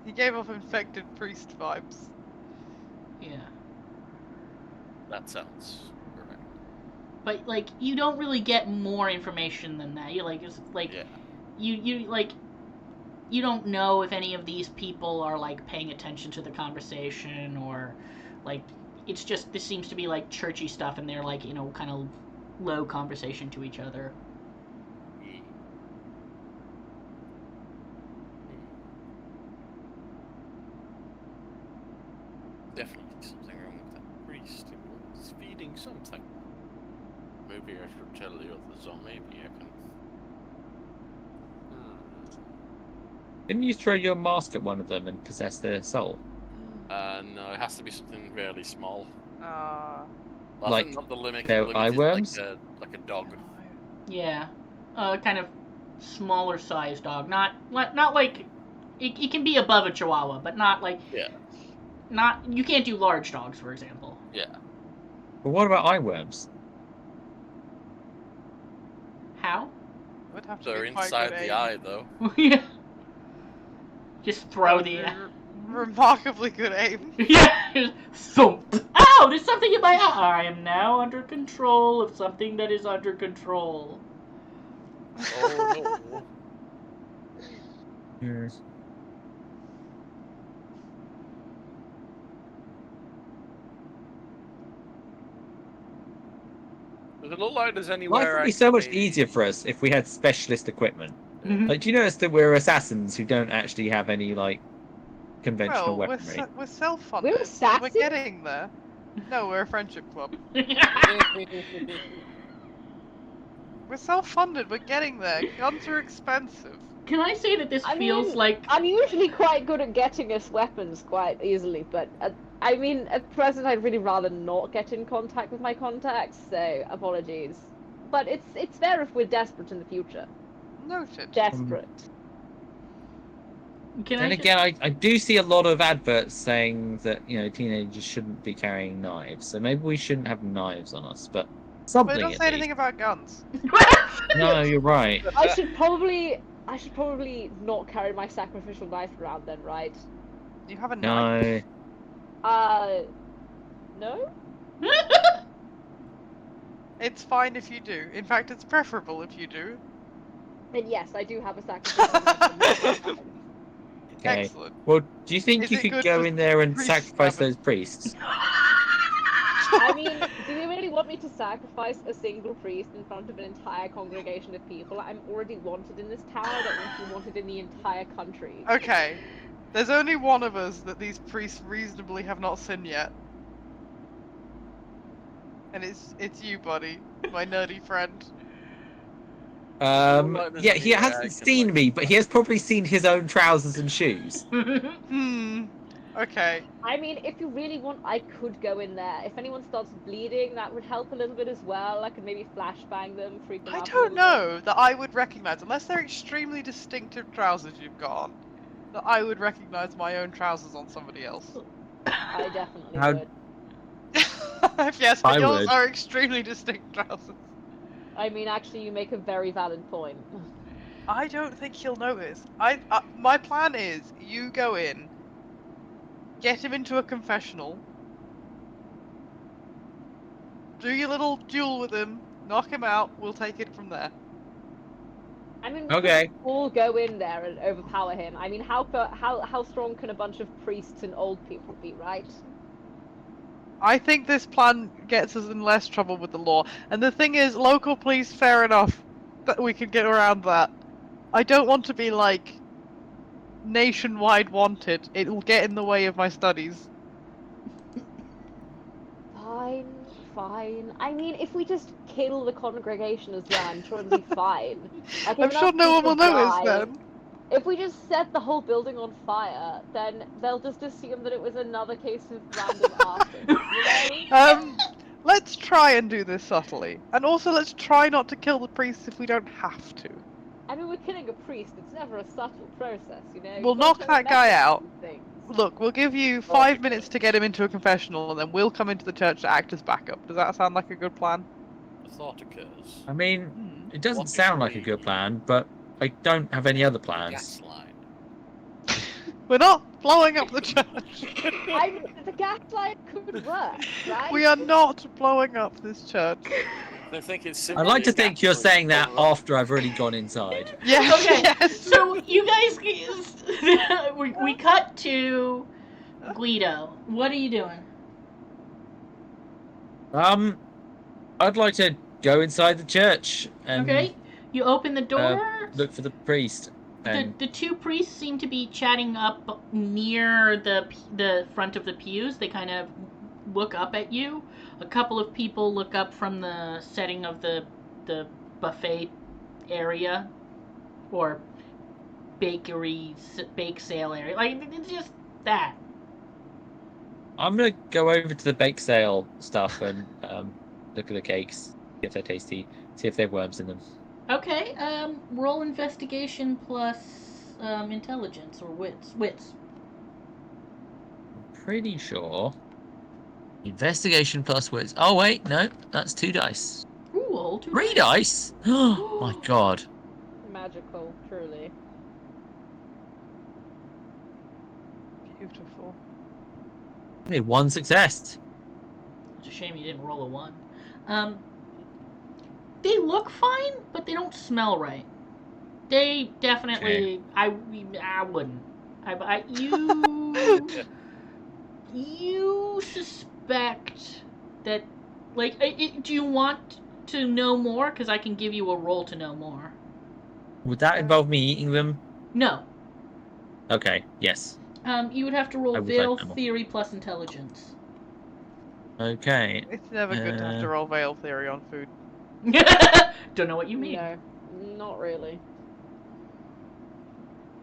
Speaker 5: He gave off infected priest vibes.
Speaker 1: Yeah.
Speaker 4: That sounds correct.
Speaker 1: But like you don't really get more information than that. You like it's like
Speaker 4: Yeah.
Speaker 1: you like you don't know if any of these people are like paying attention to the conversation, or like it's just, this seems to be like churchy stuff, and they're like, kind of low conversation to each other.
Speaker 4: Definitely something wrong with that priest. He's feeding something. Maybe I should tell the others, or maybe I can.
Speaker 2: Didn't you throw your mask at one of them and possess their soul?
Speaker 4: No, it has to be something really small.
Speaker 5: Ah.
Speaker 4: I
Speaker 2: Like
Speaker 4: think not the limit.
Speaker 2: their
Speaker 4: limit
Speaker 2: eye
Speaker 4: is
Speaker 2: worms?
Speaker 4: like a dog.
Speaker 1: Yeah, kind of smaller sized dog. Not like it can be above a Chihuahua, but not like
Speaker 4: Yeah.
Speaker 1: not you can't do large dogs, for example.
Speaker 4: Yeah.
Speaker 2: But what about eye worms?
Speaker 1: How?
Speaker 5: Would have to
Speaker 4: They're
Speaker 5: be quite
Speaker 4: inside
Speaker 5: good
Speaker 4: the
Speaker 5: aim.
Speaker 4: eye, though.
Speaker 1: Yeah. Just throw
Speaker 5: That
Speaker 1: the.
Speaker 5: would be remarkably good aim.
Speaker 1: Yeah. Thump. Ow! There's something in my eye. I am now under control of something that is under control.
Speaker 4: Oh no.
Speaker 2: Yes.
Speaker 4: Does it look like there's
Speaker 2: Life
Speaker 4: anywhere
Speaker 2: would
Speaker 4: I
Speaker 2: be so
Speaker 4: can
Speaker 2: much easier for us if we had specialist equipment.
Speaker 1: Mhm.
Speaker 2: Like, do you notice that we're assassins who don't actually have any, like, conventional
Speaker 5: Well,
Speaker 2: weaponry?
Speaker 5: we're self-funded.
Speaker 3: We're
Speaker 5: We're
Speaker 3: assassins?
Speaker 5: getting there. No, we're a friendship club. We're self-funded. We're getting there. Guns are expensive.
Speaker 1: Can I say that this
Speaker 3: I
Speaker 1: feels
Speaker 3: mean,
Speaker 1: like
Speaker 3: I'm usually quite good at getting us weapons quite easily, but I mean, at present, I'd really rather not get in contact with my contacts, so apologies. But it's fair if we're desperate in the future.
Speaker 5: Noted.
Speaker 3: Desperate.
Speaker 1: Can
Speaker 2: Then
Speaker 1: I
Speaker 2: again, I do see a lot of adverts saying that, teenagers shouldn't be carrying knives, so maybe we shouldn't have knives on us, but
Speaker 5: But
Speaker 2: something
Speaker 5: it doesn't
Speaker 2: at
Speaker 5: say
Speaker 2: least.
Speaker 5: anything about guns.
Speaker 2: No, you're right.
Speaker 3: I should probably not carry my sacrificial knife around then, right?
Speaker 5: You have a knife.
Speaker 2: No.
Speaker 3: No?
Speaker 5: It's fine if you do. In fact, it's preferable if you do.
Speaker 3: Then yes, I do have a sacrificial knife.
Speaker 2: Okay.
Speaker 5: Excellent.
Speaker 2: Well, do you think
Speaker 5: Is
Speaker 2: you
Speaker 5: it
Speaker 2: could
Speaker 5: good
Speaker 2: go
Speaker 5: for
Speaker 2: in there and
Speaker 5: priest
Speaker 2: sacrifice
Speaker 5: stabbing?
Speaker 2: those priests?
Speaker 3: I mean, do you really want me to sacrifice a single priest in front of an entire congregation of people? I'm already wanted in this town. I don't want to be wanted in the entire country.
Speaker 5: Okay. There's only one of us that these priests reasonably have not seen yet. And it's you, buddy. My nerdy friend.
Speaker 4: Like there's
Speaker 2: Yeah, he
Speaker 4: anywhere I
Speaker 2: hasn't
Speaker 4: can,
Speaker 2: seen
Speaker 4: like,
Speaker 2: me, but he has probably seen his own trousers and shoes.
Speaker 5: Okay.
Speaker 3: I mean, if you really want, I could go in there. If anyone starts bleeding, that would help a little bit as well. I could maybe flashbang them, freak them
Speaker 5: I
Speaker 3: out a
Speaker 5: don't
Speaker 3: little
Speaker 5: know that I would recognize, unless they're extremely distinctive trousers you've got, that I would recognize my own trousers on somebody else.
Speaker 3: bit. I definitely
Speaker 2: How-
Speaker 3: would.
Speaker 5: Yes, but
Speaker 2: I
Speaker 5: yours
Speaker 2: would.
Speaker 5: are extremely distinct trousers.
Speaker 3: I mean, actually, you make a very valid point.
Speaker 5: I don't think he'll notice. My plan is you go in, get him into a confessional, do your little duel with him, knock him out. We'll take it from there.
Speaker 3: I mean, we
Speaker 2: Okay.
Speaker 3: could all go in there and overpower him. I mean, how strong can a bunch of priests and old people be, right?
Speaker 5: I think this plan gets us in less trouble with the law. And the thing is, local police, fair enough, that we can get around that. I don't want to be like nationwide wanted. It will get in the way of my studies.
Speaker 3: Fine. I mean, if we just kill the congregation as well, I'm sure it'll be fine. Like, if
Speaker 5: I'm sure
Speaker 3: enough
Speaker 5: no one
Speaker 3: people
Speaker 5: will notice
Speaker 3: die,
Speaker 5: then.
Speaker 3: If we just set the whole building on fire, then they'll just assume that it was another case of random arson, you know?
Speaker 5: Let's try and do this subtly. And also let's try not to kill the priests if we don't have to.
Speaker 3: I mean, we're killing a priest, it's never a subtle process, you know?
Speaker 5: We'll
Speaker 3: You
Speaker 5: knock
Speaker 3: gotta
Speaker 5: that guy
Speaker 3: remember
Speaker 5: out.
Speaker 3: these things.
Speaker 5: Look, we'll give you 5 minutes to get him into a confessional, and then we'll come into the church to act as backup. Does that sound like a good plan?
Speaker 4: A thought occurs.
Speaker 2: I mean,
Speaker 5: Hmm.
Speaker 2: it doesn't
Speaker 4: What if
Speaker 2: sound like a
Speaker 4: we-
Speaker 2: good plan, but I don't have any other plans.
Speaker 4: Gas line.
Speaker 5: We're not blowing up the church.
Speaker 3: I mean, the gas line could work, right?
Speaker 5: We are not blowing up this church.
Speaker 6: I think it's
Speaker 2: I'd like to
Speaker 6: simply
Speaker 2: think you're
Speaker 6: natural
Speaker 2: saying that
Speaker 6: overall.
Speaker 2: after I've already gone inside.
Speaker 5: Yes.
Speaker 1: Okay,
Speaker 5: Yes.
Speaker 1: so you guys, we cut to Guido. What are you doing?
Speaker 2: I'd like to go inside the church and
Speaker 1: Okay, you open the door.
Speaker 2: look for the priest. And
Speaker 1: The two priests seem to be chatting up near the front of the pews. They kind of look up at you. A couple of people look up from the setting of the buffet area or bake sale area. Like, it's just that.
Speaker 2: I'm gonna go over to the bake sale stuff and look at the cakes, see if they're tasty, see if they have worms in them.
Speaker 1: Okay, roll investigation plus intelligence or wits.
Speaker 2: I'm pretty sure. Investigation plus wits. Oh wait, no, that's 2 dice.
Speaker 1: Ooh, a whole 2
Speaker 2: 3 dice? Oh my god.
Speaker 3: Magical, truly.
Speaker 5: Beautiful.
Speaker 2: Only 1 success.
Speaker 1: It's a shame you didn't roll a 1. They look fine, but they don't smell right. They definitely.
Speaker 2: Okay.
Speaker 1: I wouldn't. You suspect that, like, do you want to know more? Because I can give you a roll to know more.
Speaker 2: Would that involve me eating them?
Speaker 1: No.
Speaker 2: Okay, yes.
Speaker 1: You would have to roll
Speaker 2: I would
Speaker 1: veil
Speaker 2: like them all.
Speaker 1: theory plus intelligence.
Speaker 2: Okay.
Speaker 5: It's never good to have to roll veil theory on food.
Speaker 1: Don't know what you mean.
Speaker 3: No, not really.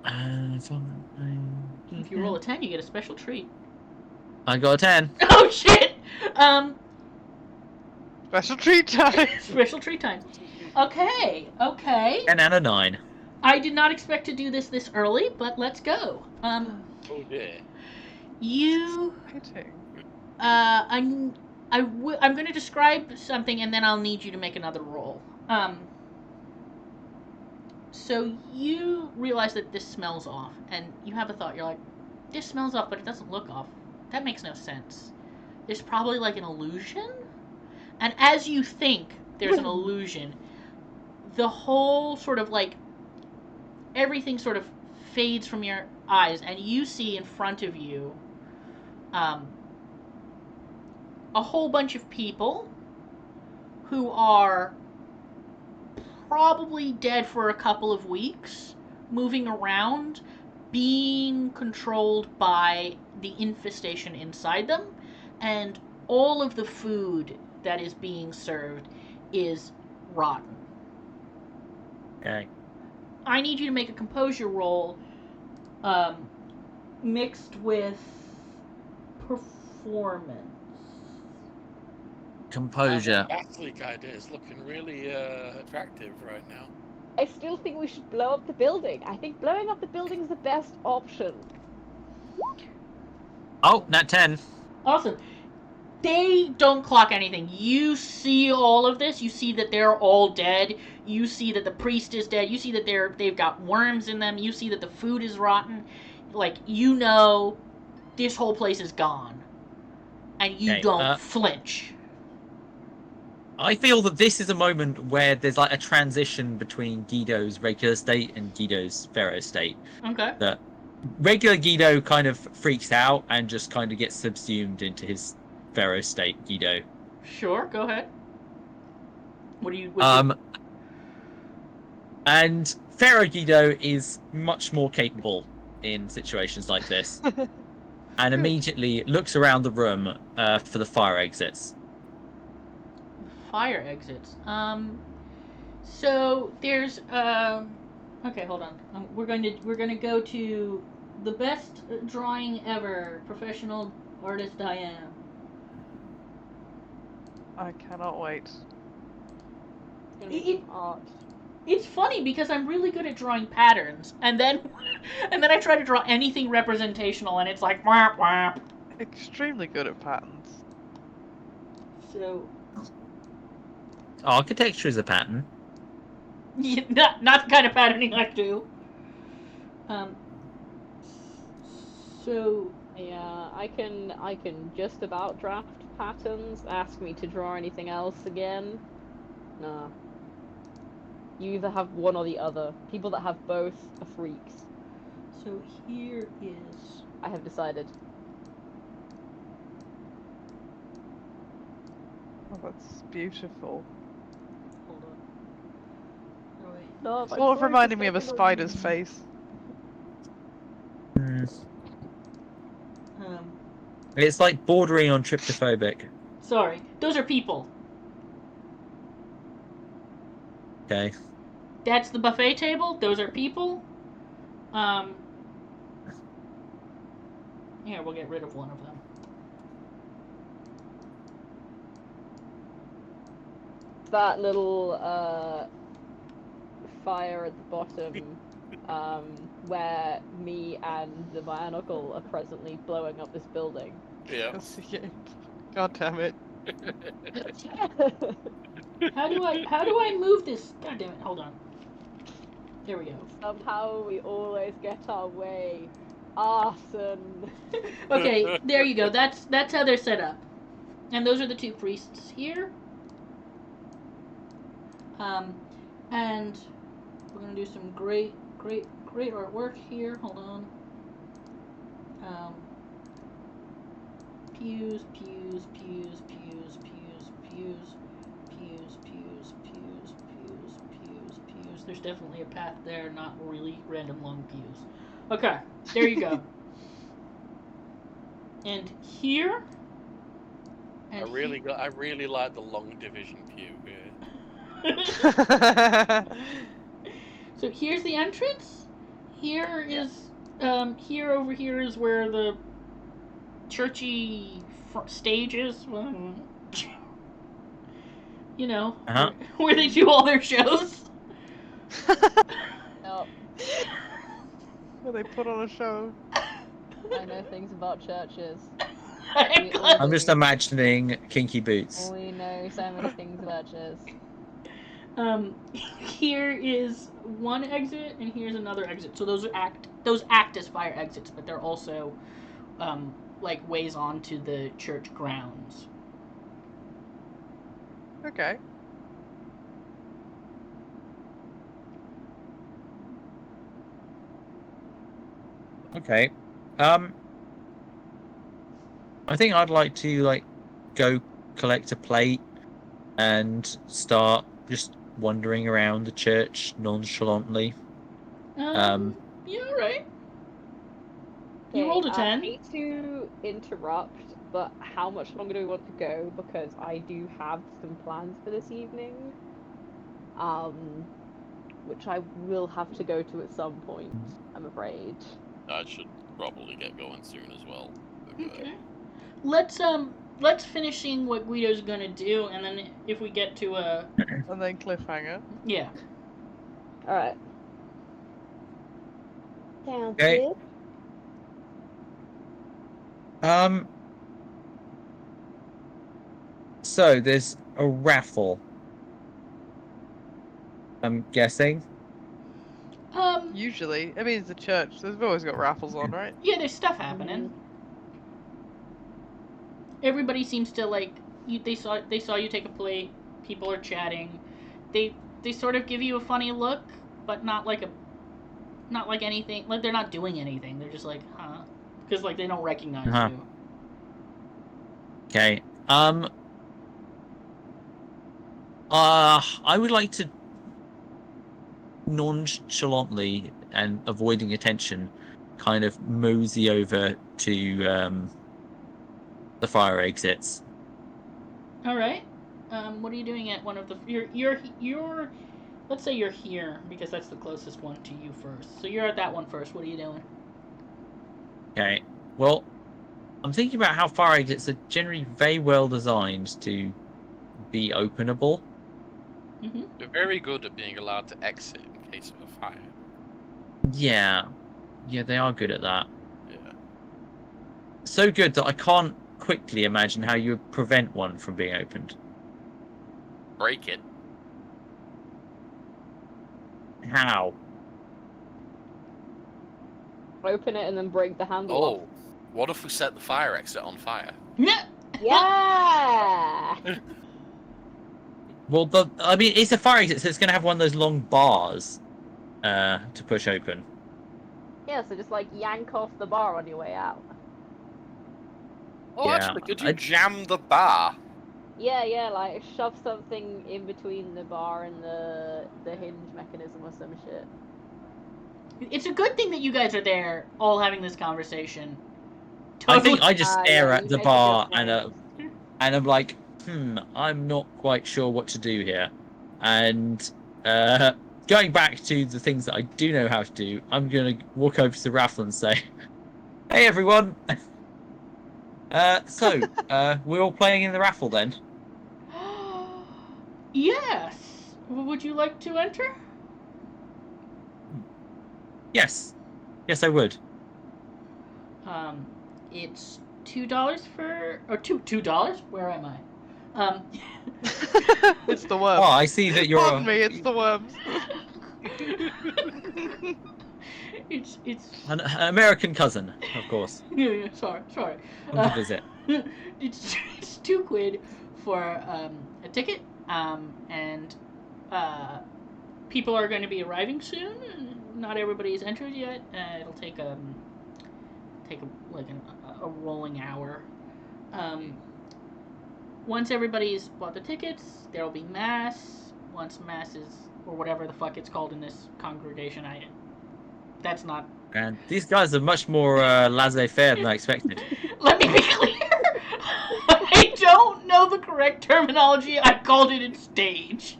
Speaker 1: If you roll a 10, you get a special treat.
Speaker 2: I got a 10.
Speaker 1: Oh shit!
Speaker 5: Special treat time.
Speaker 1: Special treat time. Okay.
Speaker 2: 10 and a 9.
Speaker 1: I did not expect to do this early, but let's go.
Speaker 6: Oh dear.
Speaker 1: You.
Speaker 5: Exciting.
Speaker 1: I'm going to describe something, and then I'll need you to make another roll. So you realize that this smells off, and you have a thought. You're like, this smells off, but it doesn't look off. That makes no sense. There's probably like an illusion. And as you think there's an illusion, the whole sort of like everything sort of fades from your eyes, and you see in front of you a whole bunch of people who are probably dead for a couple of weeks, moving around, being controlled by the infestation inside them, and all of the food that is being served is rotten.
Speaker 2: Okay.
Speaker 1: I need you to make a composure roll mixed with performance.
Speaker 2: Composure.
Speaker 6: That leak idea is looking really attractive right now.
Speaker 3: I still think we should blow up the building. I think blowing up the building is the best option.
Speaker 2: Oh, not 10.
Speaker 1: Awesome. They don't clock anything. You see all of this. You see that they're all dead. You see that the priest is dead. You see that they've got worms in them. You see that the food is rotten. Like, you know this whole place is gone. And you don't flinch.
Speaker 2: I feel that this is a moment where there's like a transition between Guido's regular state and Guido's pharaoh state.
Speaker 1: Okay.
Speaker 2: That regular Guido kind of freaks out and just kind of gets subsumed into his pharaoh state, Guido.
Speaker 1: Sure, go ahead. What do you...
Speaker 2: And Pharaoh Guido is much more capable in situations like this. And immediately looks around the room for the fire exits.
Speaker 1: Fire exits. So there's okay, hold on. We're going to go to the best drawing ever, professional artist I am.
Speaker 5: I cannot wait.
Speaker 3: It's gonna be some art.
Speaker 1: It's funny because I'm really good at drawing patterns, and then I try to draw anything representational, and it's like wah, wah.
Speaker 5: Extremely good at patterns.
Speaker 1: So
Speaker 2: Architecture is a pattern.
Speaker 1: yeah, not the kind of patterning I do. So
Speaker 3: Yeah, I can just about draft patterns. Ask me to draw anything else again. Nah. You either have one or the other. People that have both are freaks.
Speaker 1: So here is.
Speaker 3: I have decided.
Speaker 5: Oh, that's beautiful.
Speaker 1: Hold on. Oh, wait.
Speaker 3: No,
Speaker 5: It's sort of reminding me of a spider's face.
Speaker 1: Um,
Speaker 2: It's like bordering on tryptophobic.
Speaker 1: sorry. Those are people.
Speaker 2: Okay.
Speaker 1: That's the buffet table. Those are people. Here, we'll get rid of one of them.
Speaker 3: That little fire at the bottom, where me and my uncle are presently blowing up this building.
Speaker 6: Yeah.
Speaker 5: God damn it.
Speaker 1: How do I move this? God damn it! Hold on. There we go.
Speaker 3: Somehow we always get our way. Arson.
Speaker 1: Okay, there you go. That's how they're set up. And those are the two priests here. And we're gonna do some great artwork here. Hold on. Pews. There's definitely a path there, not really random long pews. Okay, there you go. And here.
Speaker 6: I really like the long division pew here.
Speaker 1: So here's the entrance. Here is over here is where the churchy stage is. You know, where they do all their shows.
Speaker 3: Oh,
Speaker 5: Well, they put on a show.
Speaker 3: I know things about churches.
Speaker 2: I'm just imagining kinky boots.
Speaker 3: We know so many things about churches.
Speaker 1: Here is one exit, and here's another exit. So those act as fire exits, but they're also like ways onto the church grounds.
Speaker 5: Okay.
Speaker 2: Okay. I think I'd like to go collect a plate and start just wandering around the church nonchalantly.
Speaker 1: Yeah, right. You rolled a 10.
Speaker 3: I hate to interrupt, but how much longer do we want to go? Because I do have some plans for this evening. Which I will have to go to at some point, I'm afraid.
Speaker 4: I should probably get going soon as well.
Speaker 1: Okay. Let's finish seeing what Guido's gonna do, and then if we get to a
Speaker 5: And then cliffhanger.
Speaker 1: yeah.
Speaker 3: Alright. Sounds
Speaker 2: Okay.
Speaker 3: good.
Speaker 2: So there's a raffle. I'm guessing.
Speaker 5: Usually, I mean, it's a church. They've always got raffles on, right?
Speaker 1: Yeah, there's stuff happening. Everybody seems to like you. They saw you take a plate. People are chatting. They sort of give you a funny look, but not like anything. Like they're not doing anything. They're just like, huh? Because like they don't recognize you.
Speaker 2: Okay. I would like to nonchalantly and avoiding attention, kind of mosey over to the fire exits.
Speaker 1: All right. What are you doing at one of the? You're. Let's say you're here because that's the closest one to you first. So you're at that one first. What are you doing?
Speaker 2: Okay. Well, I'm thinking about how fire exits are generally very well designed to be openable.
Speaker 1: Mm-hmm.
Speaker 6: They're very good at being allowed to exit in case of a fire.
Speaker 2: Yeah, they are good at that.
Speaker 6: Yeah.
Speaker 2: So good that I can't quickly imagine how you would prevent one from being opened.
Speaker 4: Break it.
Speaker 2: How?
Speaker 3: Open it and then break the handle off.
Speaker 4: Oh, what if we set the fire exit on fire?
Speaker 1: Yeah.
Speaker 3: Yeah!
Speaker 2: Well, I mean, it's a fire exit, so it's going to have one of those long bars to push open.
Speaker 3: Yeah, so just like yank off the bar on your way out.
Speaker 4: Oh,
Speaker 2: Yeah,
Speaker 4: actually, could you jam the bar?
Speaker 3: Yeah, like shove something in between the bar and the hinge mechanism or some shit.
Speaker 1: It's a good thing that you guys are there, all having this conversation.
Speaker 2: I think I just stare
Speaker 3: yeah,
Speaker 2: at
Speaker 3: you
Speaker 2: the
Speaker 3: make a
Speaker 2: bar
Speaker 3: good point.
Speaker 2: and I'm like, I'm not quite sure what to do here. And going back to the things that I do know how to do, I'm going to walk over to the raffle and say, hey, everyone. So, we're all playing in the raffle then?
Speaker 1: Yes. Would you like to enter?
Speaker 2: Yes. Yes, I would.
Speaker 1: It's $2 for $2. Where am I?
Speaker 5: It's the worms.
Speaker 2: Oh, I see that you're.
Speaker 5: Pardon me, it's the worms.
Speaker 1: It's
Speaker 2: An American cousin, of course.
Speaker 1: yeah. Sorry.
Speaker 2: Come to visit.
Speaker 1: It's £2 for a ticket. And people are going to be arriving soon. Not everybody is entered yet. It'll take a rolling hour. Once everybody's bought the tickets, there will be mass. Once mass is, or whatever the fuck it's called in this congregation, that's not.
Speaker 2: And these guys are much more laissez-faire than I expected.
Speaker 1: Let me be clear. I don't know the correct terminology. I called it in stage.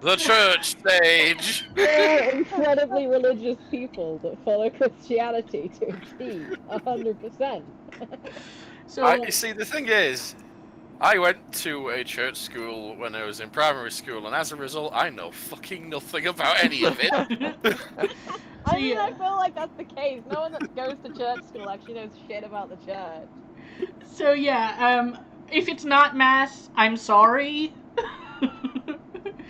Speaker 4: The church stage!
Speaker 3: They're incredibly religious people that follow Christianity to a T, 100%.
Speaker 1: So
Speaker 4: You see, the thing is, I went to a church school when I was in primary school, and as a result, I know fucking nothing about any of it.
Speaker 3: I mean, I feel like that's the case. No one that goes to church school actually knows shit about the church.
Speaker 1: So yeah, if it's not mass, I'm sorry.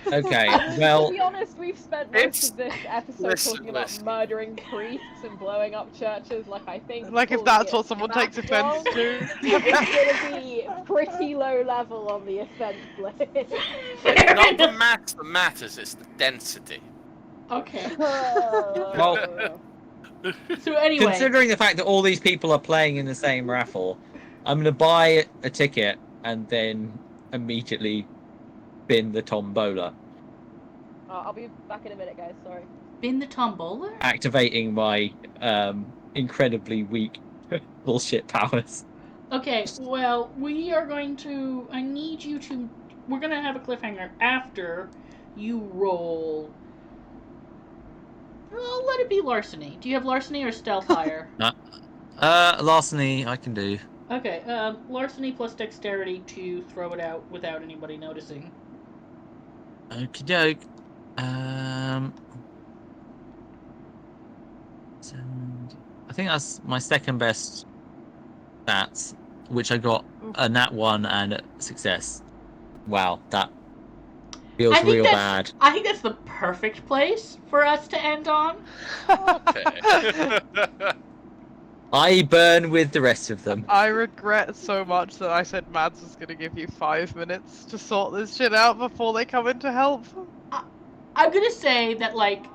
Speaker 2: Okay,
Speaker 3: To
Speaker 2: well,
Speaker 3: be honest, we've spent most of this episode talking about
Speaker 4: listen.
Speaker 3: murdering priests and blowing up churches. Like, I think.
Speaker 5: Like if
Speaker 3: calling
Speaker 5: that's
Speaker 3: it
Speaker 5: what someone
Speaker 3: that
Speaker 5: takes offense
Speaker 3: strong
Speaker 5: to.
Speaker 3: It's gonna be pretty low level on the offense list.
Speaker 4: It's not the maths that matters, it's the density.
Speaker 1: Okay.
Speaker 2: Well,
Speaker 1: So anyway,
Speaker 2: considering the fact that all these people are playing in the same raffle, I'm going to buy a ticket and then immediately bin the tombola,
Speaker 3: I'll be back in a minute, guys. Sorry.
Speaker 1: bin the tombola?
Speaker 2: activating my incredibly weak bullshit powers.
Speaker 1: Okay, well, we are going to. I need you to. We're going to have a cliffhanger after you roll. Well, let it be larceny. Do you have larceny or stealth higher?
Speaker 2: Larceny, I can do.
Speaker 1: Okay, larceny plus dexterity to throw it out without anybody noticing.
Speaker 2: Okie doke. I think that's my second best stats, which I got a nat 1 and a success. Wow, that feels real bad.
Speaker 1: I think that's the perfect place for us to end on.
Speaker 4: Okay.
Speaker 2: I burn with the rest of them.
Speaker 5: I regret so much that I said Mads was gonna give you 5 minutes to sort this shit out before they come in to help.
Speaker 1: I'm gonna say that, like,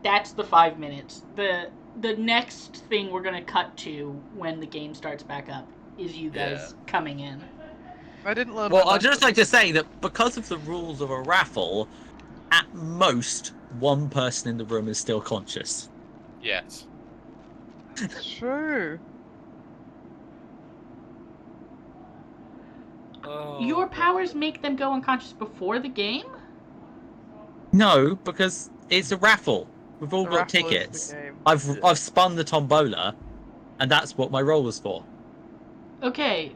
Speaker 1: that's the 5 minutes. The next thing we're gonna cut to when the game starts back up is you guys coming in.
Speaker 5: I didn't learn.
Speaker 2: Well, I'd just like to say that because of the rules of a raffle, at most, one person in the room is still conscious.
Speaker 4: Yes.
Speaker 5: True.
Speaker 4: Oh,
Speaker 1: Your powers make them go unconscious before the game?
Speaker 2: No, because it's a raffle. We've all
Speaker 5: The
Speaker 2: got
Speaker 5: raffle is the
Speaker 2: tickets.
Speaker 5: game.
Speaker 2: I've spun the tombola, and that's what my roll was for.
Speaker 1: Okay.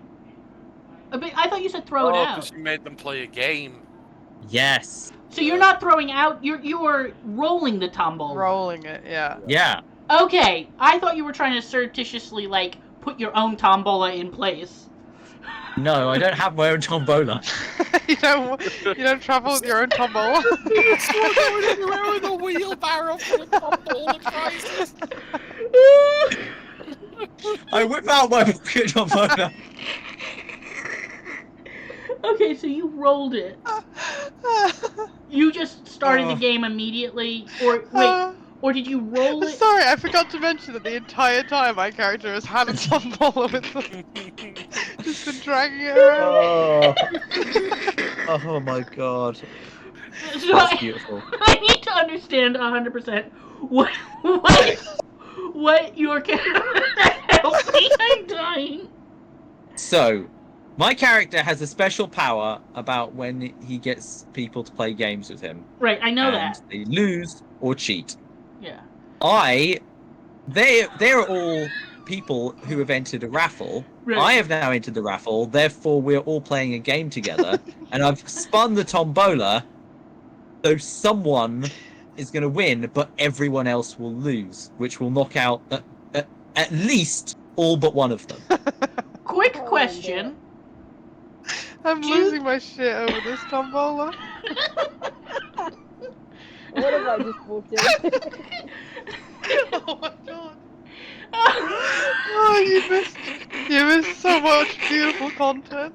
Speaker 1: But I thought you said throw it out.
Speaker 4: because you made them play a game.
Speaker 2: Yes.
Speaker 1: So you're not throwing out, you're rolling the tombola.
Speaker 5: Rolling it, yeah.
Speaker 2: Yeah.
Speaker 1: Okay, I thought you were trying to surreptitiously, like, put your own tombola in place.
Speaker 2: No, I don't have my own tombola.
Speaker 5: you don't travel with your own tombola.
Speaker 4: Going everywhere with a wheelbarrow full of tombola prizes.
Speaker 2: I whip out my pocket tombola.
Speaker 1: Okay, so you rolled it. You just started the game immediately, or wait, or did you roll it?
Speaker 5: Sorry, I forgot to mention that the entire time my character has had a tombola with them. Just been dragging it around.
Speaker 2: Oh my god.
Speaker 1: So
Speaker 2: That's beautiful.
Speaker 1: I need to understand 100% what
Speaker 2: Okay.
Speaker 1: what your character. Help me, I'm dying.
Speaker 2: So, my character has a special power about when he gets people to play games with him.
Speaker 1: Right, I know
Speaker 2: And
Speaker 1: that.
Speaker 2: they lose or cheat.
Speaker 1: Yeah.
Speaker 2: They're all people who have entered a raffle.
Speaker 1: Right.
Speaker 2: I have now entered the raffle, therefore we're all playing a game together. And I've spun the tombola, so someone is going to win, but everyone else will lose, which will knock out at least all but one of them.
Speaker 1: Quick question.
Speaker 5: I'm losing my shit over this tombola.
Speaker 3: What have I just walked in?
Speaker 5: Oh my god. Oh, you missed so much beautiful content.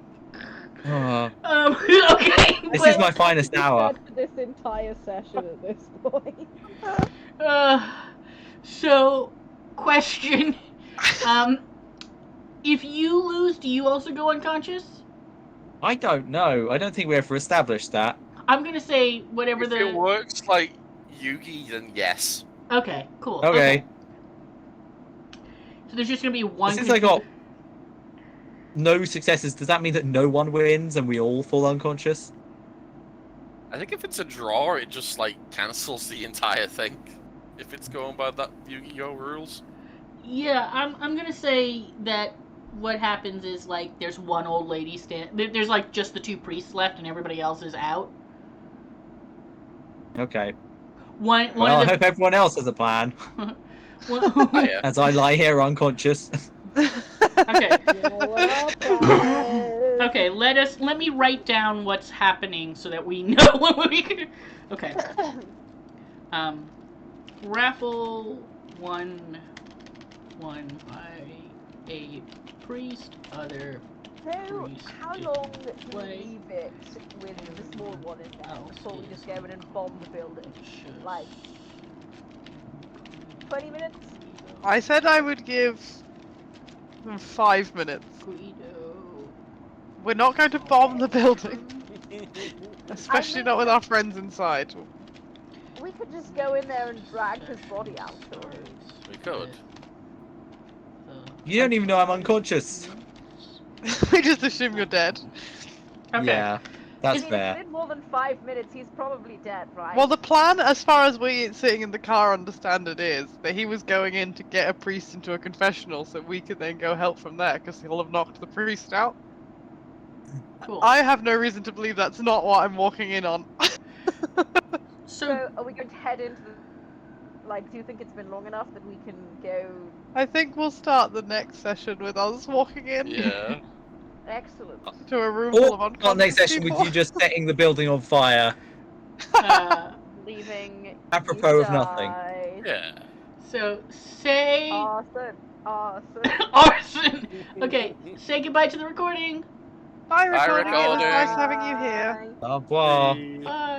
Speaker 1: Okay.
Speaker 2: This is my finest hour.
Speaker 3: For this entire session at this point.
Speaker 1: So, question. If you lose, do you also go unconscious?
Speaker 2: I don't know. I don't think we ever established that.
Speaker 1: I'm gonna say whatever
Speaker 6: If
Speaker 1: the.
Speaker 6: it works like Yugi, then yes.
Speaker 1: Okay, cool.
Speaker 2: Okay.
Speaker 1: So there's just gonna be one.
Speaker 2: Since I got no successes, does that mean that no one wins and we all fall unconscious?
Speaker 6: I think if it's a draw, it just like cancels the entire thing. If it's going by that Yu-Gi-Oh rules.
Speaker 1: Yeah, I'm gonna say that what happens is like there's one old lady there's like just the two priests left and everybody else is out.
Speaker 2: Okay.
Speaker 1: One
Speaker 2: Well,
Speaker 1: of
Speaker 2: I hope everyone else has a plan.
Speaker 6: Oh, yeah.
Speaker 2: As I lie here unconscious.
Speaker 1: Okay.
Speaker 3: Okay.
Speaker 1: Okay, let me write down what's happening so that we know what we can. Okay. Raffle one by a priest, other
Speaker 3: So,
Speaker 1: priest.
Speaker 3: how
Speaker 1: did
Speaker 3: long do we
Speaker 1: play.
Speaker 3: leave it with the small one in there before we just go in and bomb the building? Like, 20 minutes?
Speaker 5: I said I would give them 5 minutes.
Speaker 1: Guido.
Speaker 5: We're not going to bomb the building. Especially not with our friends inside.
Speaker 3: We could just go in there and drag his body out.
Speaker 6: We could.
Speaker 2: You don't even know I'm unconscious.
Speaker 5: We just assume you're dead.
Speaker 1: Okay.
Speaker 2: Yeah, that's
Speaker 3: I mean,
Speaker 2: fair.
Speaker 3: it's been more than 5 minutes, he's probably dead, right?
Speaker 5: Well, the plan, as far as we sitting in the car understand it, is that he was going in to get a priest into a confessional so we could then go help from there, because he'll have knocked the priest out.
Speaker 1: Cool.
Speaker 5: I have no reason to believe that's not what I'm walking in on.
Speaker 3: So, are we going to head into the... Like, do you think it's been long enough that we can go...
Speaker 5: I think we'll start the next session with us walking in
Speaker 6: Yeah.
Speaker 3: Excellent.
Speaker 5: to a room full of
Speaker 2: Or
Speaker 5: unconscious
Speaker 2: our next session
Speaker 5: people.
Speaker 2: with you just setting the building on fire.
Speaker 3: Leaving...
Speaker 2: Apropos
Speaker 3: you
Speaker 2: of nothing.
Speaker 3: die.
Speaker 6: Yeah.
Speaker 1: So say
Speaker 3: Arson.
Speaker 1: arson. Okay, say goodbye to the recording.
Speaker 5: Bye, recording. It was
Speaker 6: recording.
Speaker 5: nice having you here.
Speaker 2: Au revoir.
Speaker 1: Bye.